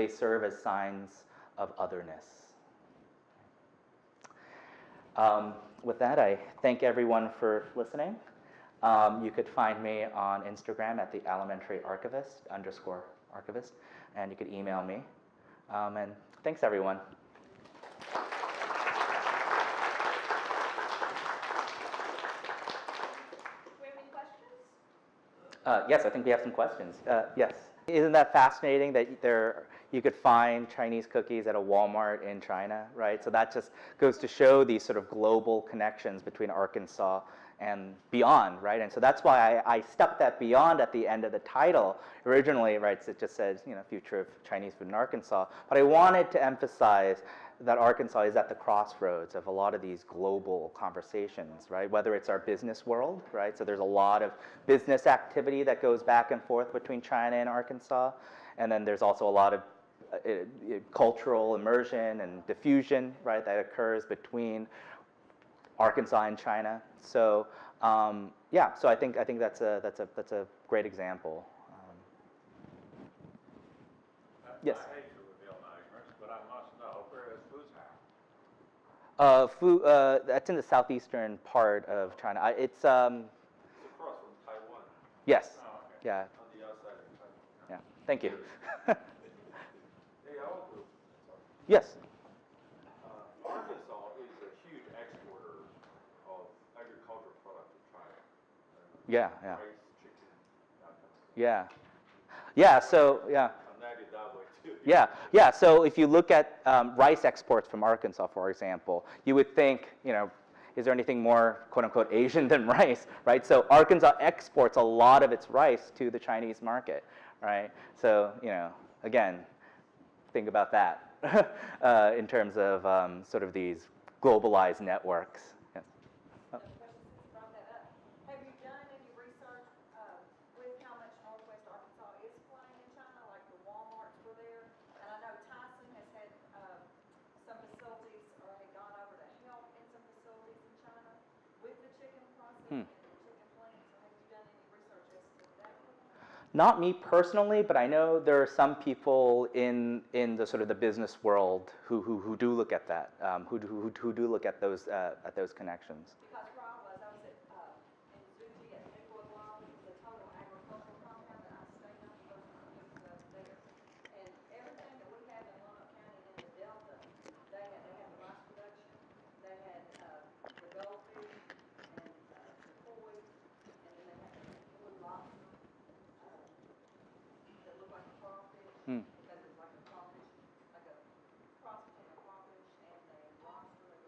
Speaker 7: serve as signs of otherness? With that, I thank everyone for listening. You could find me on Instagram at @theelementary_archivist, and you could email me. And thanks, everyone.
Speaker 4: Do we have any questions?
Speaker 7: Yes, I think we have some questions. Yes. Isn't that fascinating that you could find Chinese cookies at a Walmart in China, right? So that just goes to show these sort of global connections between Arkansas and beyond, right? And so that's why I stuck that beyond at the end of the title. Originally, right, it just says, you know, future of Chinese food in Arkansas. But I wanted to emphasize that Arkansas is at the crossroads of a lot of these global conversations, right? Whether it's our business world, right? So there's a lot of business activity that goes back and forth between China and Arkansas. And then there's also a lot of cultural immersion and diffusion, right, that occurs between Arkansas and China. So yeah, so I think that's a great example. Yes.
Speaker 2: I hate to reveal my ignorance, but I must know, where is Fuzhou?
Speaker 7: That's in the southeastern part of China. It's
Speaker 2: It's across from Taiwan.
Speaker 7: yes,
Speaker 2: Oh, okay.
Speaker 7: yeah,
Speaker 2: On the outside of Taiwan.
Speaker 7: yeah. Thank you.
Speaker 2: Hey, I want to,
Speaker 7: Yes.
Speaker 2: Arkansas is a huge exporter of agricultural products to China.
Speaker 7: Yeah, yeah,
Speaker 2: Rice, chicken, that kind of stuff.
Speaker 7: yeah, yeah. So yeah.
Speaker 2: I'm not in that way too.
Speaker 7: Yeah, yeah. So if you look at rice exports from Arkansas, for example, you would think, you know, is there anything more "quote unquote" Asian than rice, right? So Arkansas exports a lot of its rice to the Chinese market, right? So, you know, again, think about that in terms of sort of these globalized networks. Yes.
Speaker 6: Another question since you brought that up. Have you done any research with how much Northwest Arkansas is flying in China, like the Walmarts were there? And I know Tyson has had some facilities or had gone over to help in some facilities in China with the chicken processing and the chicken plants. So have you done any research as to that?
Speaker 7: Not me personally, but I know there are some people in the sort of the business world who do look at that, who do look at those connections.
Speaker 6: Because where I was at in Zuji at Midwood Law, which was a total agricultural compound that I stayed on for there. And everything that we have in Lonoke County and in the Delta, they had the rice production, they had the goldfish and the koi, and then they had the blue lobster that looked like a crawfish, because it's like a crawfish, like a cross between a crawfish and a lobster.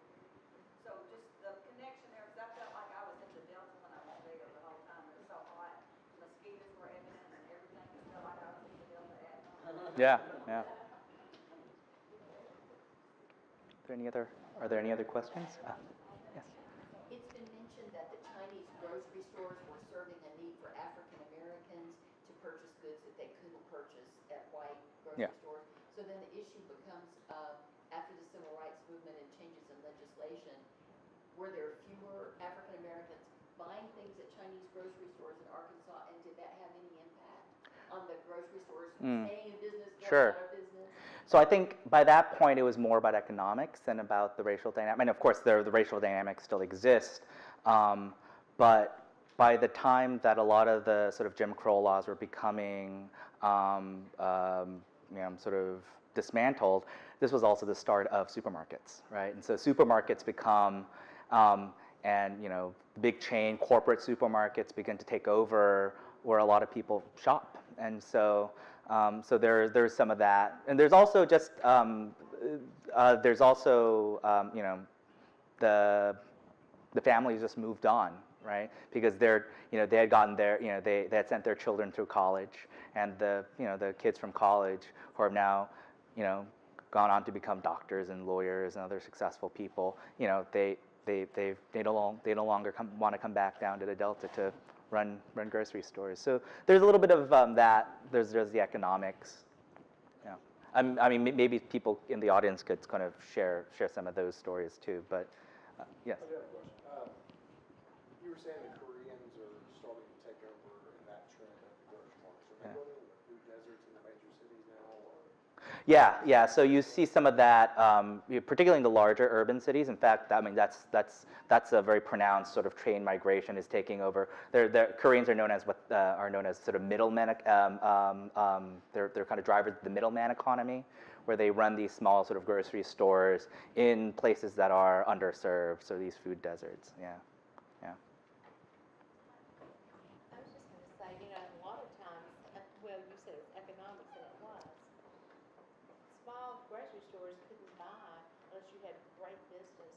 Speaker 6: So just the connection there, because I felt like I was in the Delta when I went there the whole time. It was so hot, mosquitoes were evident and everything. It felt like I was in the Delta at home.
Speaker 7: Yeah, yeah. Are there any other questions? Yes.
Speaker 9: It's been mentioned that the Chinese grocery stores were serving a need for African Americans to purchase goods that they couldn't purchase at white grocery
Speaker 7: Yeah.
Speaker 9: stores. So then the issue becomes, after the civil rights movement and changes in legislation, were there fewer African Americans buying things at Chinese grocery stores in Arkansas, and did that have any impact on the grocery stores staying in business, going
Speaker 7: Sure.
Speaker 9: out of business?
Speaker 7: So I think by that point it was more about economics than about the racial dynamic. I mean, of course, the racial dynamics still exist, but by the time that a lot of the sort of Jim Crow laws were becoming sort of dismantled, this was also the start of supermarkets, right? And so supermarkets become, and the big chain corporate supermarkets begin to take over where a lot of people shop, and so there's some of that, and there's also just the families just moved on, right? Because they had gotten they had sent their children through college, and the kids from college who are now gone on to become doctors and lawyers and other successful people, they no longer want to come back down to the Delta to run grocery stores. So there's a little bit of that. There's the economics. Yeah. I mean, maybe people in the audience could kind of share some of those stories too. But yes.
Speaker 10: I do have a question. You were saying the Koreans are starting to take over in that trend at the grocery markets. Are they going to the food deserts in the major cities now? Or?
Speaker 7: Yeah. So you see some of that, particularly in the larger urban cities. In fact, I mean that's a very pronounced sort of train migration is taking over. Koreans are known as sort of middlemen. They're kind of drivers of the middleman economy, where they run these small sort of grocery stores in places that are underserved. So these food deserts. Yeah.
Speaker 5: I was just going to say, a lot of times, well, you said it's economics, and it was. Small grocery stores couldn't buy, unless you had great business,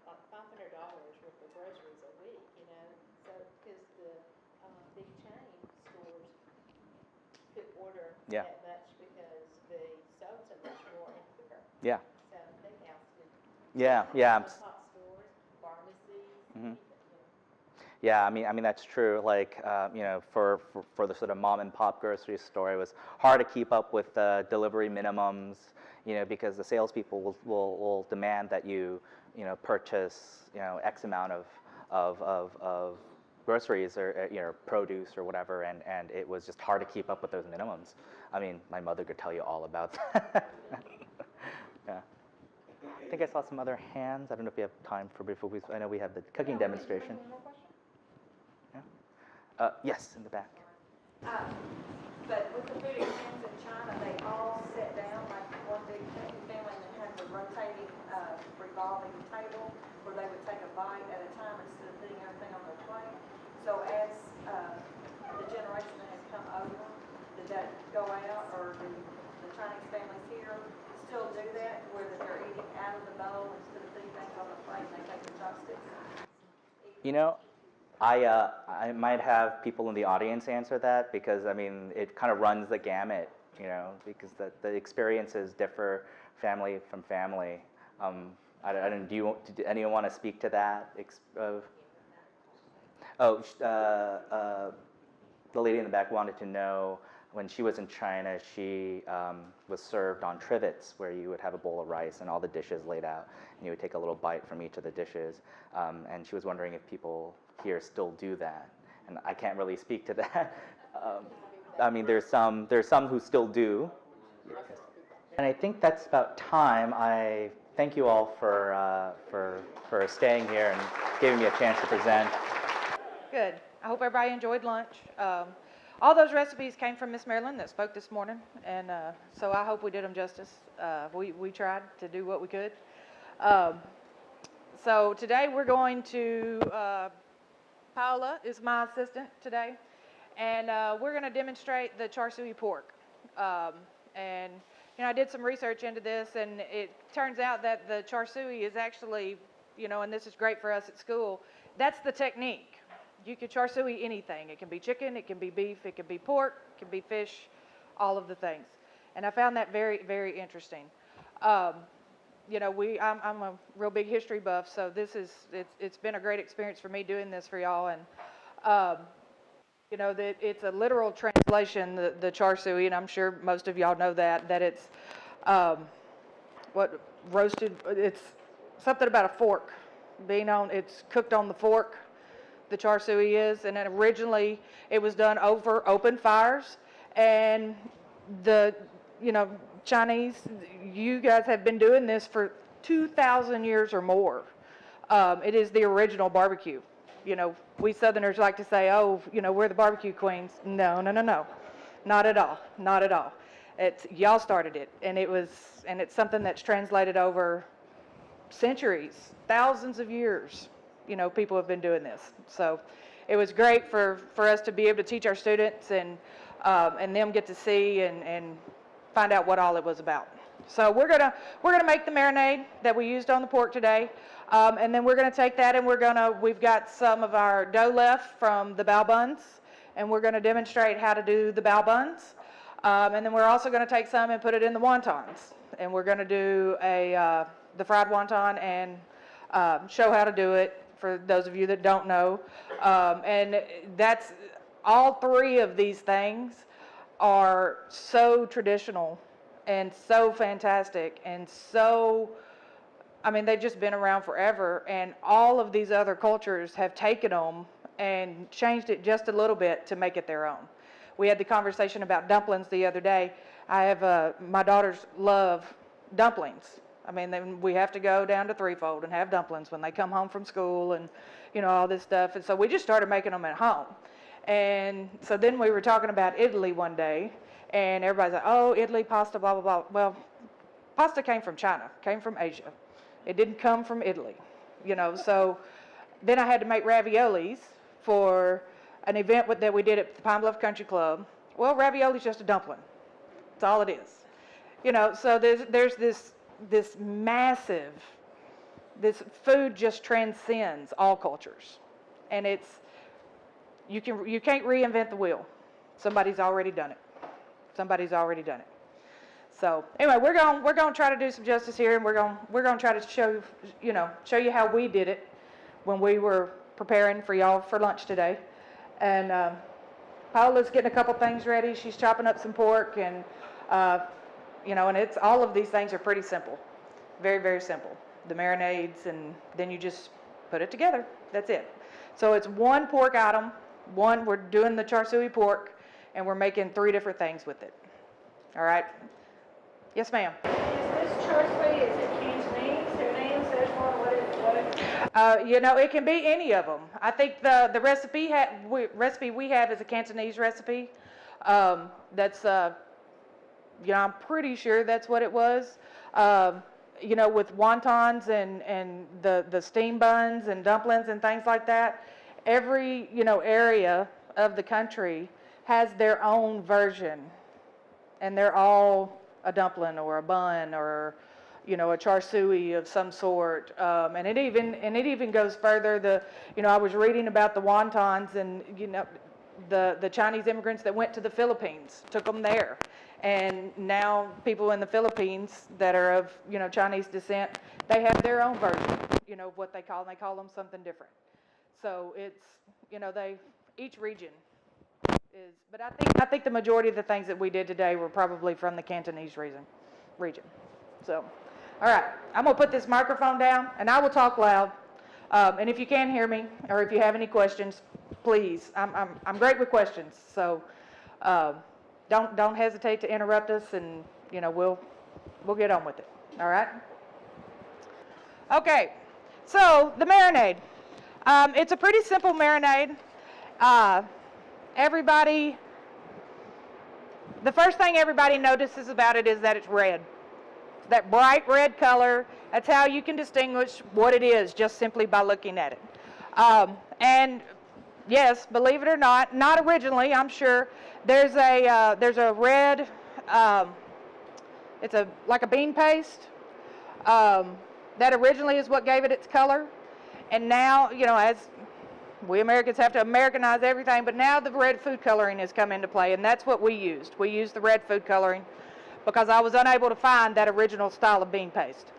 Speaker 5: like $500 worth of groceries a week, So, because the big chain stores could order that much because they sold so much more and quicker. Yeah. So they ousted.
Speaker 7: Yeah.
Speaker 5: Top stores, pharmacies.
Speaker 7: Mm-hmm. Yeah, I mean that's true. Like for the sort of mom and pop grocery store, it was hard to keep up with the delivery minimums, because the salespeople will demand that you purchase X amount of groceries or produce or whatever, and it was just hard to keep up with those minimums. I mean, my mother could tell you all about that. Yeah. I think I saw some other hands. I don't know if we have time for before we. I know we have the cooking demonstration. Yes, in the back.
Speaker 6: But with the food exchange in China, they all sit down like one big family, and they have the rotating, revolving table where they would take a bite at a time instead of putting everything on their plate. So as the generation that has come over, did that go out, or do the Chinese families here still do that, where they're eating out of the bowl instead of putting things on the plate and they take the chopsticks?
Speaker 7: I might have people in the audience answer that, because I mean it kind of runs the gamut, because the experiences differ family from family. I don't. Did anyone want to speak to that? The lady in the back wanted to know, when she was in China, she was served on trivets, where you would have a bowl of rice and all the dishes laid out, and you would take a little bite from each of the dishes. And she was wondering if people here still do that, and I can't really speak to that. I mean, there's some who still do. And I think that's about time. I thank you all for staying here and giving me a chance to present.
Speaker 11: Good. I hope everybody enjoyed lunch. All those recipes came from Miss Marilyn that spoke this morning, and so I hope we did them justice. We tried to do what we could. So today we're going to, Paula is my assistant today, and we're going to demonstrate the char siu pork. And I did some research into this, and it turns out that the char siu is actually, and this is great for us at school, that's the technique. You can char siu anything. It can be chicken, it can be beef, it can be pork, it can be fish, all of the things. And I found that very, very interesting. I'm a real big history buff, so it's been a great experience for me doing this for y'all. And that it's a literal translation, the char siu, and I'm sure most of y'all know that it's roasted. It's something about a fork it's cooked on the fork. the char siu is, and then originally it was done over open fires. And the, Chinese, you guys have been doing this for 2,000 years or more. It is the original barbecue. We Southerners like to say, oh, we're the barbecue queens. No, no, no, no, not at all, not at all. Y'all started it, and it's something that's translated over centuries, thousands of years. People have been doing this. So it was great for us to be able to teach our students and them get to see and find out what all it was about. So we're gonna make the marinade that we used on the pork today, and then we're gonna take that and we've got some of our dough left from the bao buns, and we're gonna demonstrate how to do the bao buns, and then we're also gonna take some and put it in the wontons, and we're gonna do the fried wonton and show how to do it for those of you that don't know, and that's all three of these things are so traditional and so fantastic and so, they've just been around forever, and all of these other cultures have taken them and changed it just a little bit to make it their own. We had the conversation about dumplings the other day. My daughters love dumplings. We have to go down to Threefold and have dumplings when they come home from school and, all this stuff. And so we just started making them at home. And so then we were talking about Italy one day, and everybody's like, oh, Italy, pasta, blah, blah, blah. Well, pasta came from China, came from Asia. It didn't come from Italy, So then I had to make raviolis for an event that we did at the Pine Bluff Country Club. Well, ravioli's just a dumpling. That's all it is. So there's this massive, this food just transcends all cultures. And you can't reinvent the wheel. Somebody's already done it. Somebody's already done it. So anyway, we're going to try to do some justice here, and we're going to try to show you how we did it when we were preparing for y'all for lunch today. And Paula's getting a couple things ready. She's chopping up some pork, and and it's all of these things are pretty simple, very, very simple. The marinades, and then you just put it together. That's it. So it's one pork item. We're doing the char siu pork, and we're making 3 different things with it. All right? Yes, ma'am.
Speaker 6: Is this char siu, is it Cantonese, Hainan, Szechuan, what?
Speaker 11: It can be any of them. I think the recipe we have is a Cantonese recipe. That's I'm pretty sure that's what it was. With wontons and the steam buns and dumplings and things like that. Every, area of the country has their own version, and they're all a dumpling or a bun or, a char siu of some sort. And it even goes further. I was reading about the wontons, and, the Chinese immigrants that went to the Philippines took them there. And now people in the Philippines that are of, Chinese descent, they have their own version, of what they call them something different. So it's, each region is, but I think the majority of the things that we did today were probably from the Cantonese region. So, all right, I'm gonna put this microphone down, and I will talk loud. And if you can't hear me, or if you have any questions, please, I'm great with questions. So, don't hesitate to interrupt us, and we'll get on with it. All right. Okay, so the marinade. It's a pretty simple marinade. The first thing everybody notices about it is that it's red. That bright red color, that's how you can distinguish what it is just simply by looking at it. And yes, believe it or not originally, I'm sure, there's a red, it's like a bean paste, that originally is what gave it its color. And now, as we Americans have to Americanize everything, but now the red food coloring has come into play, and that's what we used. We used the red food coloring because I was unable to find that original style of bean paste.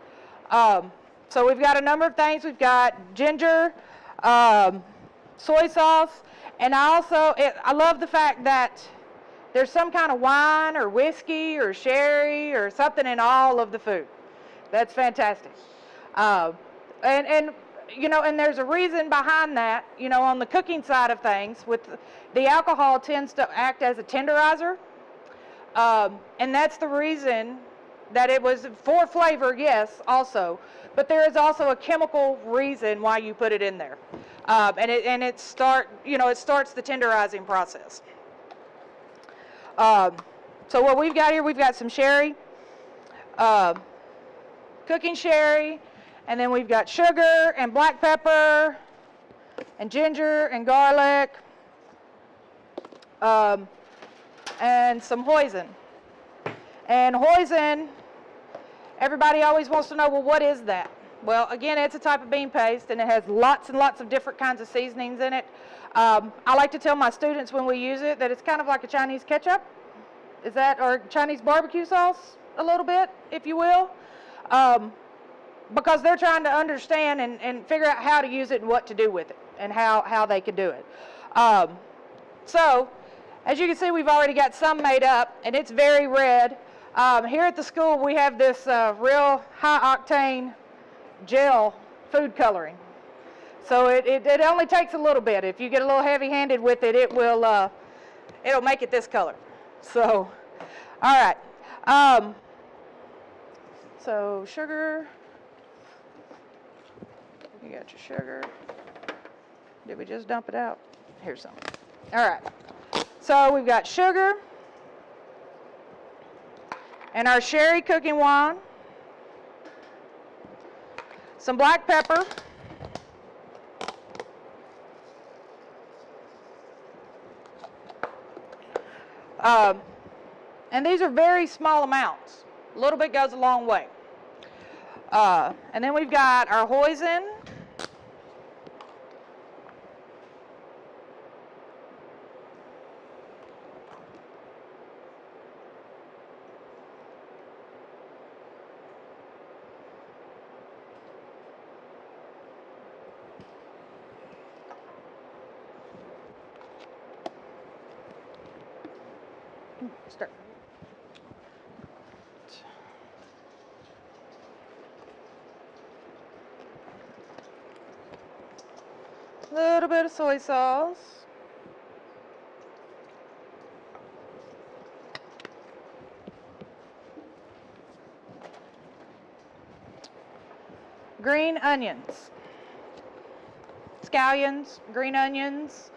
Speaker 11: So we've got a number of things. We've got ginger, soy sauce, and I love the fact that there's some kind of wine or whiskey or sherry or something in all of the food. That's fantastic. And you know, and there's a reason behind that, you know, on the cooking side of things. With the alcohol tends to act as a tenderizer, and that's the reason that it was for flavor, yes, also, but there is also a chemical reason why you put it in there, and it starts the tenderizing process. So what we've got here, we've got some sherry, cooking sherry, and then we've got sugar and black pepper and ginger and garlic, and some hoisin. And hoisin, everybody always wants to know, well, what is that? Well, again, it's a type of bean paste, and it has lots and lots of different kinds of seasonings in it. I like to tell my students when we use it that it's kind of like a Chinese ketchup. Is that, or Chinese barbecue sauce, a little bit, if you will. Because they're trying to understand and figure out how to use it and what to do with it, and how they could do it. So, as you can see, we've already got some made up, and it's very red. Here at the school, we have this real high-octane gel food coloring. So it only takes a little bit. If you get a little heavy-handed with it, it'll make it this color. So, all right. So sugar. You got your sugar. Did we just dump it out? Here's some. All right. So we've got sugar and our sherry cooking wine, some black pepper, and these are very small amounts. A little bit goes a long way. And then we've got our hoisin. Start. A little bit of soy sauce. Green onions. Scallions, green onions.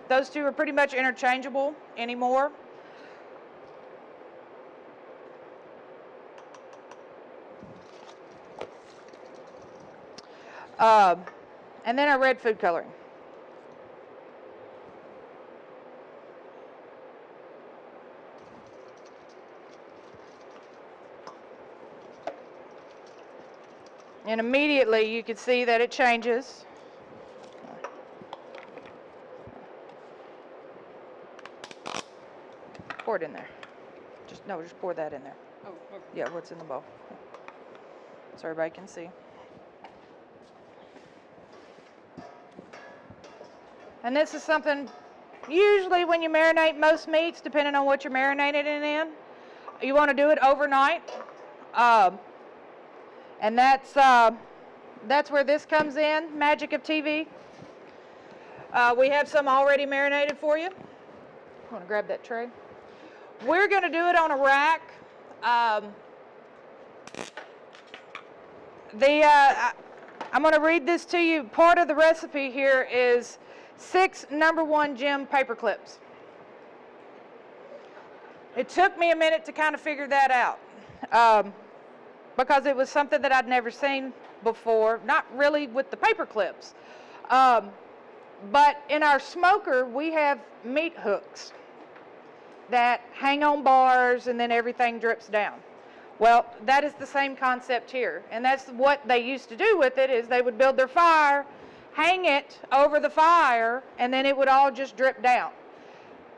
Speaker 11: Those two are pretty much interchangeable anymore. And then our red food coloring. And immediately you can see that it changes. Pour it in there. Just pour that in there. Oh, okay. Yeah, what's in the bowl. So everybody can see. And this is something, usually when you marinate most meats, depending on what you're marinating it in, you want to do it overnight. And that's where this comes in, magic of TV. We have some already marinated for you. I want to grab that tray. We're going to do it on a rack. I'm going to read this to you. Part of the recipe here is 6 #1 gem paper clips. It took me a minute to kind of figure that out because it was something that I'd never seen before, not really with the paper clips. But in our smoker, we have meat hooks that hang on bars and then everything drips down. Well, that is the same concept here. And that's what they used to do with it, is they would build their fire, hang it over the fire, and then it would all just drip down.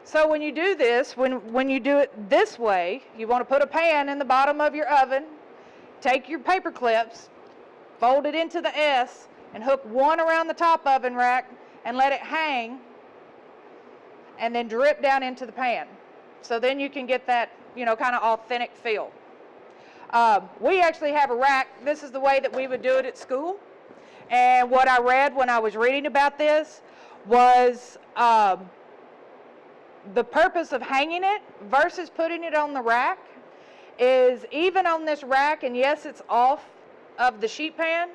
Speaker 11: So when you do this, when you do it this way, you want to put a pan in the bottom of your oven, take your paper clips, fold it into the S, and hook one around the top oven rack and let it hang, and then drip down into the pan. So then you can get that, kind of authentic feel. We actually have a rack. This is the way that we would do it at school. And what I read when I was reading about this was the purpose of hanging it versus putting it on the rack is even on this rack, and yes, it's off of the sheet pan,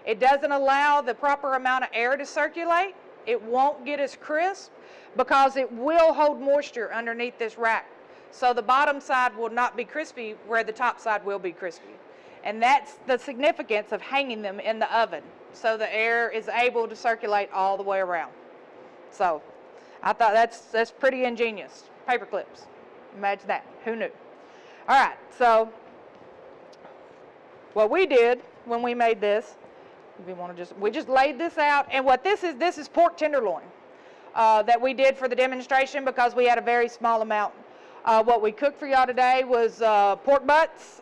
Speaker 11: it doesn't allow the proper amount of air to circulate. It won't get as crisp because it will hold moisture underneath this rack. So the bottom side will not be crispy where the top side will be crispy. And that's the significance of hanging them in the oven, so the air is able to circulate all the way around. So I thought that's pretty ingenious. Paper clips. Imagine that. Who knew? All right, so what we did when we made this, we just laid this out, and what this is pork tenderloin that we did for the demonstration because we had a very small amount. What we cooked for y'all today was pork butts,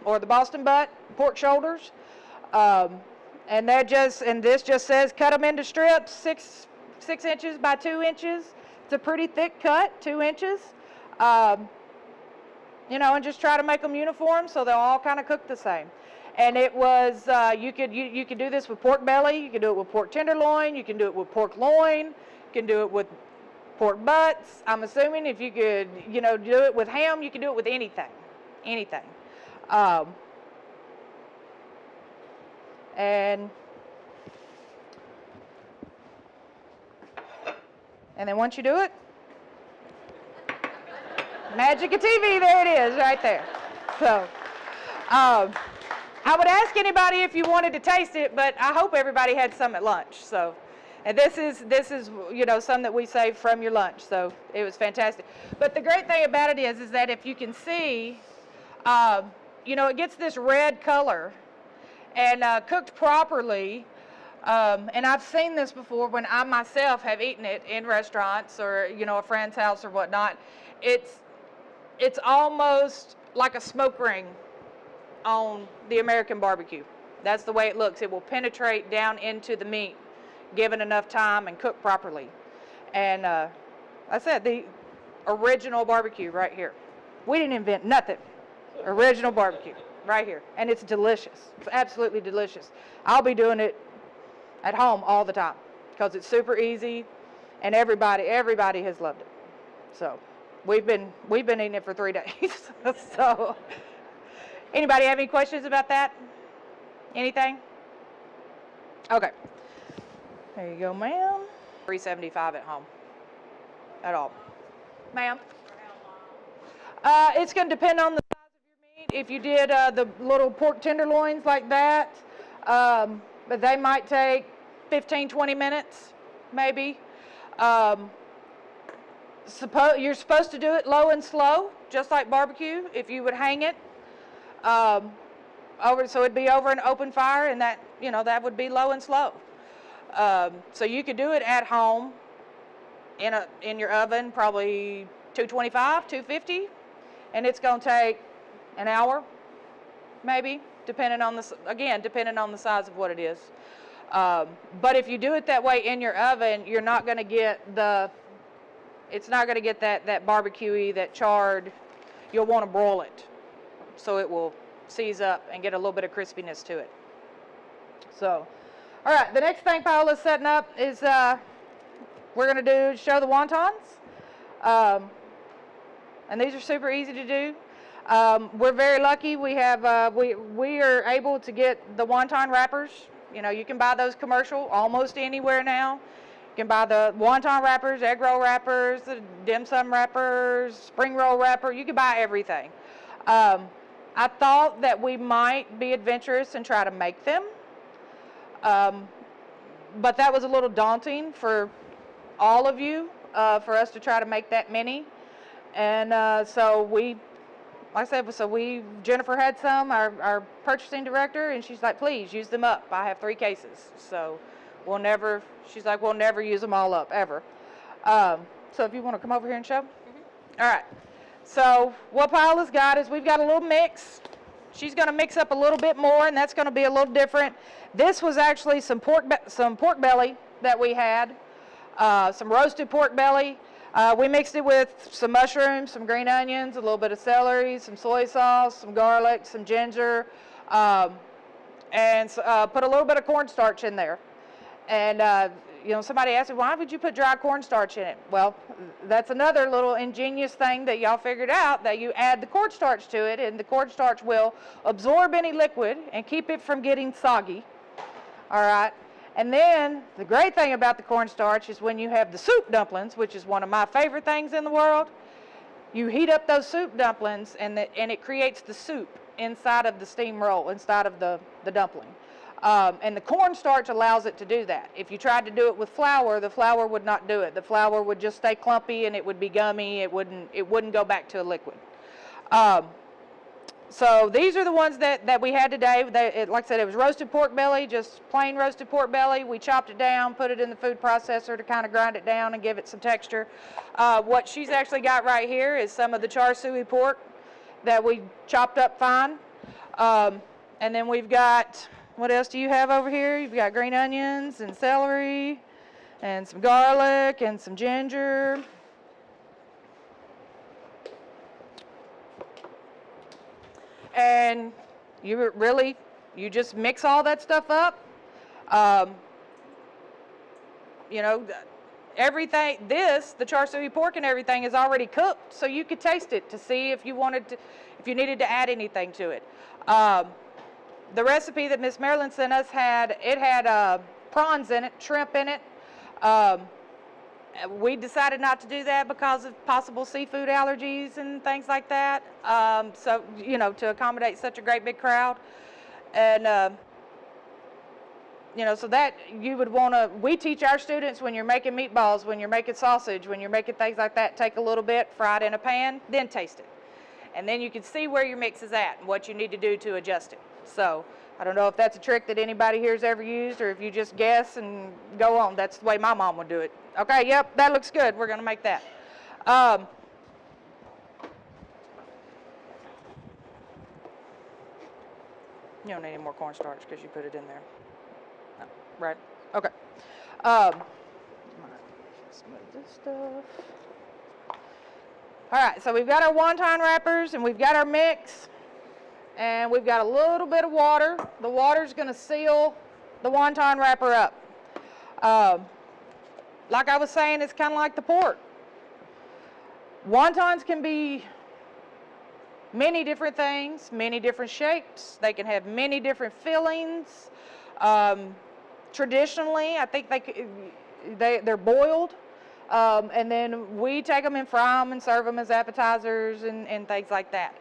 Speaker 11: or the Boston butt, pork shoulders, and this just says cut them into strips, 6 inches by 2 inches. It's a pretty thick cut, 2 inches. You know, and just try to make them uniform so they'll all kind of cook the same. And it was you could do this with pork belly, you can do it with pork tenderloin, you can do it with pork loin, you can do it with pork butts. I'm assuming if you could, you know, do it with ham, you can do it with anything. And then once you do it, magic of TV, there it is, right there. So, I would ask anybody if you wanted to taste it, but I hope everybody had some at lunch. So, and this is you know, some that we saved from your lunch. So it was fantastic. But the great thing about it is that if you can see, you know, it gets this red color, and cooked properly. And I've seen this before when I myself have eaten it in restaurants or, you know, a friend's house or whatnot. It's almost like a smoke ring on the American barbecue. That's the way it looks. It will penetrate down into the meat, given enough time and cooked properly. And I said, the original barbecue right here. We didn't invent nothing. Original barbecue right here. And it's delicious. It's absolutely delicious. I'll be doing it at home all the time because it's super easy and everybody has loved it. So we've been eating it for 3 days. So anybody have any questions about that? Anything? Okay. There you go, ma'am. $3.75 at home. At all. Ma'am? It's going to depend on the size of your meat. If you did the little pork tenderloins like that, but they might take 15, 20 minutes, maybe. You're supposed to do it low and slow, just like barbecue, if you would hang it. So it'd be over an open fire, and that, you know, that would be low and slow. So you could do it at home in your oven, probably 225, 250, and it's going to take an hour, maybe, depending on the size of what it is. But if you do it that way in your oven, you're not going to get it's not going to get that barbecue-y, that charred. You'll want to broil it, so it will seize up and get a little bit of crispiness to it. So, all right, the next thing Paola's setting up is we're going to show the wontons. And these are super easy to do. We're very lucky. We have we are able to get the wonton wrappers. You know, you can buy those commercial almost anywhere now. You can buy the wonton wrappers, egg roll wrappers, the dim sum wrappers, spring roll wrapper. You can buy everything. I thought that we might be adventurous and try to make them. But that was a little daunting for all of you, for us to try to make that many. And Jennifer had some, our purchasing director, and she's like, please use them up. I have 3 cases. So we'll never use them all up, ever. So if you want to come over here and show. Mm-hmm. All right. So what Paola's got is we've got a little mix. She's going to mix up a little bit more, and that's going to be a little different. This was actually some pork belly that we had, some roasted pork belly. We mixed it with some mushrooms, some green onions, a little bit of celery, some soy sauce, some garlic, some ginger, and put a little bit of cornstarch in there. And, you know, somebody asked me, why would you put dry cornstarch in it? Well, that's another little ingenious thing that y'all figured out, that you add the cornstarch to it, and the cornstarch will absorb any liquid and keep it from getting soggy. All right. And then the great thing about the cornstarch is when you have the soup dumplings, which is one of my favorite things in the world, you heat up those soup dumplings and it creates the soup inside of the steam roll, inside of the dumpling. And the cornstarch allows it to do that. If you tried to do it with flour, the flour would not do it. The flour would just stay clumpy and it would be gummy. It wouldn't go back to a liquid. So these are the ones that we had today. Like I said, it was roasted pork belly, just plain roasted pork belly. We chopped it down, put it in the food processor to kind of grind it down and give it some texture. What she's actually got right here is some of the char siu pork that we chopped up fine. And then we've got, what else do you have over here? You've got green onions and celery and some garlic and some ginger. And you just mix all that stuff up. You know, everything, the char siu pork and everything is already cooked, so you could taste it to see if you needed to add anything to it. The recipe that Miss Marilyn sent us had prawns in it, shrimp in it. We decided not to do that because of possible seafood allergies and things like that. So, you know, to accommodate such a great big crowd. And, you know, so that you would want to, we teach our students when you're making meatballs, when you're making sausage, when you're making things like that, take a little bit, fry it in a pan, then taste it. And then you can see where your mix is at and what you need to do to adjust it. So I don't know if that's a trick that anybody here's ever used, or if you just guess and go on. That's the way my mom would do it. Okay, yep, that looks good. We're going to make that. You don't need any more cornstarch because you put it in there. No, right? Okay. Smooth this stuff. All right, so we've got our wonton wrappers and we've got our mix. And we've got a little bit of water. The water's going to seal the wonton wrapper up. Like I was saying, it's kind of like the pork. Wontons can be many different things, many different shapes. They can have many different fillings. Traditionally, I think they're boiled. And then we take them and fry them and serve them as appetizers and things like that.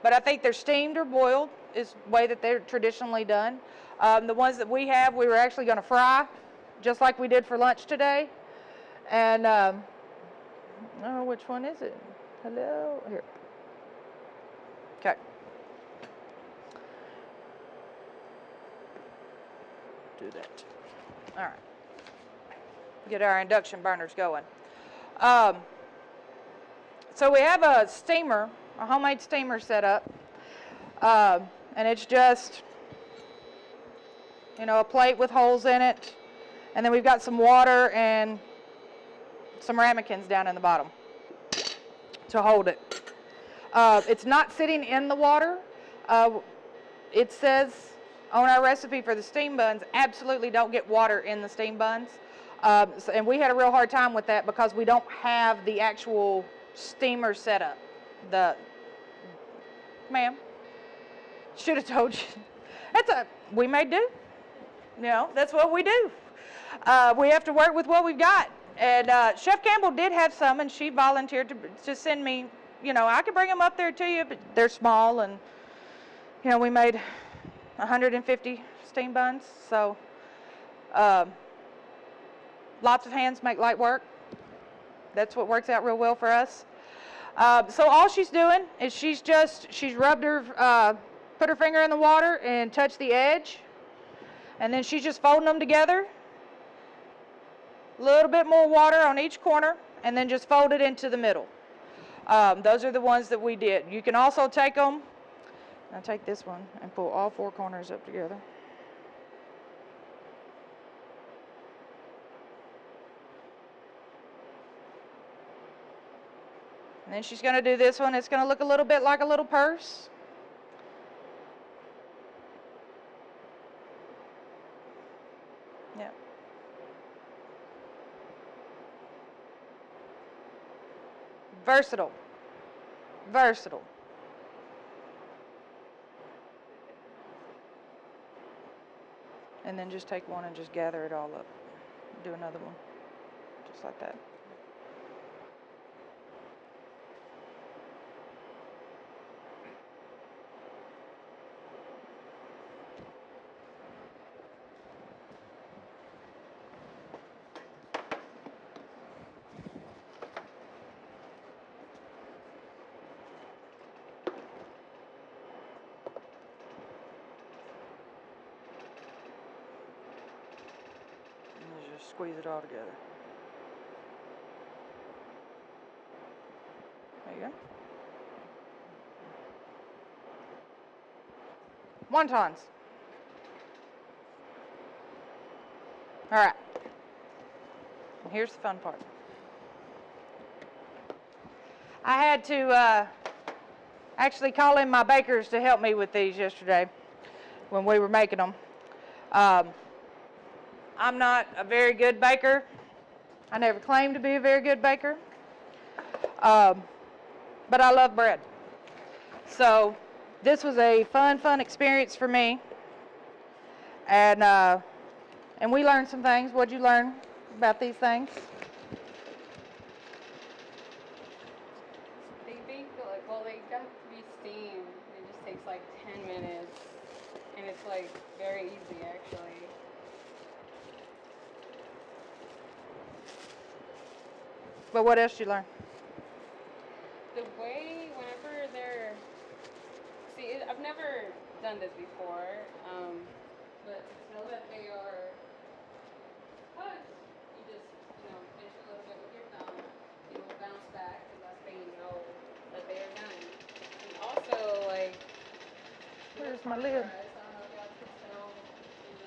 Speaker 11: But I think they're steamed or boiled is the way that they're traditionally done. The ones that we have, we were actually going to fry, just like we did for lunch today. And, I don't know which one is it. Hello? Here. Okay. Do that. All right. Get our induction burners going. So we have a steamer, a homemade steamer set up, and it's just, you know, a plate with holes in it, and then we've got some water and some ramekins down in the bottom to hold it. It's not sitting in the water. It says on our recipe for the steam buns, absolutely don't get water in the steam buns. And we had a real hard time with that because we don't have the actual steamer set up. Ma'am, should have told you. We may do. You know, that's what we do. We have to work with what we've got. And Chef Campbell did have some, and she volunteered to send me, you know, I could bring them up there to you, but they're small, and, you know, we made 150 steam buns, so lots of hands make light work. That's what works out real well for us. So all she's doing is she's rubbed her, put her finger in the water and touched the edge, and then she's just folding them together. A little bit more water on each corner, and then just fold it into the middle. Those are the ones that we did. You can also take them, I'll take this one and pull all four corners up together. And then she's going to do this one. It's going to look a little bit like a little purse. Versatile. Versatile. And then just take one and just gather it all up. Do another one, just like that. Just squeeze it all together. There you go. Wontons. All right. And here's the fun part. I had to actually call in my bakers to help me with these yesterday when we were making them. I'm not a very good baker. I never claimed to be a very good baker. But I love bread. So this was a fun experience for me. And we learned some things. What'd you learn about these things?
Speaker 12: They bake like, well, they have to be steamed. It just takes like 10 minutes. And it's like very easy actually.
Speaker 11: But what else did you learn?
Speaker 12: The way, whenever they're, I've never done this before, but to know that they are hugged, you just, pinch a little bit with your thumb, it will bounce back, and that's how you know that they are done. And also, like,
Speaker 11: Where's my lid?
Speaker 12: I don't know if y'all can tell in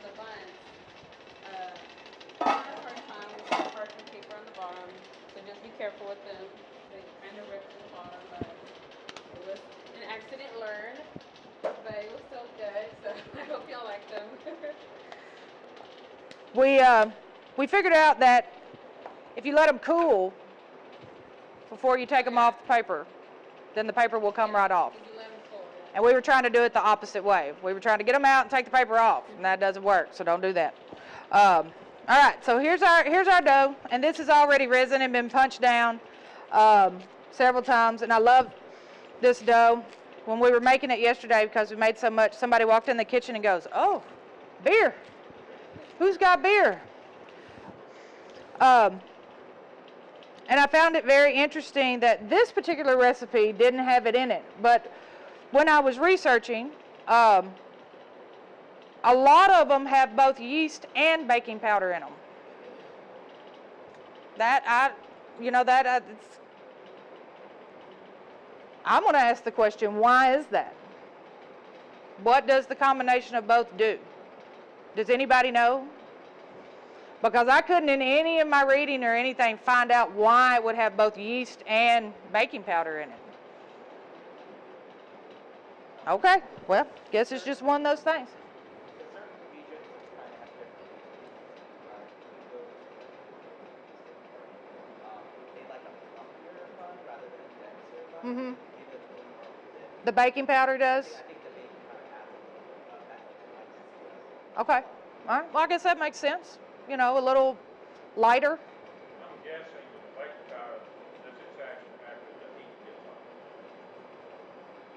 Speaker 12: the buns, I had a hard time with the parchment paper on the bottom, so just be careful with them. They kind of ripped in the bottom, but it was an accident learned, but it was still good, so I hope y'all like them.
Speaker 11: We figured out that if you let them cool before you take them off the paper, then the paper will come right off.
Speaker 12: You let them cool.
Speaker 11: And we were trying to do it the opposite way. We were trying to get them out and take the paper off, and that doesn't work, so don't do that. All right, so here's our dough, and this is already risen and been punched down several times, and I love this dough. When we were making it yesterday, because we made so much, somebody walked in the kitchen and goes, "Oh, beer. Who's got beer?" And I found it very interesting that this particular recipe didn't have it in it, but when I was researching, a lot of them have both yeast and baking powder in them. I'm going to ask the question, why is that? What does the combination of both do? Does anybody know? Because I couldn't in any of my reading or anything find out why it would have both yeast and baking powder in it. Okay, well, guess it's just one of those things. Mm-hmm. The baking powder does? Okay. All right. Well, I guess that makes sense. A little lighter.
Speaker 2: I'm guessing the baking powder does its action after the heat gets on.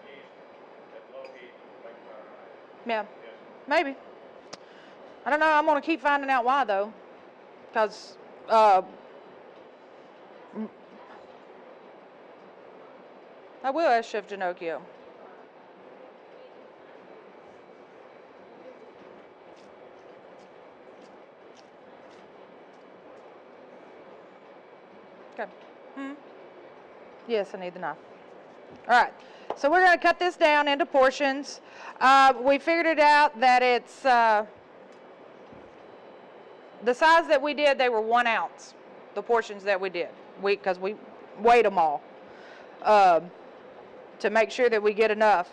Speaker 2: Yeast at low heat, baking powder high.
Speaker 11: Yeah.
Speaker 2: Yes.
Speaker 11: Maybe. I don't know. I'm going to keep finding out why, though. Because, I will ask Chef Ginocchio. Okay. Yes, I need the knife. All right. So we're going to cut this down into portions. We figured it out that it's the size that we did. They were 1 ounce. The portions that we did, because we weighed them all to make sure that we get enough.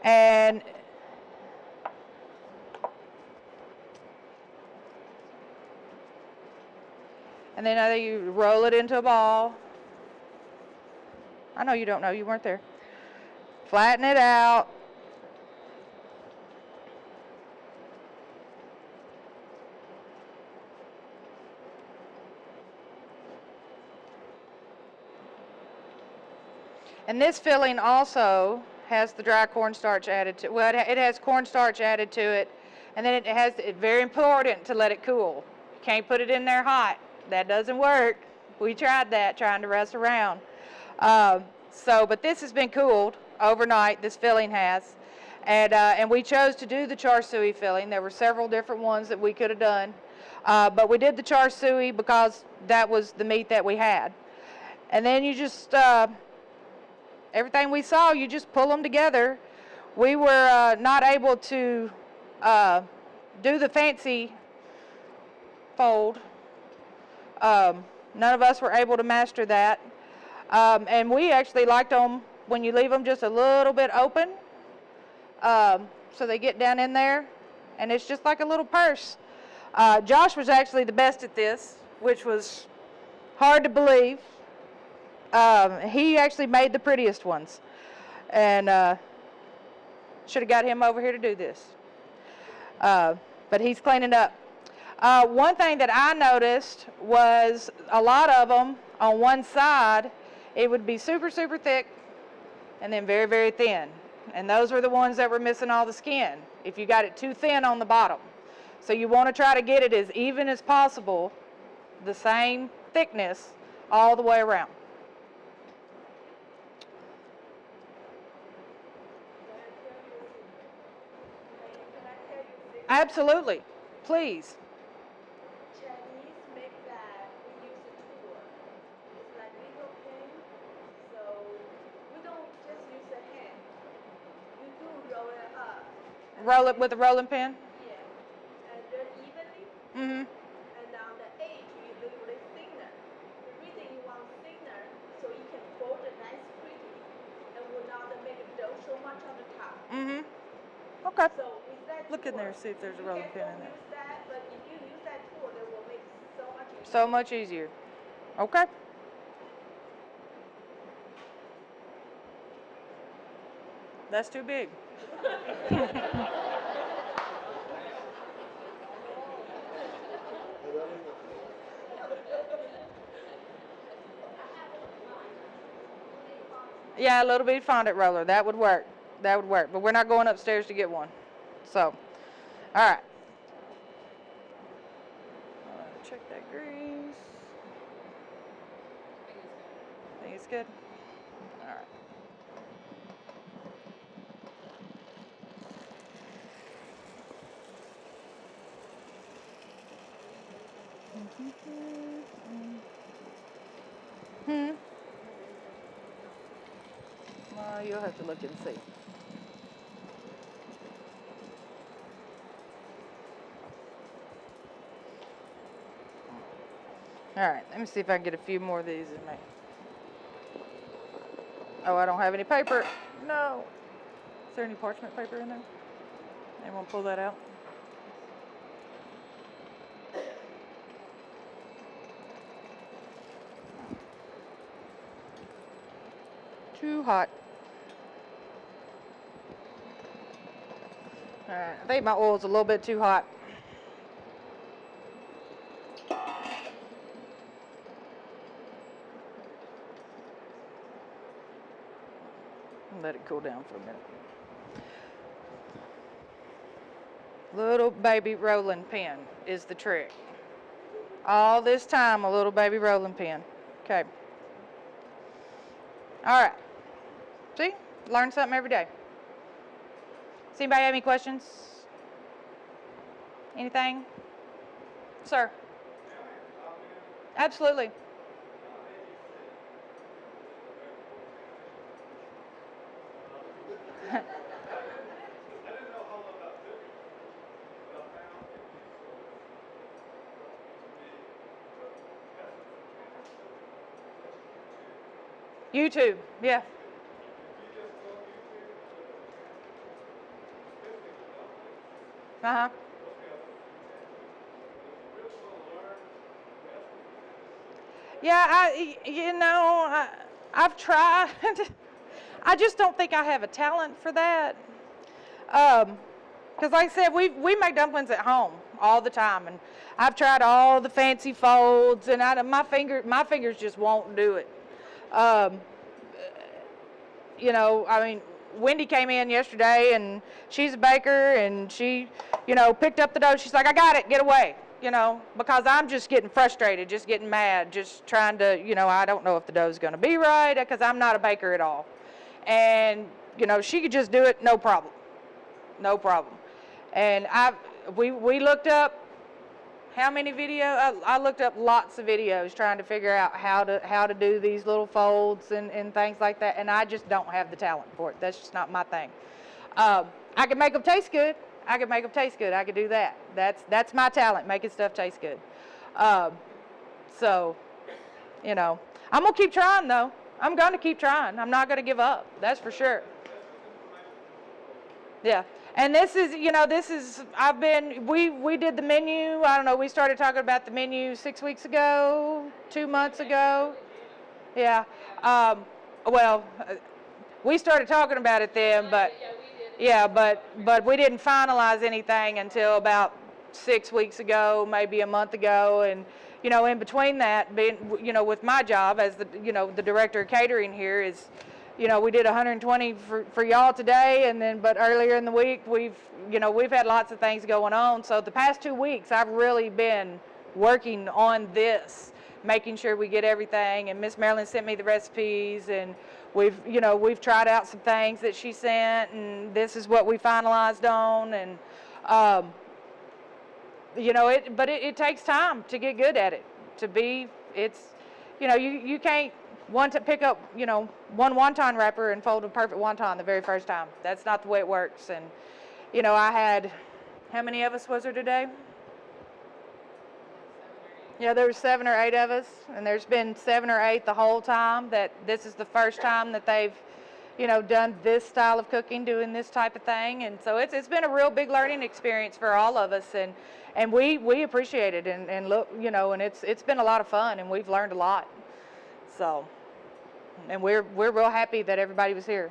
Speaker 11: And And then you roll it into a ball. I know you don't know, you weren't there. Flatten it out. And this filling also has the dry cornstarch added to it. Well, it has cornstarch added to it. And then it's very important to let it cool. You can't put it in there hot. That doesn't work. We tried that, trying to rush around. But this has been cooled overnight, this filling has. And we chose to do the char siu filling. There were several different ones that we could have done. But we did the char siu because that was the meat that we had. And then you just, everything we saw, you just pull them together. We were not able to do the fancy fold. None of us were able to master that. And we actually liked them when you leave them just a little bit open. So they get down in there. And it's just like a little purse. Josh was actually the best at this, which was hard to believe. He actually made the prettiest ones. And should have got him over here to do this. But he's cleaning up. One thing that I noticed was a lot of them on one side, it would be super, super thick and then very, very thin. And those were the ones that were missing all the skin if you got it too thin on the bottom. So you want to try to get it as even as possible, the same thickness all the way around. Absolutely. Please.
Speaker 6: Chinese make that, we use a tool. It's like little pen, so we don't just use a hand. You do roll it up.
Speaker 11: Roll it with a rolling pin?
Speaker 6: Yeah. And then evenly.
Speaker 11: Mm-hmm.
Speaker 6: And on the edge, you do it thinner. The reason you want thinner, so you can fold it nice pretty, and will not make it dough so much on the top.
Speaker 11: Mm-hmm. Okay.
Speaker 6: So with that
Speaker 11: Look in
Speaker 6: tool,
Speaker 11: there, see if there's a
Speaker 6: you
Speaker 11: rolling
Speaker 6: guys
Speaker 11: pin in
Speaker 6: don't
Speaker 11: there.
Speaker 6: use that, but if you use that tool, it will make it so much easier.
Speaker 11: So much easier. Okay. That's too big. Yeah, a little bitty fondant roller. That would work. That would work. But we're not going upstairs to get one. So, all right. Check that grease. Think it's good? All right. Well, you'll have to look and see. All right, let me see if I can get a few more of these in me. Oh, I don't have any paper. No. Is there any parchment paper in there? Anyone pull that out? Too hot. All right, I think my oil's a little bit too hot. Let it cool down for a minute. Little baby rolling pin is the trick. All this time, a little baby rolling pin. Okay. All right. See? Learn something every day. Does anybody have any questions? Anything? Sir? Absolutely. YouTube, yeah. Uh-huh. Yeah, I've tried. I just don't think I have a talent for that. Because like I said, we make dumplings at home all the time, and I've tried all the fancy folds, and my fingers just won't do it. I mean, Wendy came in yesterday, and she's a baker, and she, picked up the dough. She's like, I got it, get away, because I'm just getting frustrated, just getting mad, just trying to, I don't know if the dough's going to be right, because I'm not a baker at all. And, she could just do it, no problem. No problem. And we looked up how many videos. I looked up lots of videos trying to figure out how to do these little folds and things like that, and I just don't have the talent for it. That's just not my thing. I can make them taste good. I can do that. That's my talent, making stuff taste good. So, I'm gonna keep trying though. I'm gonna keep trying. I'm not gonna give up. That's for sure. Yeah. And this is, we did the menu, I don't know, we started talking about the menu 6 weeks ago, 2 months ago. Yeah. We started talking about it then, but, yeah, but we didn't finalize anything until about 6 weeks ago, maybe a month ago. And, in between that, being, with my job as the director of catering here is, we did 120 for y'all today, but earlier in the week we've had lots of things going on. So the past 2 weeks I've really been working on this, making sure we get everything. And Miss Marilyn sent me the recipes, and we've tried out some things that she sent, and this is what we finalized on. And but it takes time to get good at it. You can't pick up, one wonton wrapper and fold a perfect wonton the very first time. That's not the way it works. And, I had, how many of us was there today? Yeah, there were 7 or 8 of us, and there's been 7 or 8 the whole time. That this is the first time that they've, done this style of cooking, doing this type of thing. And so it's been a real big learning experience for all of us, and we appreciate it, and look, and it's been a lot of fun, and we've learned a lot. So. And we're real happy that everybody was here.